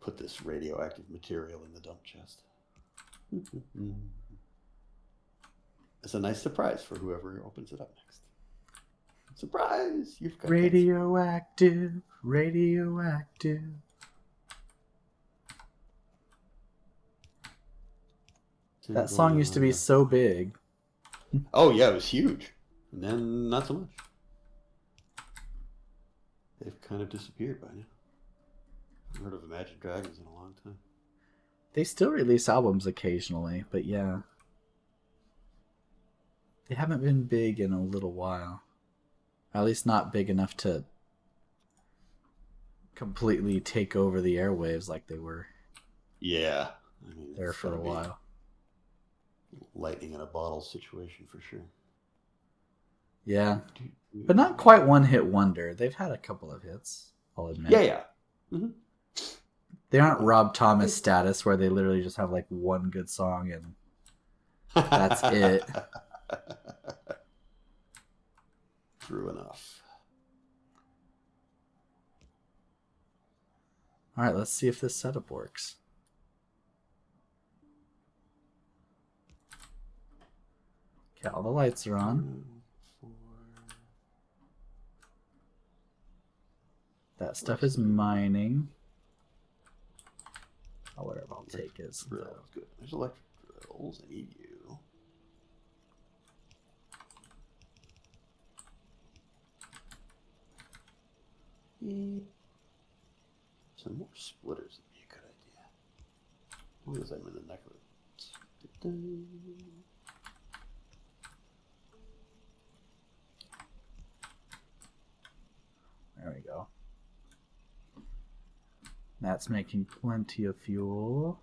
B: Put this radioactive material in the dump chest. It's a nice surprise for whoever opens it up next. Surprise! You've got
A: Radioactive, radioactive. That song used to be so big.
B: Oh yeah, it was huge, and then not so much. They've kind of disappeared by now. I haven't heard of Imagine Dragons in a long time.
A: They still release albums occasionally, but yeah. They haven't been big in a little while. At least not big enough to completely take over the airwaves like they were
B: Yeah. I mean,
A: there
B: it's
A: for
B: got to
A: a
B: be
A: while.
B: lightning in a bottle situation for sure.
A: Yeah, but not quite one hit wonder. They've had a couple of hits, I'll admit.
B: Yeah, yeah. Mm-hmm.
A: They aren't Rob Thomas status where they literally just have like one good song and that's it.
B: True enough.
A: All right, let's see if this setup works. Okay, all the lights are on. That stuff is mining. Oh, whatever I'll take is
B: good. There's electric drills. I need you. Some more splitters would be a good idea. As long as I'm in the neck of it.
A: There we go. That's making plenty of fuel.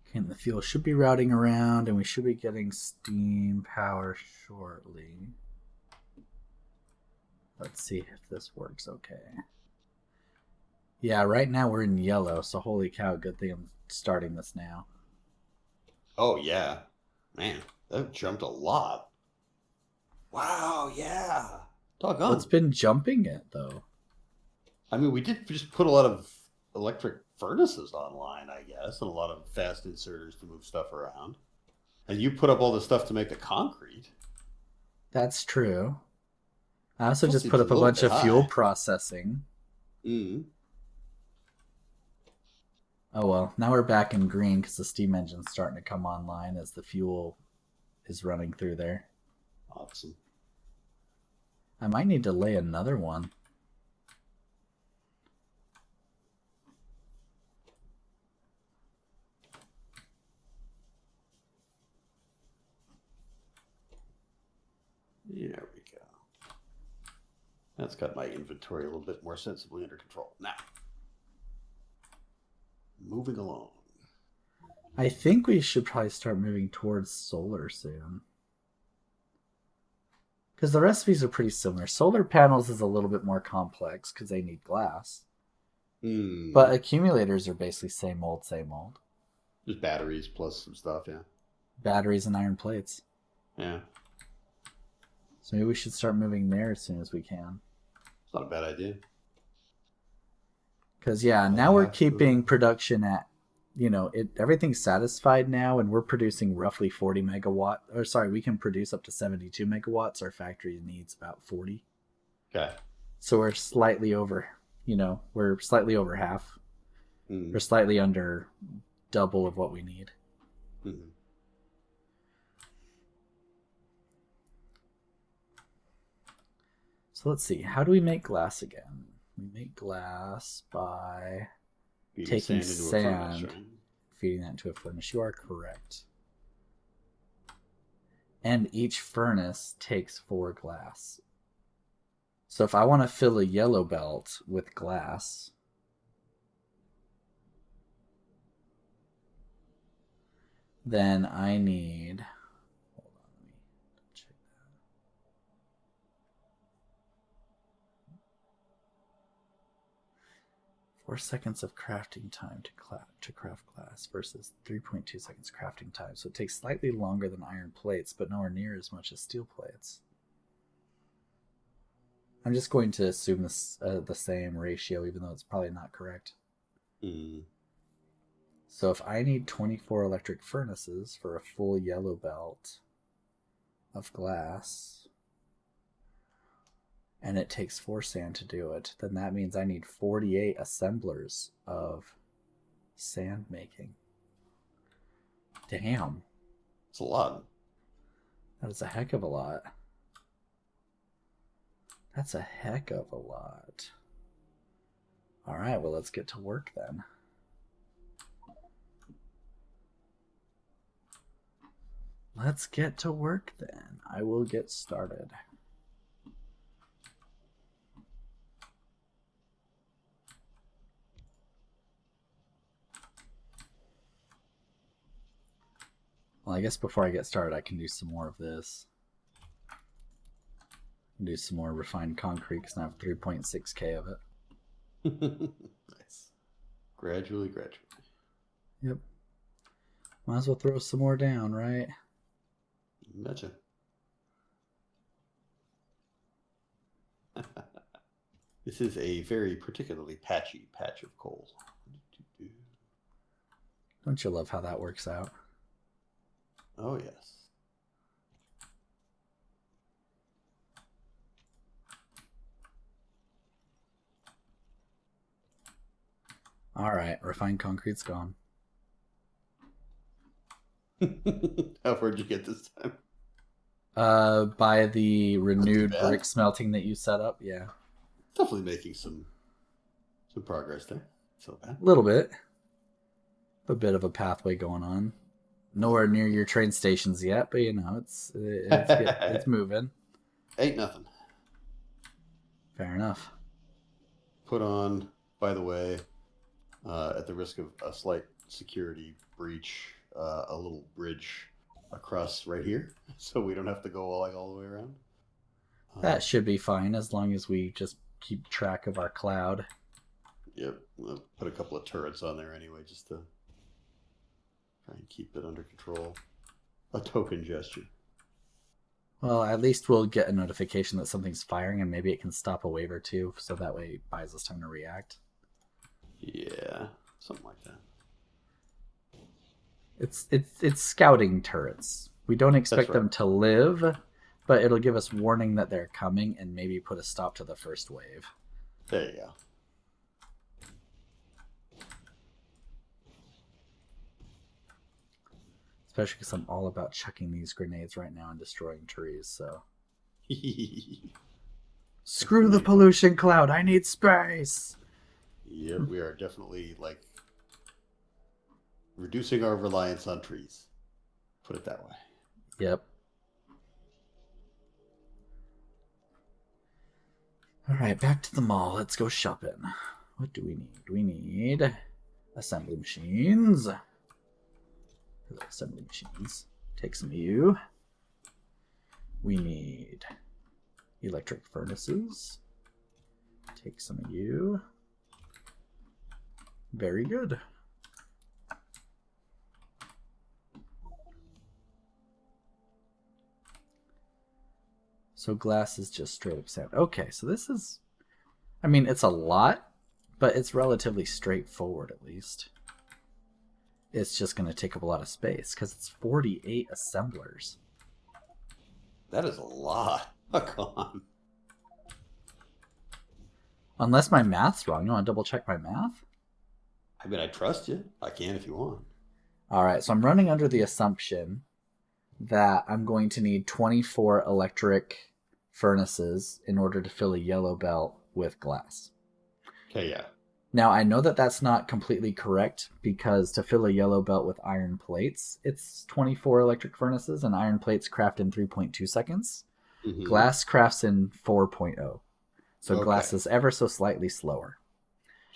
A: Okay, and the fuel should be routing around, and we should be getting steam power shortly. Let's see if this works okay. Yeah, right now we're in yellow, so holy cow, good thing I'm starting this now.
B: Oh, yeah. Man, that jumped a lot. Wow, yeah. Doggone.
A: What's been jumping it, though?
B: I mean, we did just put a lot of electric furnaces online, I guess, and a lot of fast inserters to move stuff around. And you put up all the stuff to make the concrete.
A: That's true. I also just
B: Seems
A: put up a bunch of fuel
B: high.
A: processing.
B: Mm-hmm.
A: Oh well, now we're back in green because the steam engine's starting to come online as the fuel is running through there.
B: Awesome.
A: I might need to lay another one.
B: There we go. That's got my inventory a little bit more sensibly under control. Now, moving along.
A: I think we should probably start moving towards solar soon. Because the recipes are pretty similar. Solar panels is a little bit more complex because they need glass. But accumulators are basically same old, same old.
B: Just batteries plus some stuff, yeah.
A: Batteries and iron plates.
B: Yeah.
A: So maybe we should start moving there as soon as we can.
B: It's not a bad idea.
A: Because, yeah, now we're keeping production at, everything's satisfied now, and we're producing roughly 40 megawatt. Or, sorry, we can produce up to 72 megawatts. Our factory needs about 40.
B: Okay.
A: So we're slightly over, we're slightly over half. We're slightly under double of what we need.
B: Mm-hmm.
A: So let's see. How do we make glass again? We make glass by taking sand, feeding that into a furnace. You are correct. And each furnace takes 4 glass. So if I want to fill a yellow belt with glass, then I need... Hold on, let me check that. 4 seconds of crafting time to craft glass versus 3.2 seconds crafting time. So it takes slightly longer than iron plates, but nowhere near as much as steel plates. I'm just going to assume this the same ratio, even though it's probably not correct. So if I need 24 electric furnaces for a full yellow belt of glass, and it takes 4 sand to do it, then that means I need 48 assemblers of sand making. Damn.
B: It's a lot.
A: That is a heck of a lot. That's a heck of a lot. All right, well, let's get to work then. Let's get to work then. I will get started. Well, I guess before I get started, I can do some more of this. Do some more refined concrete because I have 3.6K of it.
B: Nice. Gradually.
A: Yep. Might as well throw some more down, right?
B: Betcha. This is a very particularly patchy patch of coal.
A: Don't you love how that works out?
B: Oh, yes.
A: All right, refined concrete's gone.
B: How far did you get this time?
A: By the renewed brick smelting that you set up, yeah.
B: Definitely making some progress there. So bad.
A: A little bit. A bit of a pathway going on. Nowhere near your train stations yet, but you know it's moving.
B: Ain't nothing.
A: Fair enough.
B: Put on, by the way, at the risk of a slight security breach, a little bridge across right here, so we don't have to go all the way around.
A: That should be fine as long as we just keep track of our cloud.
B: Yep, I'll put a couple of turrets on there anyway, just to try and keep it under control. A token gesture.
A: Well, at least we'll get a notification that something's firing, and maybe it can stop a wave or two, so that way it buys us time to react.
B: Yeah, something like that.
A: It's scouting turrets. We don't expect them to live, but it'll give us warning that they're coming and maybe put a stop to the first wave.
B: There you go.
A: Especially because I'm all about chucking these grenades right now and destroying trees, so. Screw the pollution cloud, I need space!
B: Yep, we are definitely, reducing our reliance on trees. Put it that way.
A: Yep. Alright, back to the mall. Let's go shopping. What do we need? We need assembly machines. Assembly machines. Take some of you. We need electric furnaces. Take some of you. Very good. So glass is just straight up sand. Okay, so this is, I mean, it's a lot, but it's relatively straightforward at least. It's just going to take up a lot of space because it's 48 assemblers.
B: That is a lot. Oh, come on.
A: Unless my math's wrong. You want to double check my math?
B: I mean, I trust you. I can if you want.
A: All right, so I'm running under the assumption that I'm going to need 24 electric furnaces in order to fill a yellow belt with glass.
B: Okay, yeah.
A: Now, I know that that's not completely correct because to fill a yellow belt with iron plates, it's 24 electric furnaces, and iron plates craft in 3.2 seconds. Mm-hmm. Glass crafts in 4.0. So glass is ever so slightly slower.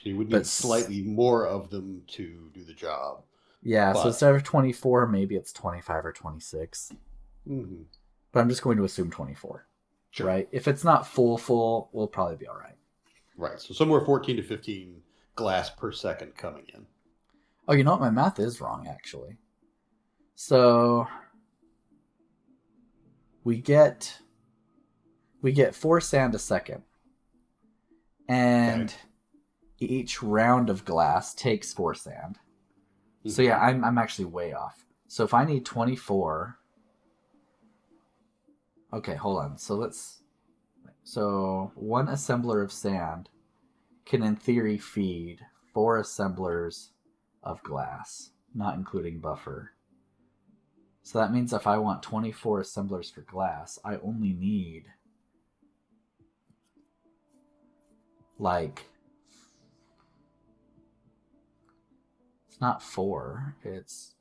B: So you would need slightly more of them to do the job.
A: Yeah, so instead of 24, maybe it's 25 or 26.
B: Mm-hmm.
A: But I'm just going to assume 24. Sure. Right? If it's not full, we'll probably be all right.
B: Right, so somewhere 14 to 15 glass per second coming in.
A: Oh, you know what? My math is wrong, actually. So we get 4 sand a second. And each round of glass takes 4 sand. Mm-hmm. So yeah, I'm actually way off. So if I need 24... Okay, hold on. So one assembler of sand can in theory feed 4 assemblers of glass, not including buffer. So that means if I want 24 assemblers for glass, I only need like it's not 4, it's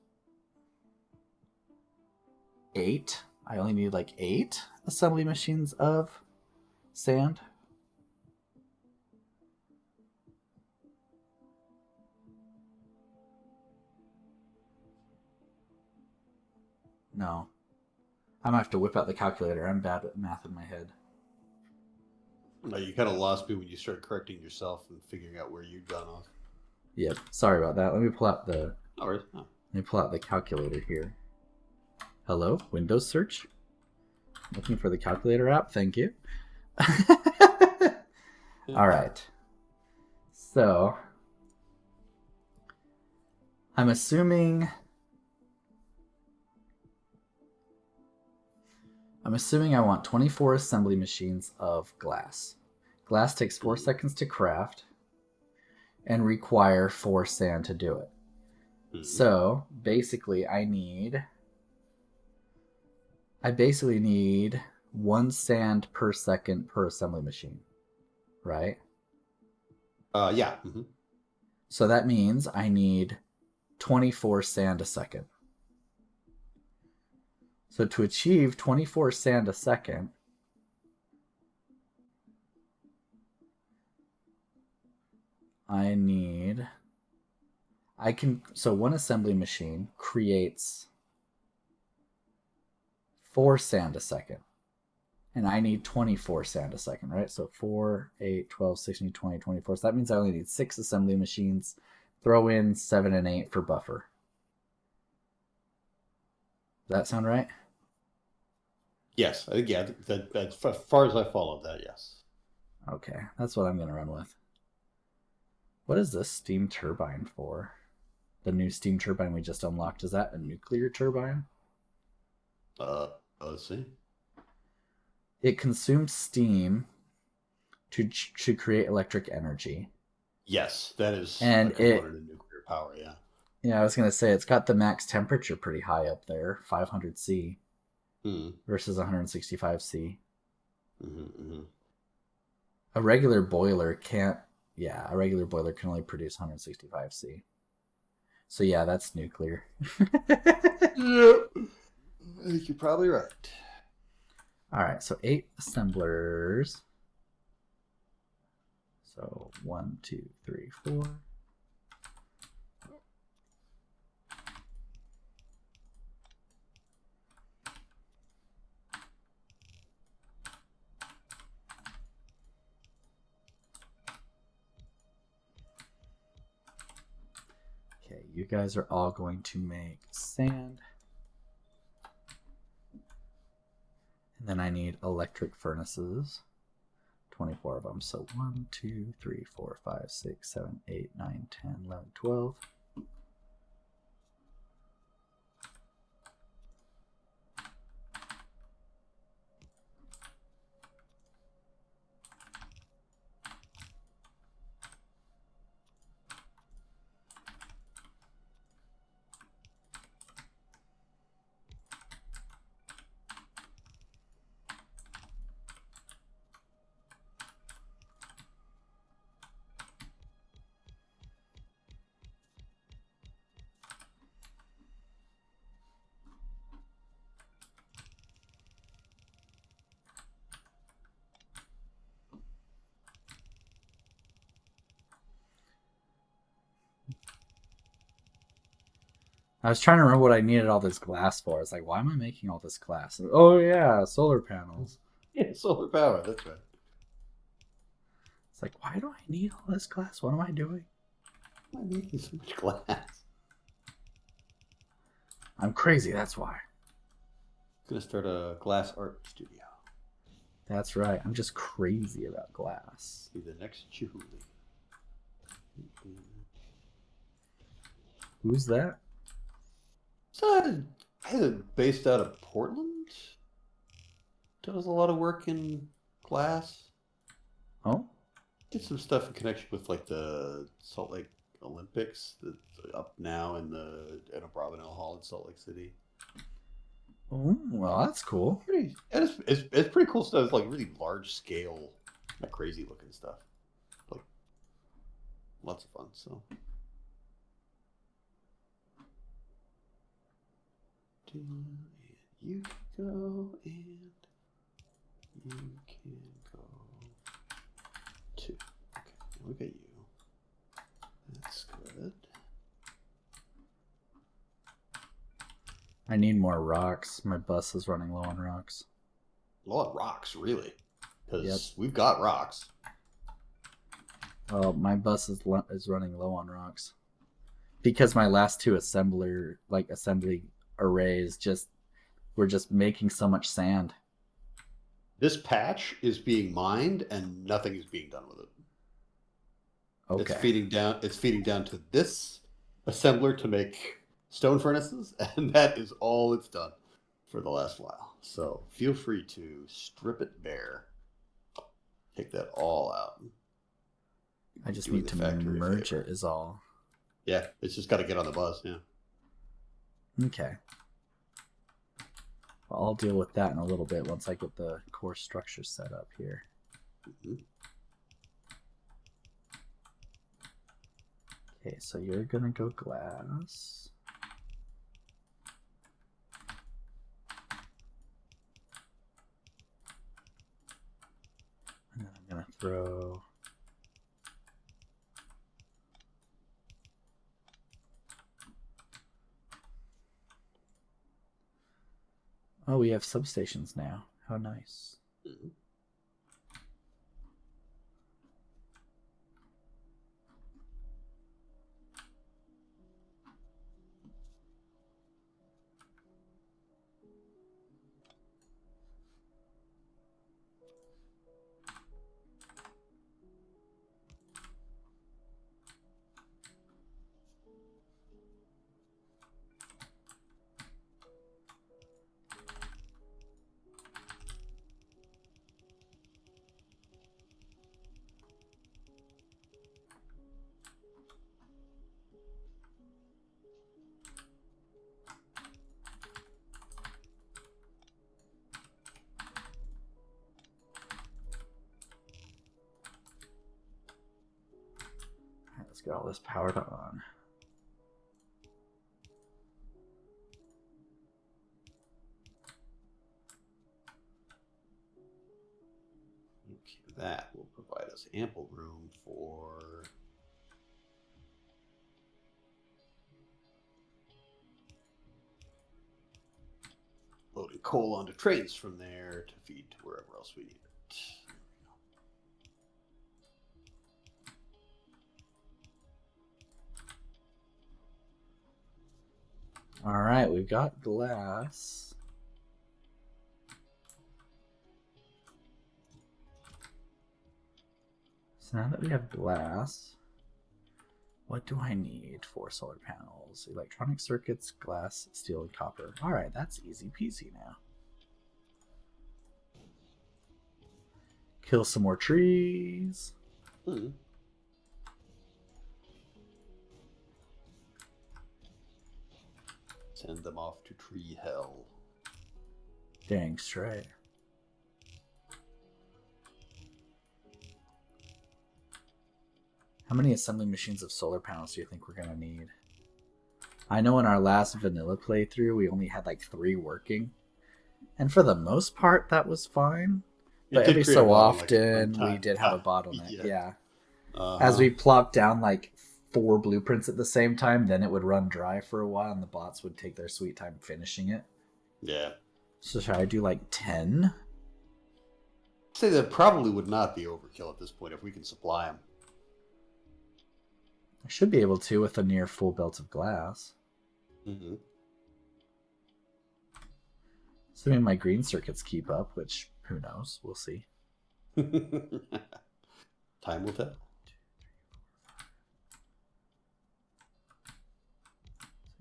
A: 8. I only need like 8 assembly machines of sand. No. I'm gonna have to whip out the calculator. I'm bad at math in my head.
B: No, you kind of lost me when you started correcting yourself and figuring out where you'd gone off.
A: Yep. Sorry about that. Let me pull out the
B: All right. Oh.
A: Let me pull out the calculator here. Hello, Windows search. Looking for the calculator app. Thank you. All right. So I'm assuming I want 24 assembly machines of glass. Glass takes 4 seconds to craft and require 4 sand to do it. So basically I basically need 1 sand per second per assembly machine, right?
B: Yeah.
A: So that means I need 24 sand a second. So to achieve 24 sand a second, so one assembly machine creates 4 sand a second. And I need 24 sand a second, right? So 4, 8, 12, 16, 20, 24. So that means I only need 6 assembly machines. Throw in 7 and 8 for buffer. Does that sound right?
B: Yes. I think, yeah, that's as far as I followed that, yes.
A: Okay, that's what I'm going to run with. What is this steam turbine for? The new steam turbine we just unlocked. Is that a nuclear turbine?
B: Let's see.
A: It consumes steam to create electric energy.
B: Yes, that is
A: and
B: a component of nuclear power, yeah.
A: Yeah, I was going to say it's got the max temperature pretty high up there, 500 C versus 165 C. A regular boiler can't. Yeah, a regular boiler can only produce 165 C. So yeah, that's nuclear.
B: Yep. I think you're probably right.
A: All right, so 8 assemblers. So 1, 2, 3, 4. Okay, you guys are all going to make sand. And then I need electric furnaces. 24 of them. So 1, 2, 3, 4, 5, 6, 7, 8, 9, 10, 11, 12. I was trying to remember what I needed all this glass for. It's like, why am I making all this glass? Oh yeah, solar panels.
B: Yeah, solar power, that's right.
A: It's like, why do I need all this glass? What am I doing?
B: Why am I making so much glass?
A: I'm crazy, that's why.
B: I'm gonna start a glass art studio.
A: That's right. I'm just crazy about glass.
B: Be the next Julie.
A: Who's that?
B: So based out of Portland. Does a lot of work in glass.
A: Oh?
B: Did some stuff in connection with like the Salt Lake Olympics that's up now in the Abravanel Hall in Salt Lake City.
A: Oh, well, that's cool.
B: It's pretty cool stuff. It's like really large scale, not crazy looking stuff. Like lots of fun. So you can go and you can go too. Okay, look at you. That's good.
A: I need more rocks. My bus is running low on rocks.
B: A lot of rocks, really,
A: Yep.
B: because we've got rocks.
A: Well, my bus is running low on rocks because my last two assembly arrays were just making so much sand.
B: This patch is being mined, and nothing is being done with it. It's
A: Okay.
B: feeding down. It's feeding down to this assembler to make stone furnaces, and that is all it's done for the last while. So feel free to strip it bare. Take that all out.
A: I
B: You're
A: just
B: doing
A: need
B: the
A: to
B: factory a
A: merge
B: favor.
A: it is all.
B: Yeah, it's just got to get on the bus. Yeah.
A: Okay. Well, I'll deal with that in a little bit once I get the core structure set up here.
B: Mm-hmm.
A: Okay, so you're gonna go glass. And then I'm gonna throw. Oh, we have substations now. How nice.
B: Mm-hmm.
A: All right, let's get all this powered on.
B: Okay, that will provide us ample room for loading coal onto trains from there to feed to wherever else we need it.
A: All right, we've got glass. So now that we have glass, what do I need for solar panels? Electronic circuits, glass, steel, and copper. All right, that's easy peasy now. Kill some more trees.
B: Hmm. Send them off to tree hell.
A: Dang straight. How many assembly machines of solar panels do you think we're gonna need? I know in our last vanilla playthrough we only had like 3 working, and for the most part that was fine.
B: It
A: But
B: did
A: every
B: create a
A: so
B: bottleneck from
A: often we
B: time
A: did
B: to
A: have a
B: time.
A: bottleneck.
B: Yeah.
A: Yeah, as
B: Uh-huh.
A: we plopped down like 4 blueprints at the same time, then it would run dry for a while, and the bots would take their sweet time finishing it.
B: Yeah.
A: So should I do like 10?
B: I'd say that probably would not be overkill at this point if we can supply them.
A: I should be able to with a near full belt of glass.
B: Mm-hmm.
A: Assuming my green circuits keep up, which who knows? We'll see.
B: Time will tell.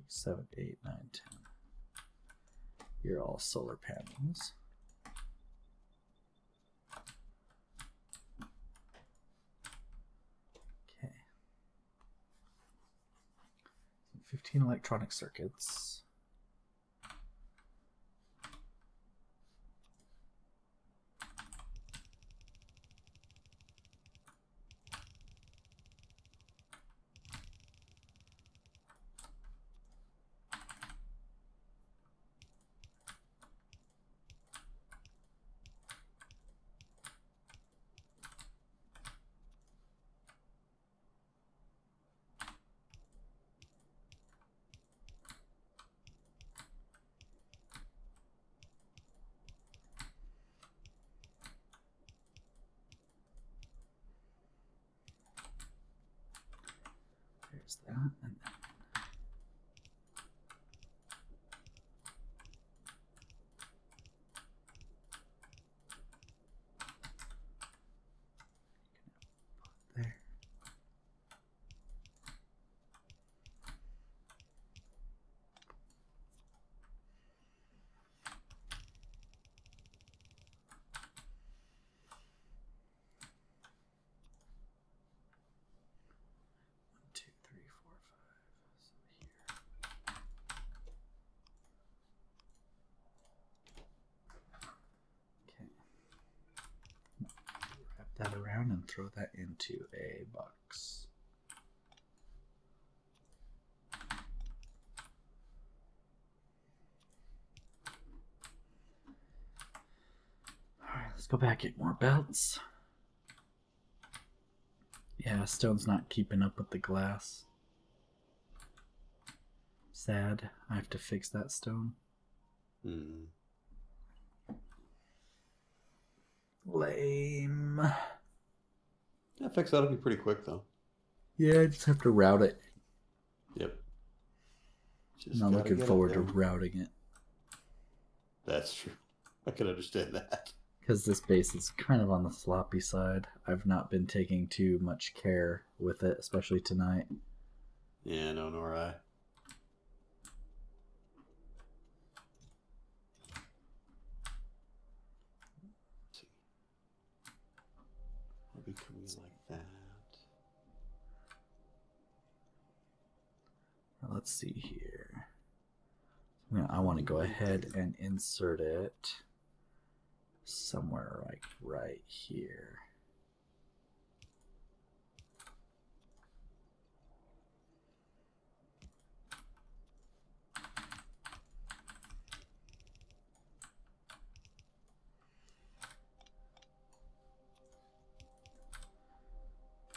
A: 6, 7, 8, 9, 10. You're all solar panels. Okay. 15 electronic circuits. close that. And then there. One, two, three, four, five. So here. Okay. Wrap that around and throw that into a box. Alright, let's go back, get more belts. Yeah, stone's not keeping up with the glass. Sad. I have to fix that stone. Lame.
B: That fix that'll be pretty quick though.
A: Yeah, I just have to route it.
B: Yep.
A: I'm not looking forward to routing it.
B: That's true. I can understand that.
A: Because this base is kind of on the sloppy side. I've not been taking too much care with it, especially tonight.
B: Yeah, no, nor I. Maybe can we like that?
A: Let's see here. I want to go ahead and insert it somewhere like right here.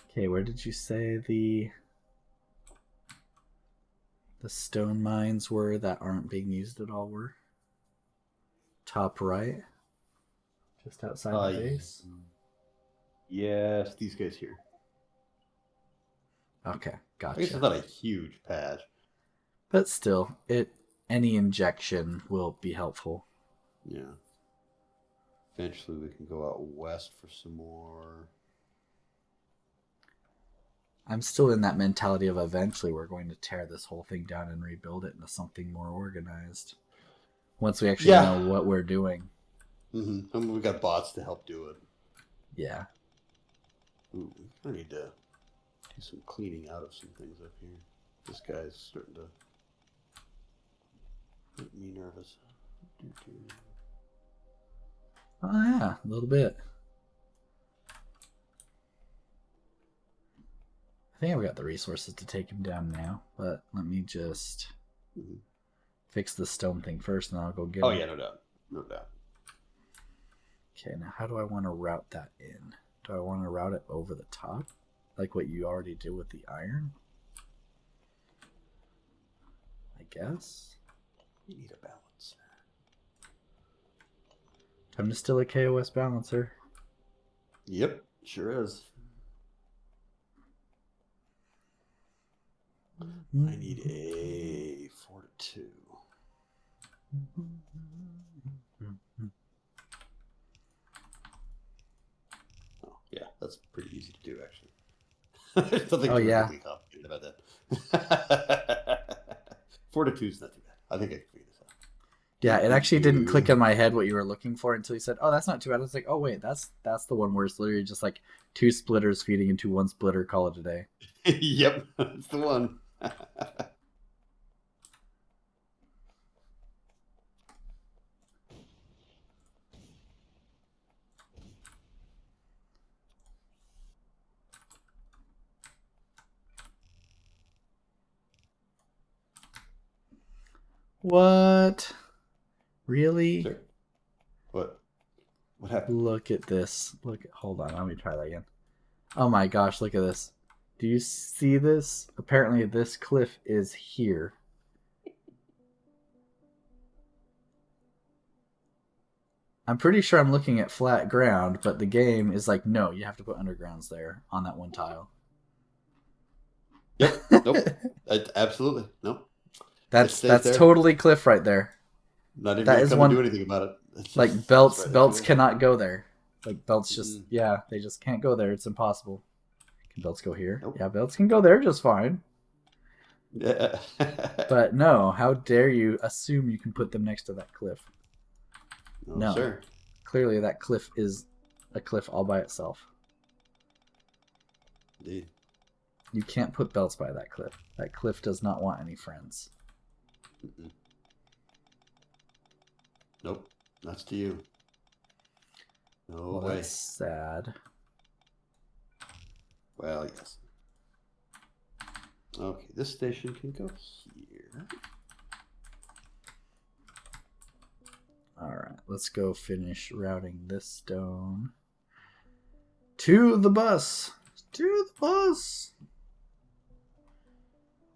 A: Okay, where did you say the stone mines were that aren't being used at all were? Top right? Just outside the base?
B: Yes, these guys here.
A: Okay, gotcha.
B: I guess it's not a huge patch.
A: But still, any injection will be helpful.
B: Yeah. Eventually we can go out west for some more.
A: I'm still in that mentality of eventually we're going to tear this whole thing down and rebuild it into something more organized. Once we actually know what we're doing.
B: Mm-hmm. I mean, we got bots to help do it.
A: Yeah.
B: Ooh, I need to do some cleaning out of some things up here. This guy's starting to make me nervous.
A: Oh yeah, a little bit. I think I've got the resources to take him down now, but let me just fix the stone thing first, and I'll go get him.
B: Oh yeah, no doubt. No doubt.
A: Okay, now how do I want to route that in? Do I want to route it over the top? Like what you already did with the iron? I guess.
B: We need a balance.
A: Time to steal a KOS balancer.
B: Yep, sure is. I need a 4 to 2. Oh, yeah, that's pretty easy to do, actually. There's nothing really complicated about that. 4 to 2 is not too bad. I think I can figure this out.
A: Yeah, it actually didn't click in my head what you were looking for until you said, "Oh, that's not too bad." I was like, "Oh wait, that's the one where it's literally just like 2 splitters feeding into 1 splitter. Call it a day."
B: Yep, that's the one.
A: What? Really?
B: Sure. What happened?
A: Look at this. Hold on, let me try that again. Oh my gosh, look at this. Do you see this? Apparently this cliff is here. I'm pretty sure I'm looking at flat ground, but the game is like, no, you have to put undergrounds there on that one tile.
B: Yep. Nope. Absolutely. Nope. It stays
A: That's
B: there.
A: totally cliff right there.
B: Not even
A: That
B: gonna
A: is
B: come and
A: one
B: do anything about it. It
A: like
B: just sits right next to
A: belts
B: it.
A: cannot go there. Like belts just
B: Mm,
A: yeah, they just can't go there. It's impossible. Can belts go here?
B: nope.
A: Yeah, belts can go there just fine.
B: Yeah.
A: But no, how dare you assume you can put them next to that cliff?
B: No,
A: No.
B: sir.
A: Clearly that cliff is a cliff all by itself.
B: Indeed.
A: You can't put belts by that cliff. That cliff does not want any friends.
B: Mm-mm. Nope. That's to you. No
A: Well,
B: way.
A: that's sad.
B: Well, yes. Okay, this station can go here.
A: Alright, let's go finish routing this stone. To the bus! To the bus!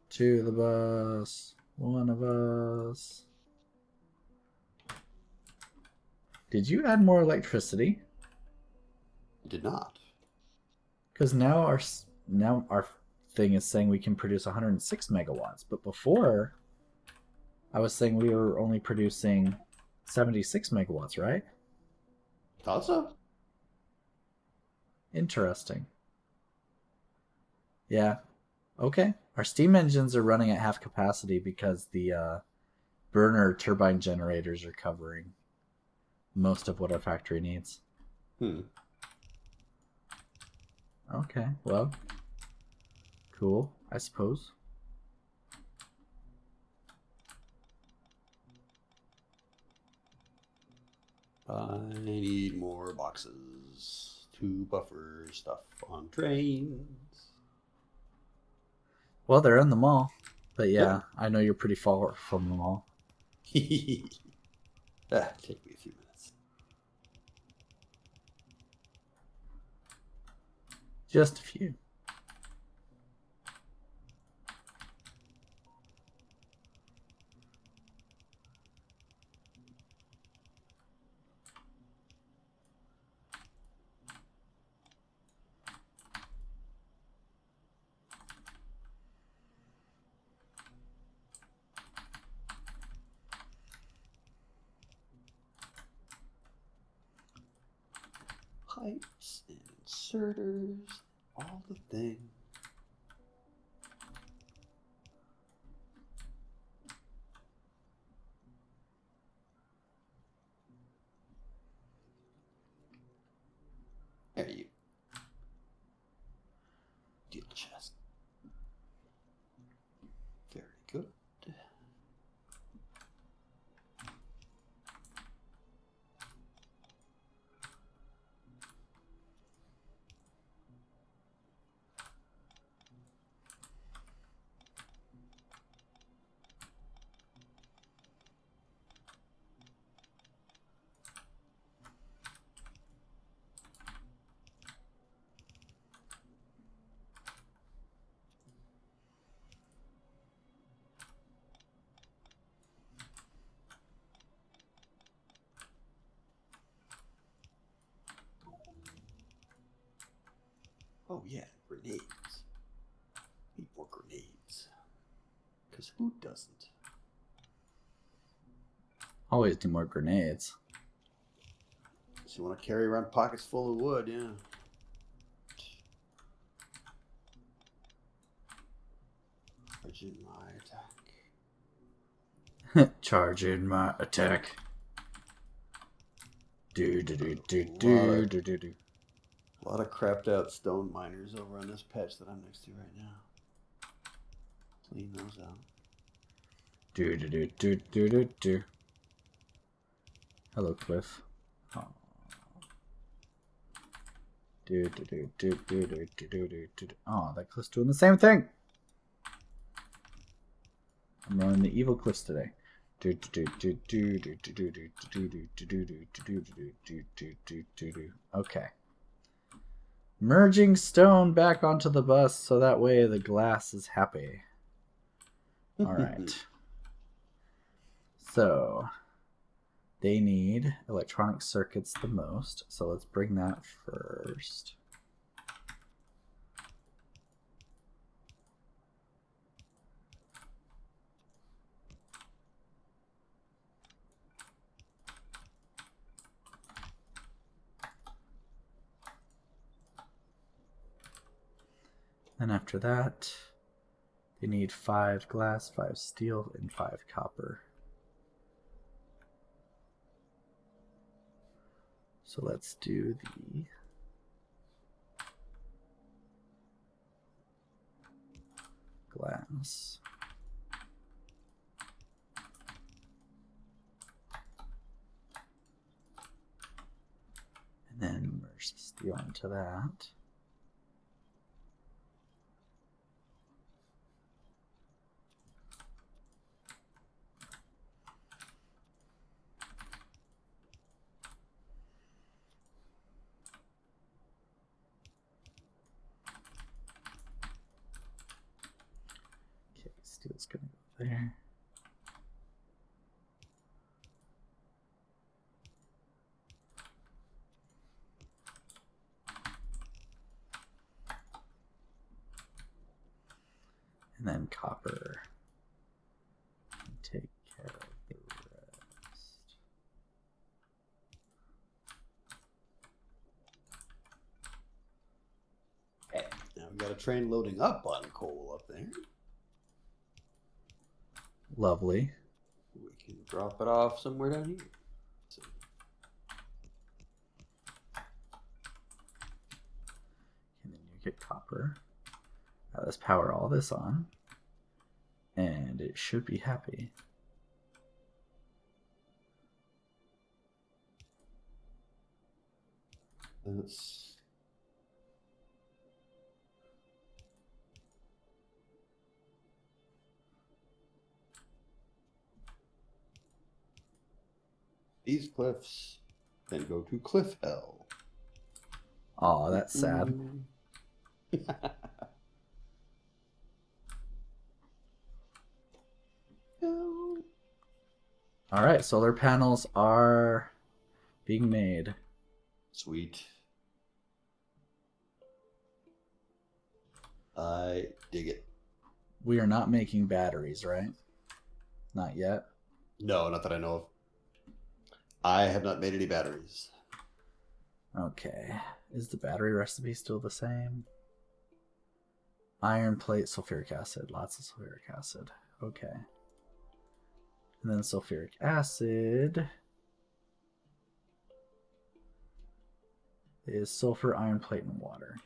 A: To the bus. One of us. Did you add more electricity?
B: Did not.
A: Because now our thing is saying we can produce 106 megawatts, but before I was saying we were only producing 76 megawatts, right?
B: Thought so.
A: Interesting. Yeah. Okay. Our steam engines are running at half capacity because the burner turbine generators are covering most of what our factory needs.
B: Hmm.
A: Okay. Well, cool, I suppose.
B: I need more boxes to buffer stuff on trains.
A: Well, they're in the mall. But yeah,
B: Yep.
A: I know you're pretty far from the mall.
B: Take me a few minutes.
A: Just a few.
B: Pipes and inserters, all the things. There you deal chest. Very good. Oh yeah, grenades. Need more grenades. Because who doesn't?
A: Always do more grenades.
B: So you want to carry around pockets full of wood, yeah. Charging my attack.
A: Charging my attack. Do do do do
B: A
A: do do do do.
B: lot of crapped out stone miners over on this patch that I'm next to right now. Clean those out.
A: Do do do do do do do. Hello, Cliff. Oh. Do do do do do do do do do do. Oh, that Cliff's doing the same thing. I'm running the evil Cliffs today. Do do do do do do do do do do do do do do do do do do do do. Okay. Merging stone back onto the bus so that way the glass is happy. All right. So they need electronic circuits the most. So let's bring that first. Then after that, they need 5 glass, 5 steel, and 5 copper. So let's do the glass. And then merge the steel into that. Okay, steel's gonna go there. And then copper. Take care of the rest.
B: Okay. Now we've got a train loading up on coal up there.
A: Lovely.
B: We can drop it off somewhere down here. So,
A: and then you get copper. Let's power all this on. And it should be happy.
B: let's these cliffs, then go to Cliff Hell.
A: Oh, that's sad. All right, solar panels are being made.
B: Sweet. I dig it.
A: We are not making batteries, right? Not yet.
B: No, not that I know of. I have not made any batteries.
A: Okay. Is the battery recipe still the same? Iron plate, sulfuric acid. Lots of sulfuric acid. Okay. And then sulfuric acid is sulfur, iron plate, and water.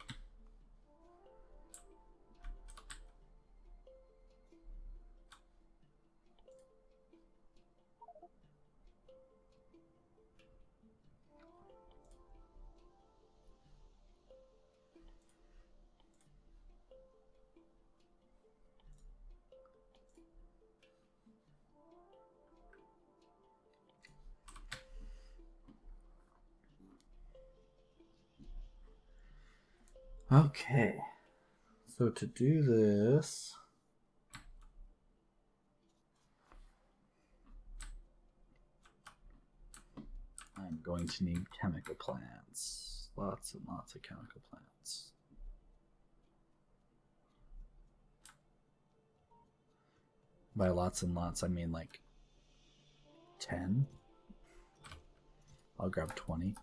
A: Okay, so to do this, I'm going to need chemical plants. Lots and lots of chemical plants. By lots and lots, I mean like 10. I'll grab 20.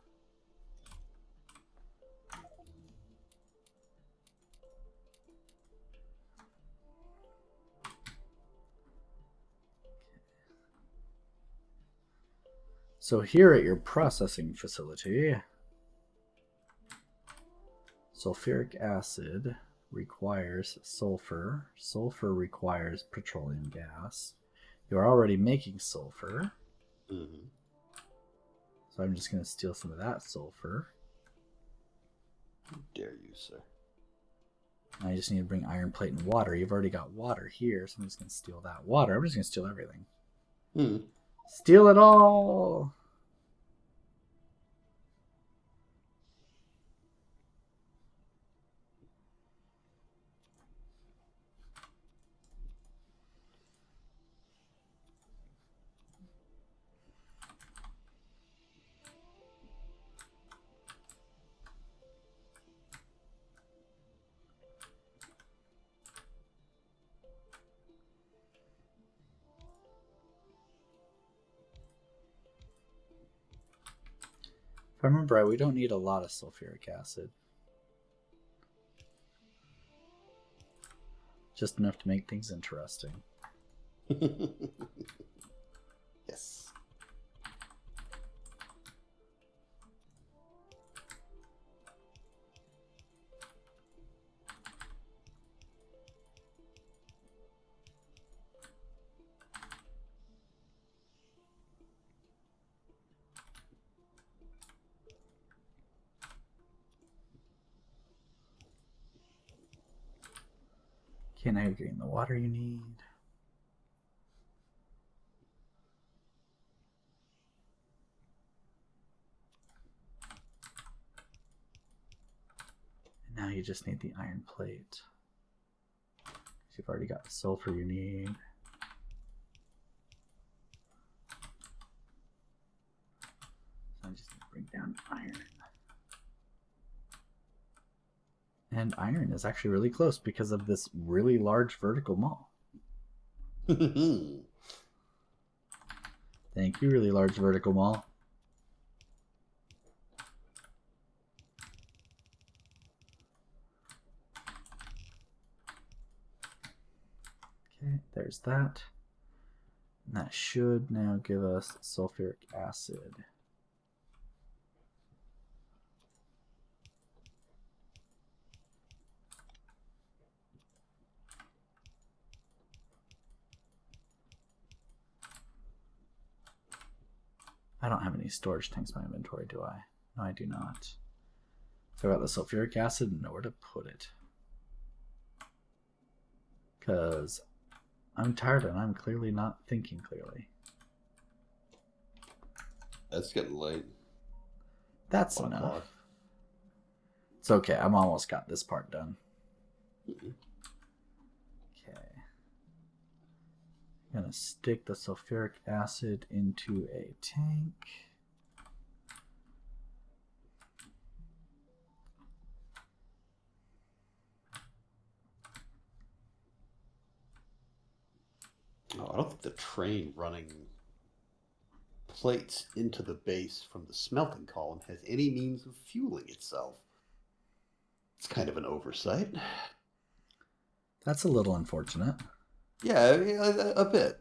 A: So here at your processing facility, sulfuric acid requires sulfur. Sulfur requires petroleum gas. You're already making sulfur.
B: Mm-hmm.
A: So I'm just going to steal some of that sulfur.
B: How dare you, sir?
A: I just need to bring iron plate and water. You've already got water here, so I'm just going to steal that water. I'm just going to steal everything.
B: Hmm.
A: Steal it all! If I remember right, we don't need a lot of sulfuric acid. Just enough to make things interesting.
B: Yes.
A: Okay, now you're getting the water you need. And now you just need the iron plate. You've already got the sulfur you need. So I just need to bring down iron. And iron is actually really close because of this really large vertical maul. Thank you, really large vertical maul. Okay, there's that. And that should now give us sulfuric acid. I don't have any storage tanks in my inventory, do I? No, I do not. So I got the sulfuric acid and nowhere to put it. Because I'm tired and I'm clearly not thinking clearly.
B: That's getting late.
A: That's enough. It's okay. I'm almost got this part done. Okay. I'm going to stick the sulfuric acid into a tank.
B: Oh, I don't think the train running plates into the base from the smelting column has any means of fueling itself. It's kind of an oversight.
A: That's a little unfortunate.
B: Yeah, a bit.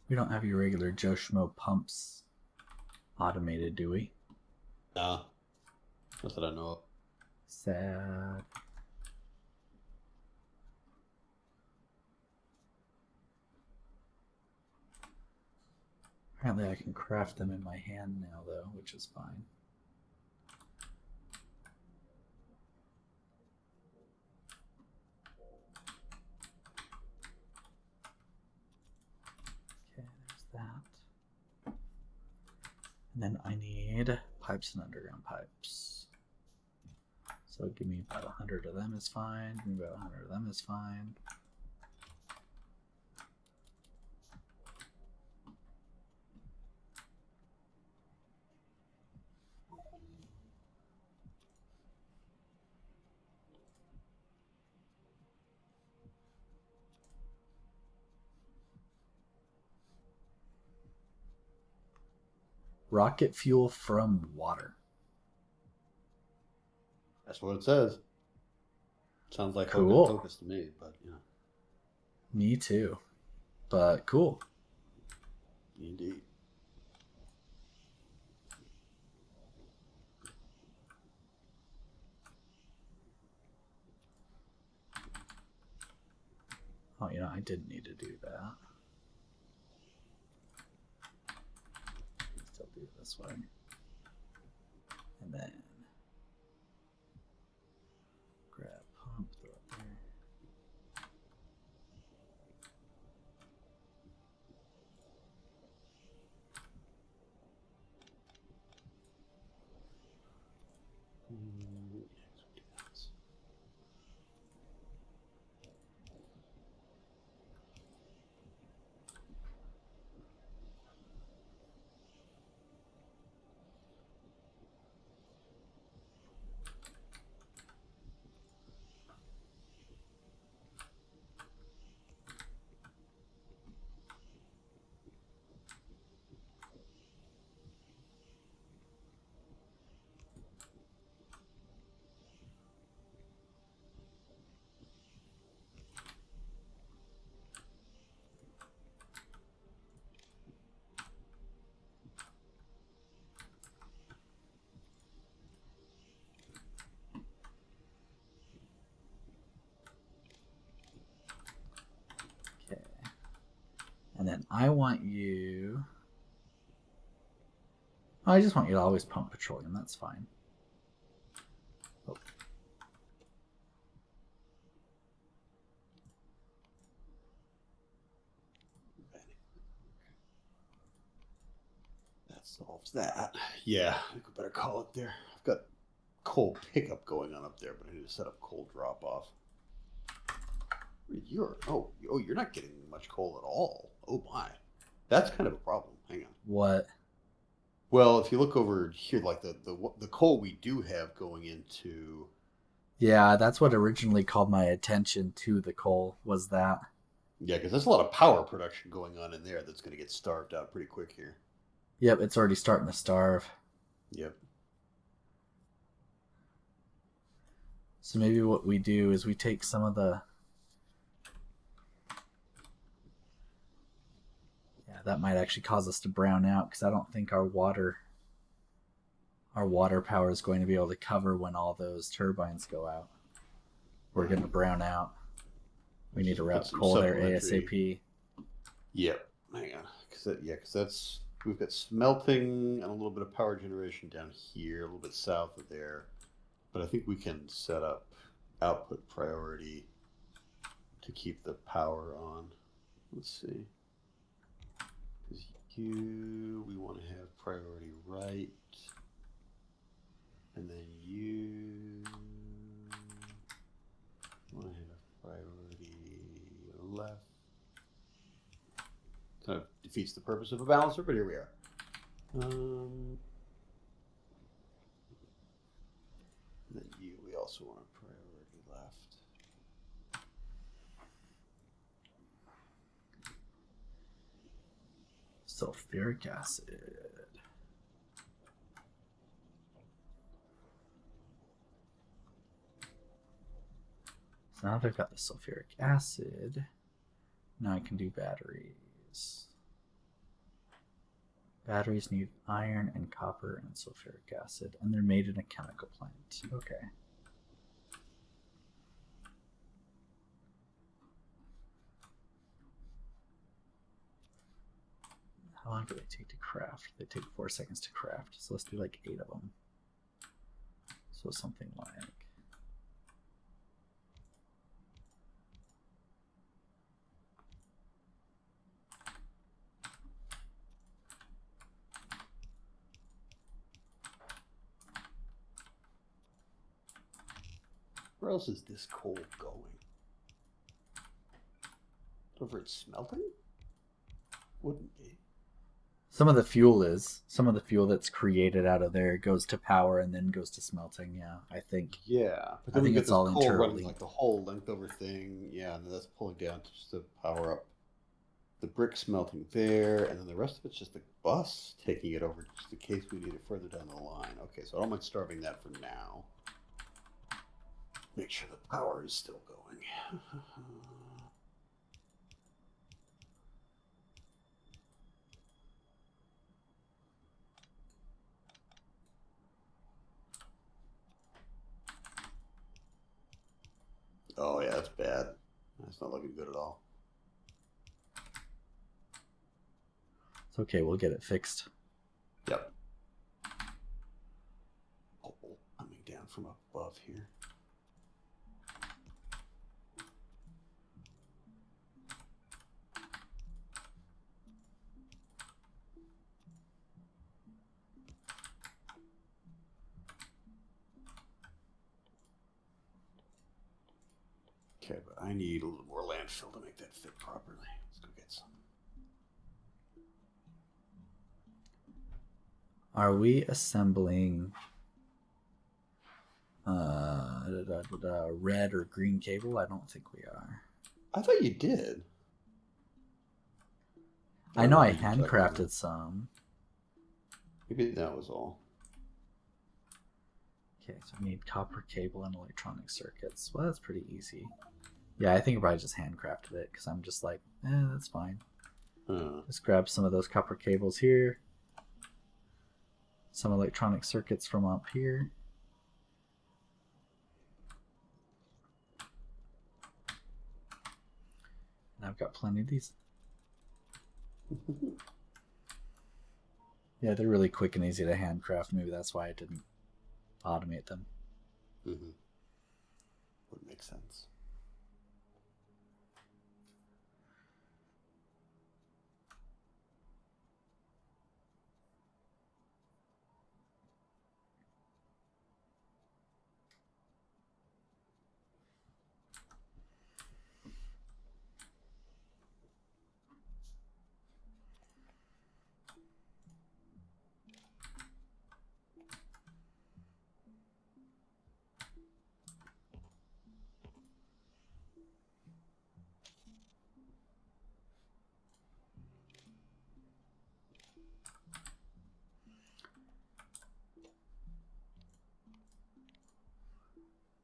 A: We don't have your regular Joe Schmo pumps automated, do we?
B: Nah. Not that I know of.
A: Sad. Apparently I can craft them in my hand now, though, which is fine. Okay, there's that. And then I need pipes and underground pipes. So give me about 100 of them is fine. Give me about 100 of them is fine. Rocket fuel from water.
B: That's what it says. Sounds like
A: Cool.
B: Hocus Pocus to me, but yeah.
A: Me too. But cool.
B: Indeed.
A: Oh, you know, I didn't need to do that. Still do it this way. And then grab pump, throw it there. then I want you. Oh, I just want you to always pump petroleum. That's fine. Oh.
B: That solves that. Yeah, I could better call it there. I've got coal pickup going on up there, but I need to set up coal drop off. You're you're not getting much coal at all. Oh my, that's kind of a problem. Hang on.
A: What?
B: Well, if you look over here, like the coal we do have going into.
A: Yeah, that's what originally called my attention to the coal, was that.
B: Yeah, because there's a lot of power production going on in there that's going to get starved out pretty quick here.
A: Yep, it's already starting to starve.
B: Yep.
A: So maybe what we do is we take some of the. Yeah, that might actually cause us to brown out because I don't think our water power is going to be able to cover when all those turbines go out. We're going to brown out. We need to route coal there ASAP.
B: Yep. Hang on. Because that's we've got smelting and a little bit of power generation down here, a little bit south of there. But I think we can set up output priority to keep the power on. Let's see. We want to have priority right. And then you want to have priority left. Kind of defeats the purpose of a balancer, but here we are. Then we also want a priority left.
A: Sulfuric acid. So now they've got the sulfuric acid. Now I can do batteries. Batteries need iron and copper and sulfuric acid, and they're made in a chemical plant. Okay. How long do they take to craft? They take 4 seconds to craft, so let's do like 8 of them. So something like...
B: Where else is this coal going? Over at smelting? Wouldn't be.
A: Some of the fuel is. Some of the fuel that's created out of there goes to power and then goes to smelting, yeah, I think.
B: Yeah, but
A: then
B: we get
A: it's
B: this
A: all
B: coal running
A: interlinked.
B: like the whole length over thing. Yeah, and then that's pulling down to just to power up the brick smelting there, and then the rest of it's just the bus taking it over just in case we need it further down the line. Okay, so I don't mind starving that for now. Make sure the power is still going. Oh yeah, that's bad. That's not looking good at all.
A: It's okay, we'll get it fixed.
B: Yep. Oh, coming down from above here. Okay, but I need a little more landfill to make that fit properly. Let's go get some.
A: Are we assembling red or green cable? I don't think we are.
B: I thought you did.
A: I know I handcrafted some.
B: Maybe that was all.
A: Okay, so I need copper cable and electronic circuits. Well, that's pretty easy. Yeah, I think I probably just handcrafted it because I'm just like, that's fine. Just grab some of those copper cables here. Some electronic circuits from up here. And I've got plenty of these. Yeah, they're really quick and easy to handcraft. Maybe that's why I didn't automate them.
B: Mm-hmm. Would make sense.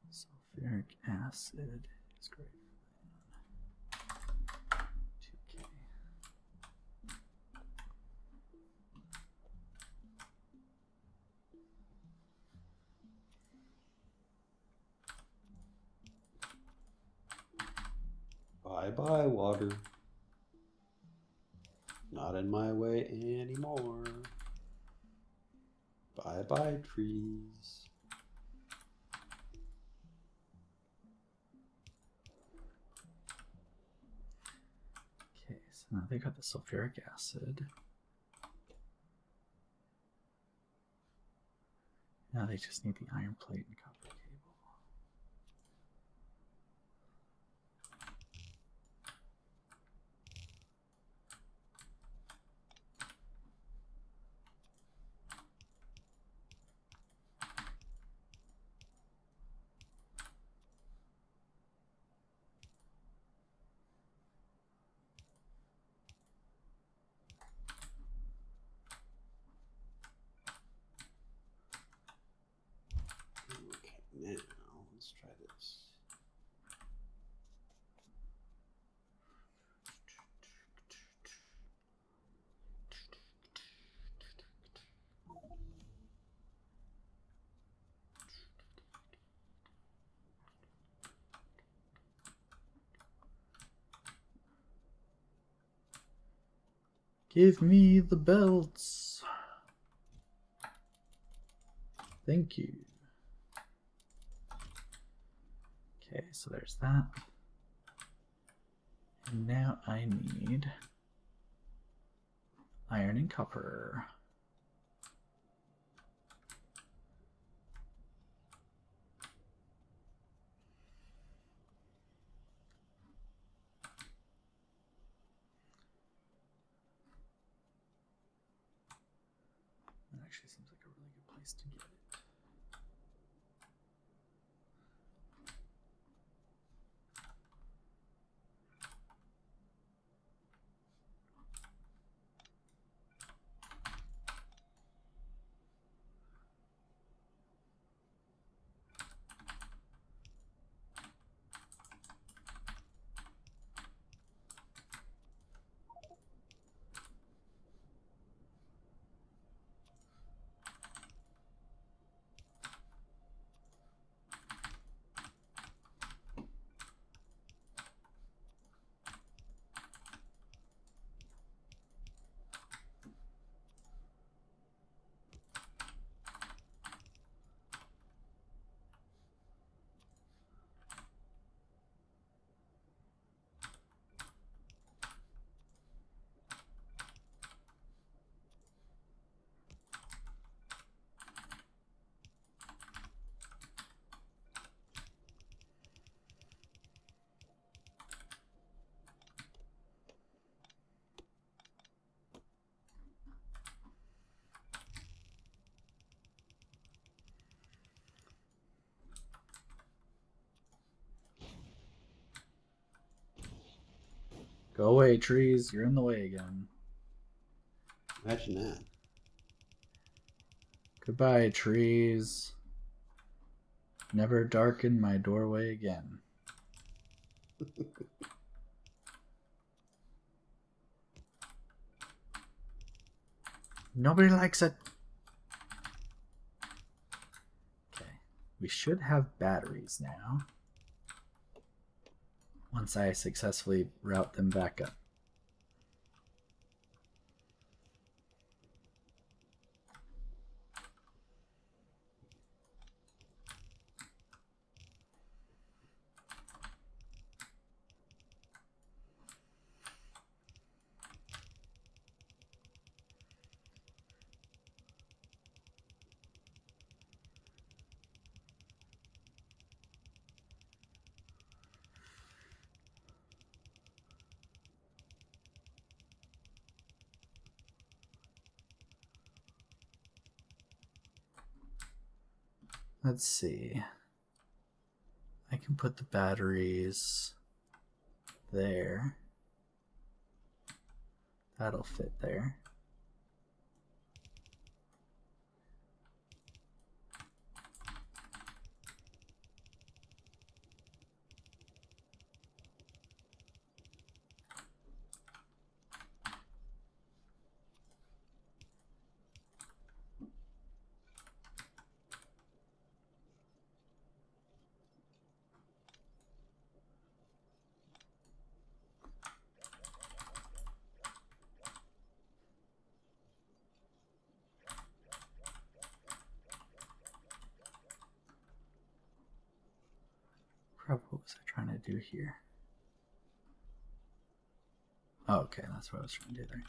A: Sulfuric acid is great. 2K.
B: Bye bye, water. Not in my way anymore. Bye bye, trees.
A: Okay, so now they got the sulfuric acid. Now they just need the iron plate and copper cable.
B: Okay, now let's try this.
A: Give me the belts. Thank you. Okay, so there's that. And now I need iron and copper. That actually seems like a really good place to get it. Go away, trees. You're in the way again.
B: Imagine that.
A: Goodbye, trees. Never darken my doorway again. Nobody likes it. Okay. We should have batteries now. Once I successfully route them back up. Let's see. I can put the batteries there. That'll fit there. What was I trying to do here? Oh, okay, that's what I was trying to do there.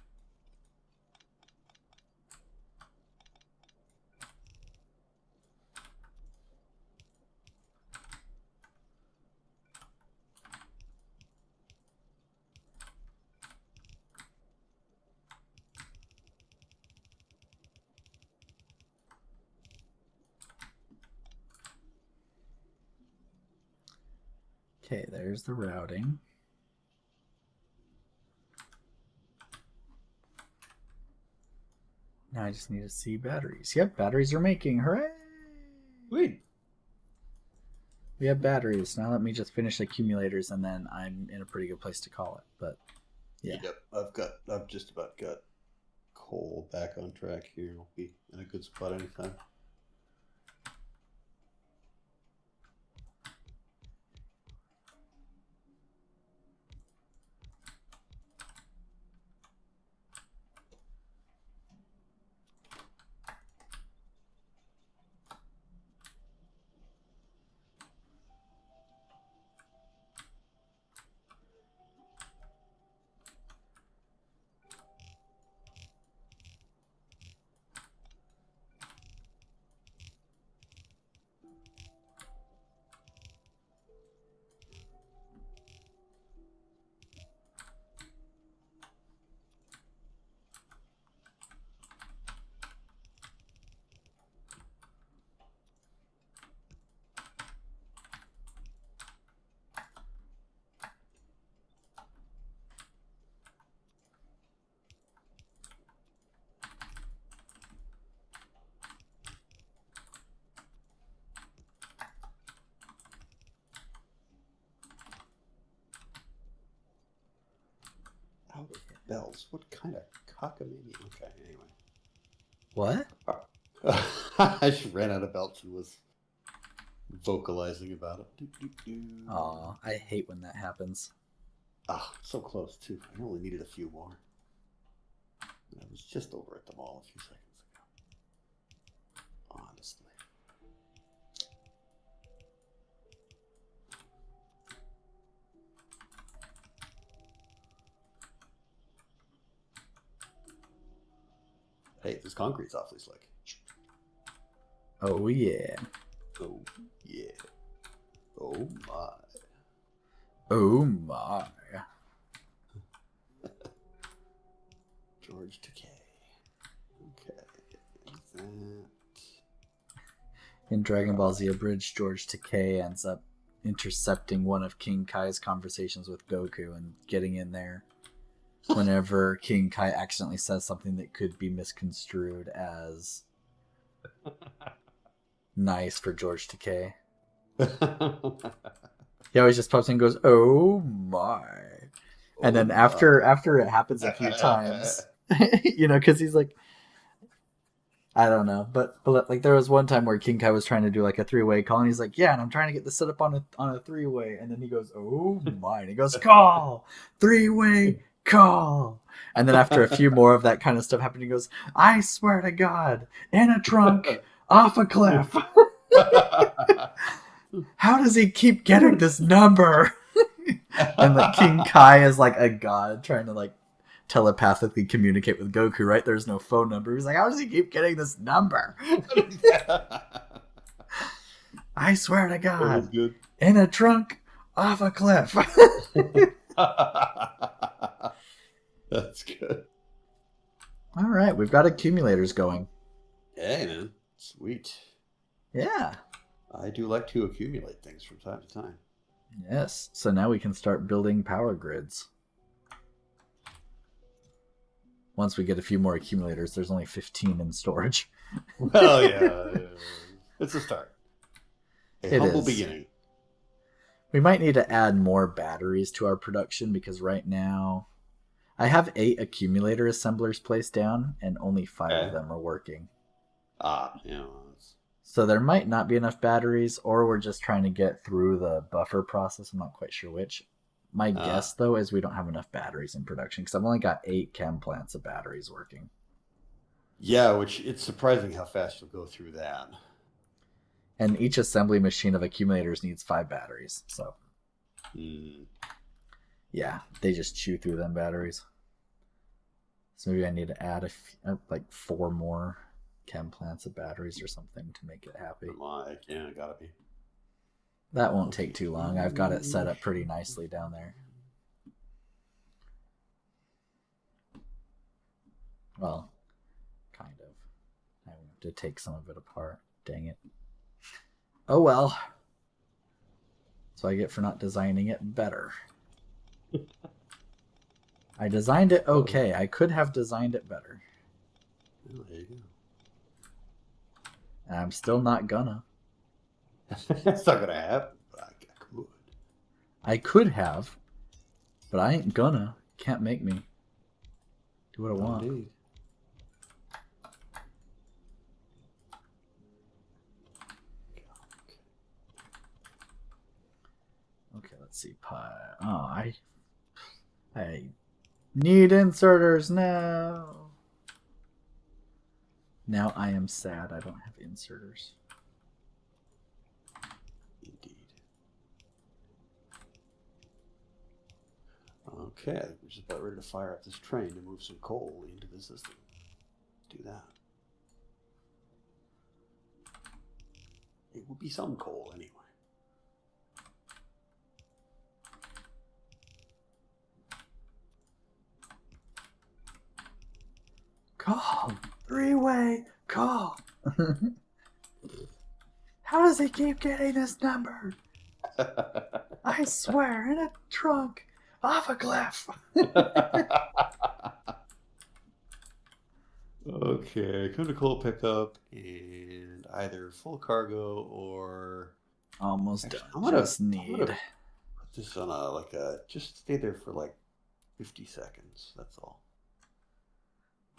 A: Okay, there's the routing. Now I just need to see batteries. Yep, batteries are making. Hooray!
B: Sweet.
A: We have batteries. Now let me just finish accumulators and then I'm in a pretty good place to call it. But yeah.
B: Yep. I've just about got coal back on track here. I'll be in a good spot anytime. Out of belts. What kind of cockamamie? Okay, anyway.
A: What?
B: I just ran out of belts and was vocalizing about it.
A: Aw, I hate when that happens.
B: Ah, so close too. I only needed a few more. I was just over at the mall a few seconds ago. Honestly. Hey, this concrete's awfully slick.
A: Oh yeah.
B: Oh yeah. Oh my.
A: Oh my.
B: George Takei. Okay. That.
A: In Dragon Ball Z Abridged, George Takei ends up intercepting one of King Kai's conversations with Goku and getting in there whenever King Kai accidentally says something that could be misconstrued as nice for George Takei. He always just pops in and goes, "Oh my!" And then after it happens a few times, because he's like, I don't know, but like there was one time where King Kai was trying to do like a 3-way call, and he's like, "Yeah," and I'm trying to get this set up on a 3-way, and then he goes, "Oh my!" And he goes, "Call 3-way call," and then after a few more of that kind of stuff happened, he goes, "I swear to God, in a trunk, off a cliff." How does he keep getting this number? And like King Kai is like a god trying to like telepathically communicate with Goku, right? There's no phone number. He's like, how does he keep getting this number? I swear to God. In a trunk, off a cliff.
B: That's good.
A: All right, we've got accumulators going.
B: Hey, man. Sweet.
A: Yeah.
B: I do like to accumulate things from time to time.
A: Yes. So now we can start building power grids. Once we get a few more accumulators, there's only 15 in storage.
B: Well, yeah, it's a start. A
A: It
B: humble
A: is.
B: beginning.
A: We might need to add more batteries to our production because right now I have 8 accumulator assemblers placed down and only 5 of
B: Okay.
A: them are working.
B: Yeah.
A: So there might not be enough batteries, or we're just trying to get through the buffer process. I'm not quite sure which. My
B: Uh,
A: guess, though, is we don't have enough batteries in production because I've only got 8 chem plants of batteries working.
B: yeah, which it's surprising how fast you'll go through that.
A: And each assembly machine of accumulators needs 5 batteries. So,
B: Hmm.
A: yeah, they just chew through them batteries. So maybe I need to add like 4 more chem plants of batteries or something to make it happy.
B: Like, yeah, gotta be.
A: That won't take
B: Okay.
A: too long. I've got it set up pretty nicely down there. Well, kind of. I have to take some of it apart. Dang it. Oh well. So I get for not designing it better. I designed it
B: Oh,
A: okay. I could have designed it better.
B: well, there you go.
A: And I'm still not gonna.
B: It's not gonna happen, but I could.
A: I could have, but I ain't gonna. Can't make me do what I
B: No,
A: want.
B: indeed.
A: Okay, let's see. Pie. Oh, I need inserters now. Now I am sad I don't have inserters.
B: Indeed. Okay, I think we're just about ready to fire up this train to move some coal into the system. Let's do that. It will be some coal anyway.
A: Call. 3-way call. How does he keep getting this number? I swear, in a trunk, off a cliff.
B: Okay, come to coal pickup and either full cargo or
A: Almost
B: actually,
A: done.
B: I'm gonna
A: Just need.
B: put this on a just stay there for like 50 seconds. That's all,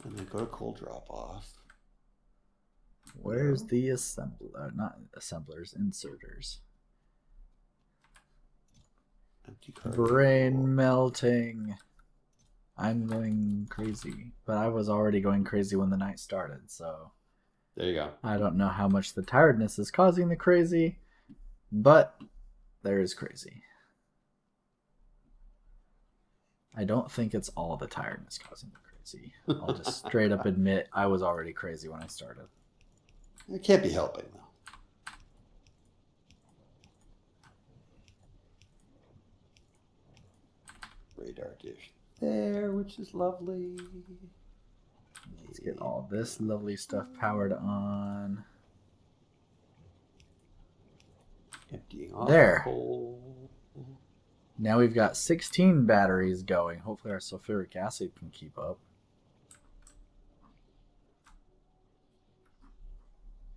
B: and then go to coal drop off.
A: Where's the assembler? Not assemblers, inserters.
B: Empty cargo.
A: Brain melting. I'm going crazy. But I was already going crazy when the night started, so.
B: There you go.
A: I don't know how much the tiredness is causing the crazy, but there is crazy. I don't think it's all the tiredness causing the crazy. I'll just straight up admit I was already crazy when I started.
B: It can't be helping though. Radar dish there, which is lovely.
A: Let's get all this lovely stuff powered on.
B: Emptying off
A: There.
B: coal.
A: Now we've got 16 batteries going. Hopefully our sulfuric acid can keep up.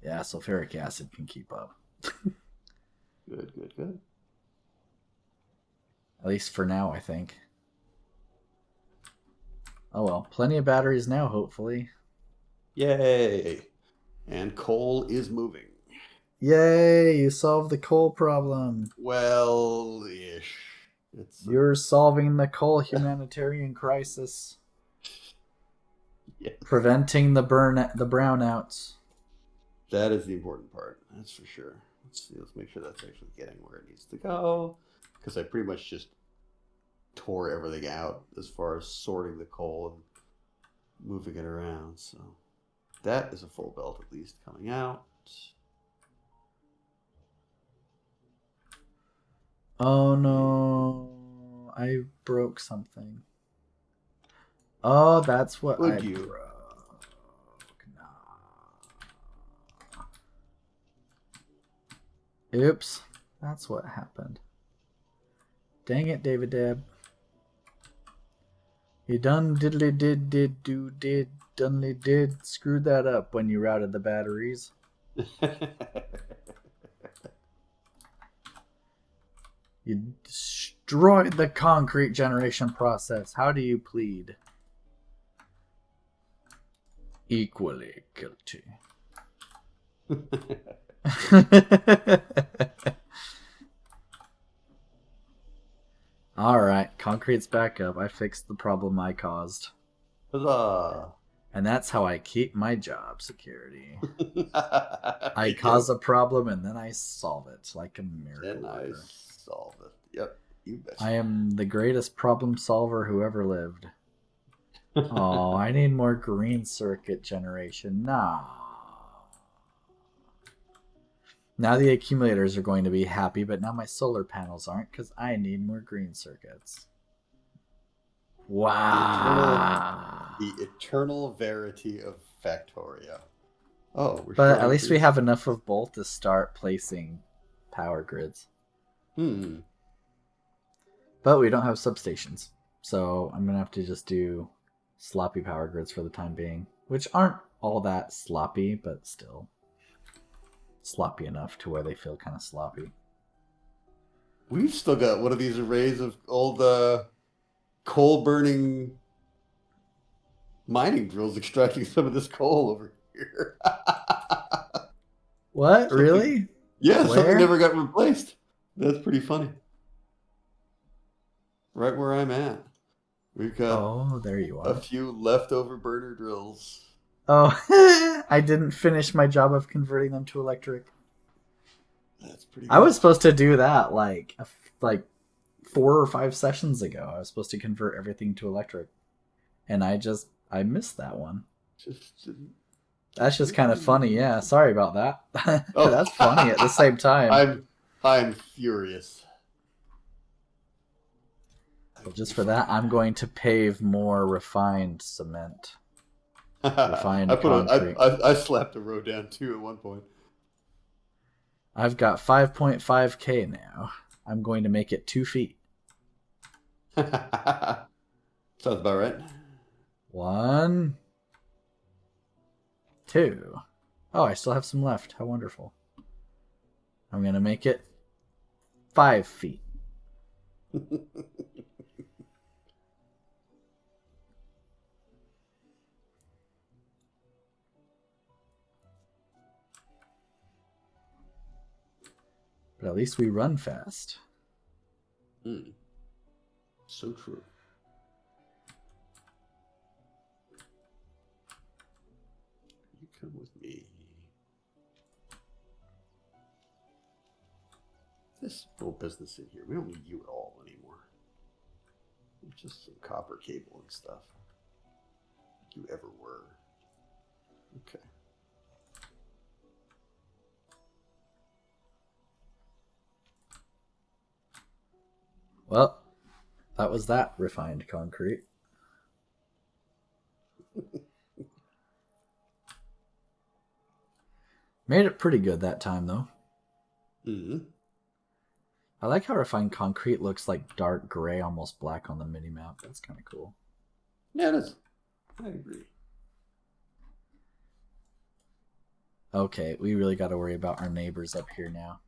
A: Yeah, sulfuric acid can keep up.
B: Good, good, good.
A: At least for now, I think. Oh well, plenty of batteries now, hopefully.
B: Yay! And coal is moving.
A: Yay, you solved the coal problem.
B: Well, ish.
A: You're solving the coal humanitarian crisis.
B: Yes.
A: Preventing the brownouts.
B: That is the important part. That's for sure. Let's see. Let's make sure that's actually getting where it needs to go. Because I pretty much just tore everything out as far as sorting the coal and moving it around. So that is a full belt at least coming out.
A: Oh no, I broke something. Oh, that's what
B: Would
A: I
B: you?
A: broke. No. Oops. That's what happened. Dang it, David Deb. You done diddly did dunly did screwed that up when you routed the batteries. You destroyed the concrete generation process. How do you plead? Equally guilty. Alright, concrete's back up. I fixed the problem I caused.
B: Huzzah!
A: And that's how I keep my job security. I cause a problem and then I solve it like a miracle
B: And I
A: worker.
B: solve it. Yep, you bet.
A: I am the greatest problem solver who ever lived. Oh, I need more green circuit generation. Nah. Now the accumulators are going to be happy, but now my solar panels aren't because I need more green circuits. Wow.
B: The eternal verity of Factorio. Oh, we're
A: But
B: showing
A: at least we
B: trees.
A: have enough of both to start placing power grids. But we don't have substations. So I'm going to have to just do sloppy power grids for the time being, which aren't all that sloppy, but still sloppy enough to where they feel kind of sloppy.
B: We've still got one of these arrays of old coal burning mining drills extracting some of this coal over here.
A: What?
B: Something,
A: really?
B: Yeah,
A: Where?
B: something never got replaced. That's pretty funny. Right where I'm at. We've got
A: Oh, there you
B: a
A: are.
B: few leftover burner drills.
A: Oh, I didn't finish my job of converting them to electric.
B: That's pretty good.
A: I was supposed to do that like 4 or 5 sessions ago. I was supposed to convert everything to electric. And I missed that one. That's just kind of funny. Yeah, sorry about that.
B: Oh.
A: That's funny at the same time.
B: I'm furious.
A: Well, just for that, I'm going to pave more refined cement. Refined concrete.
B: I slapped a road down too at one point.
A: I've got 5.5k now. I'm going to make it 2 feet.
B: Sounds about right.
A: 1, 2. Oh, I still have some left. How wonderful. I'm going to make it 5 feet. But at least we run fast.
B: So true. You come with me. This little business in here, we don't need you at all anymore. It's just some copper cable and stuff. You ever were. Okay.
A: Well, that was that refined concrete. Made it pretty good that time, though. I like how refined concrete looks like dark gray, almost black on the mini-map. That's kind of cool.
B: Yeah, it is. I agree.
A: Okay, we really got to worry about our neighbors up here now.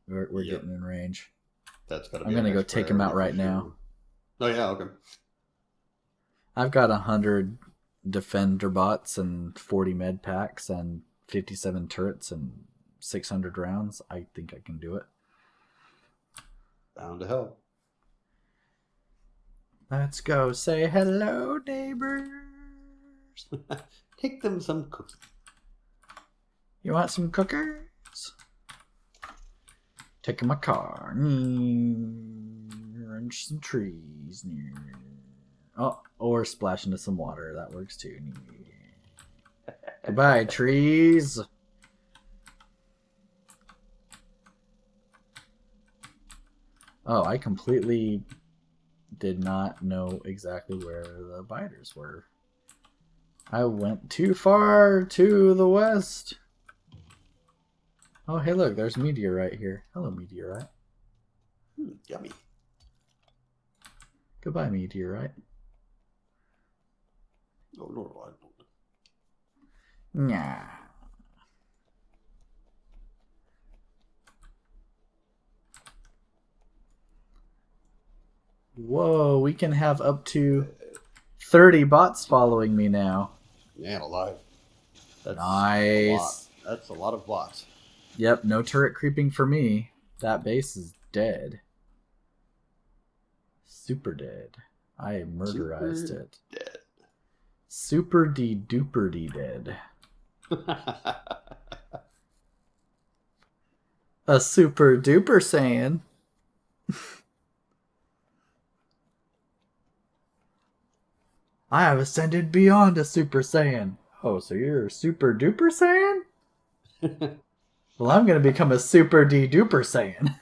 A: We're getting in range.
B: That's gotta be.
A: I'm gonna go take them out right now.
B: Oh yeah, okay.
A: I've got 100 defender bots and 40 med packs and 57 turrets and 600 rounds. I think I can do it.
B: Bound to help.
A: Let's go say hello, neighbors.
B: Take them some cookies.
A: You want some cookers? Taking my car. Run some trees. Oh, or splash into some water. That works too. Goodbye, trees. Oh, I completely did not know exactly where the biters were. I went too far to the west. Oh, hey, look, there's meteorite here. Hello, meteorite.
B: Yummy.
A: Goodbye, meteorite.
B: Oh, no, I don't.
A: Nah. Whoa, we can have up to 30 bots following me now.
B: Man alive. That's a lot.
A: Nice.
B: That's a lot of bots.
A: Yep, no turret creeping for me. That base is dead. Super dead. I murderized
B: Super
A: it.
B: dead.
A: Super de duper de dead. A super duper Saiyan. I have ascended beyond a Super Saiyan. Oh, so you're a Super Duper Saiyan? Well, I'm going to become a Super D Duper Saiyan.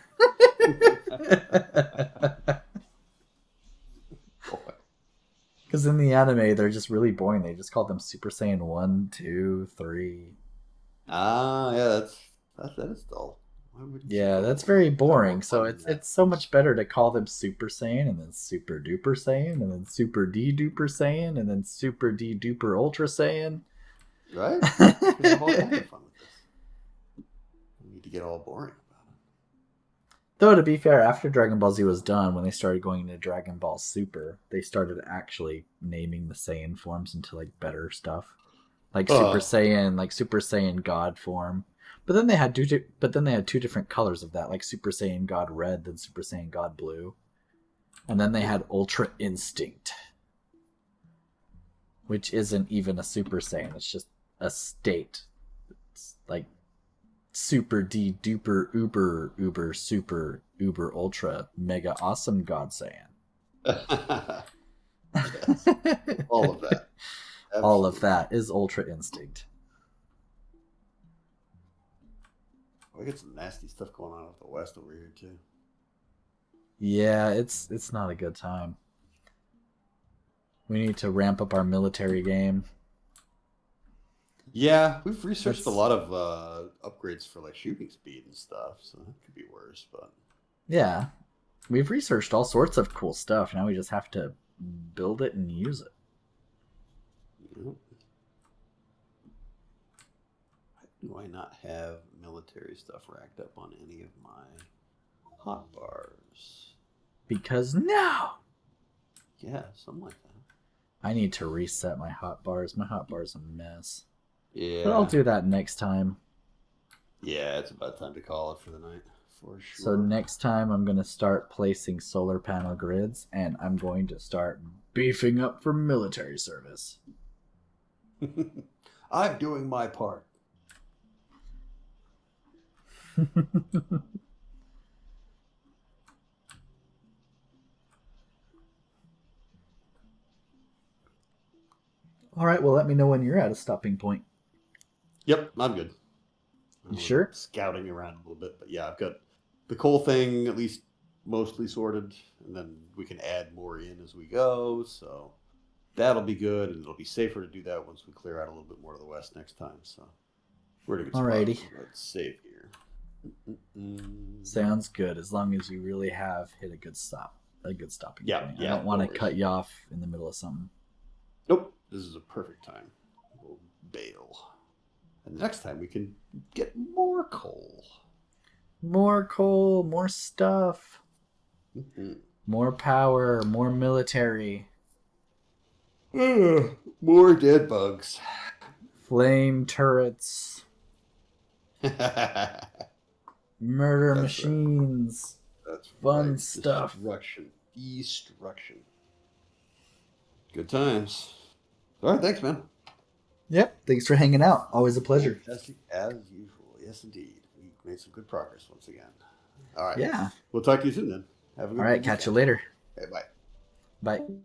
A: Because in the anime, they're just really boring. They just call them Super Saiyan 1, 2, 3.
B: Ah, yeah, that is dull. Why wouldn't you
A: Yeah,
B: go
A: that's very
B: more
A: boring. So
B: fun than
A: it's
B: that?
A: it's so much better to call them Super Saiyan and then Super Duper Saiyan and then Super D Duper Saiyan and then Super D Duper Ultra Saiyan.
B: Right? You could have all kinds of fun with this. You need to get all boring about it.
A: Though to be fair, after Dragon Ball Z was done, when they started going into Dragon Ball Super, they started actually naming the Saiyan forms into like better stuff, like Super Saiyan God form. But then they had two different colors of that, like Super Saiyan God Red, then Super Saiyan God Blue, and then they had Ultra Instinct, which isn't even a Super Saiyan; it's just a state. It's like super D duper uber uber super uber ultra mega awesome God Saiyan.
B: Yes, all of that.
A: All of
B: Absolutely.
A: that is Ultra Instinct.
B: We got some nasty stuff going on with the West over here too.
A: Yeah, it's not a good time. We need to ramp up our military game.
B: Yeah, we've researched a
A: That's
B: lot of upgrades for like shooting speed and stuff, so that could be worse. But
A: yeah. We've researched all sorts of cool stuff. Now we just have to build it and use it.
B: you know, do I not have military stuff racked up on any of my hot bars?
A: Because now
B: Yeah, something like that.
A: I need to reset my hotbars. My hotbar's a mess. But I'll
B: Yeah,
A: do that next time.
B: yeah, it's about time to call it for the night for
A: So
B: sure.
A: next time I'm going to start placing solar panel grids and I'm going to start beefing up for military service.
B: I'm doing my part.
A: All right, well let me know when you're at a stopping point.
B: Yep, I'm good. I
A: You
B: was
A: sure?
B: scouting around a little bit, but yeah, I've got the coal thing at least mostly sorted, and then we can add more in as we go. So that'll be good, and it'll be safer to do that once we clear out a little bit more to the west next time. So we're in a good spot.
A: Alrighty.
B: Let's save here. Mm-mm.
A: Sounds good as long as you really have hit a good stopping
B: Yeah,
A: point. I
B: yeah,
A: don't
B: no
A: want to
B: worries.
A: cut you off in the middle of something.
B: Nope, this is a perfect time. We'll bail. And next time we can get more coal.
A: More coal, more stuff,
B: Mhm.
A: more power, more military,
B: More dead bugs.
A: flame turrets,
B: That's
A: murder
B: right.
A: machines,
B: That's right.
A: fun stuff.
B: Destruction. Destruction. Good times. All right, thanks, man.
A: Yep. Thanks for hanging out. Always a pleasure.
B: Fantastic as usual. Yes, indeed. We made some good progress once again. All right.
A: Yeah.
B: We'll talk to you soon then. Have a
A: All
B: good
A: right. Catch you
B: weekend.
A: later.
B: Okay, bye.
A: Bye.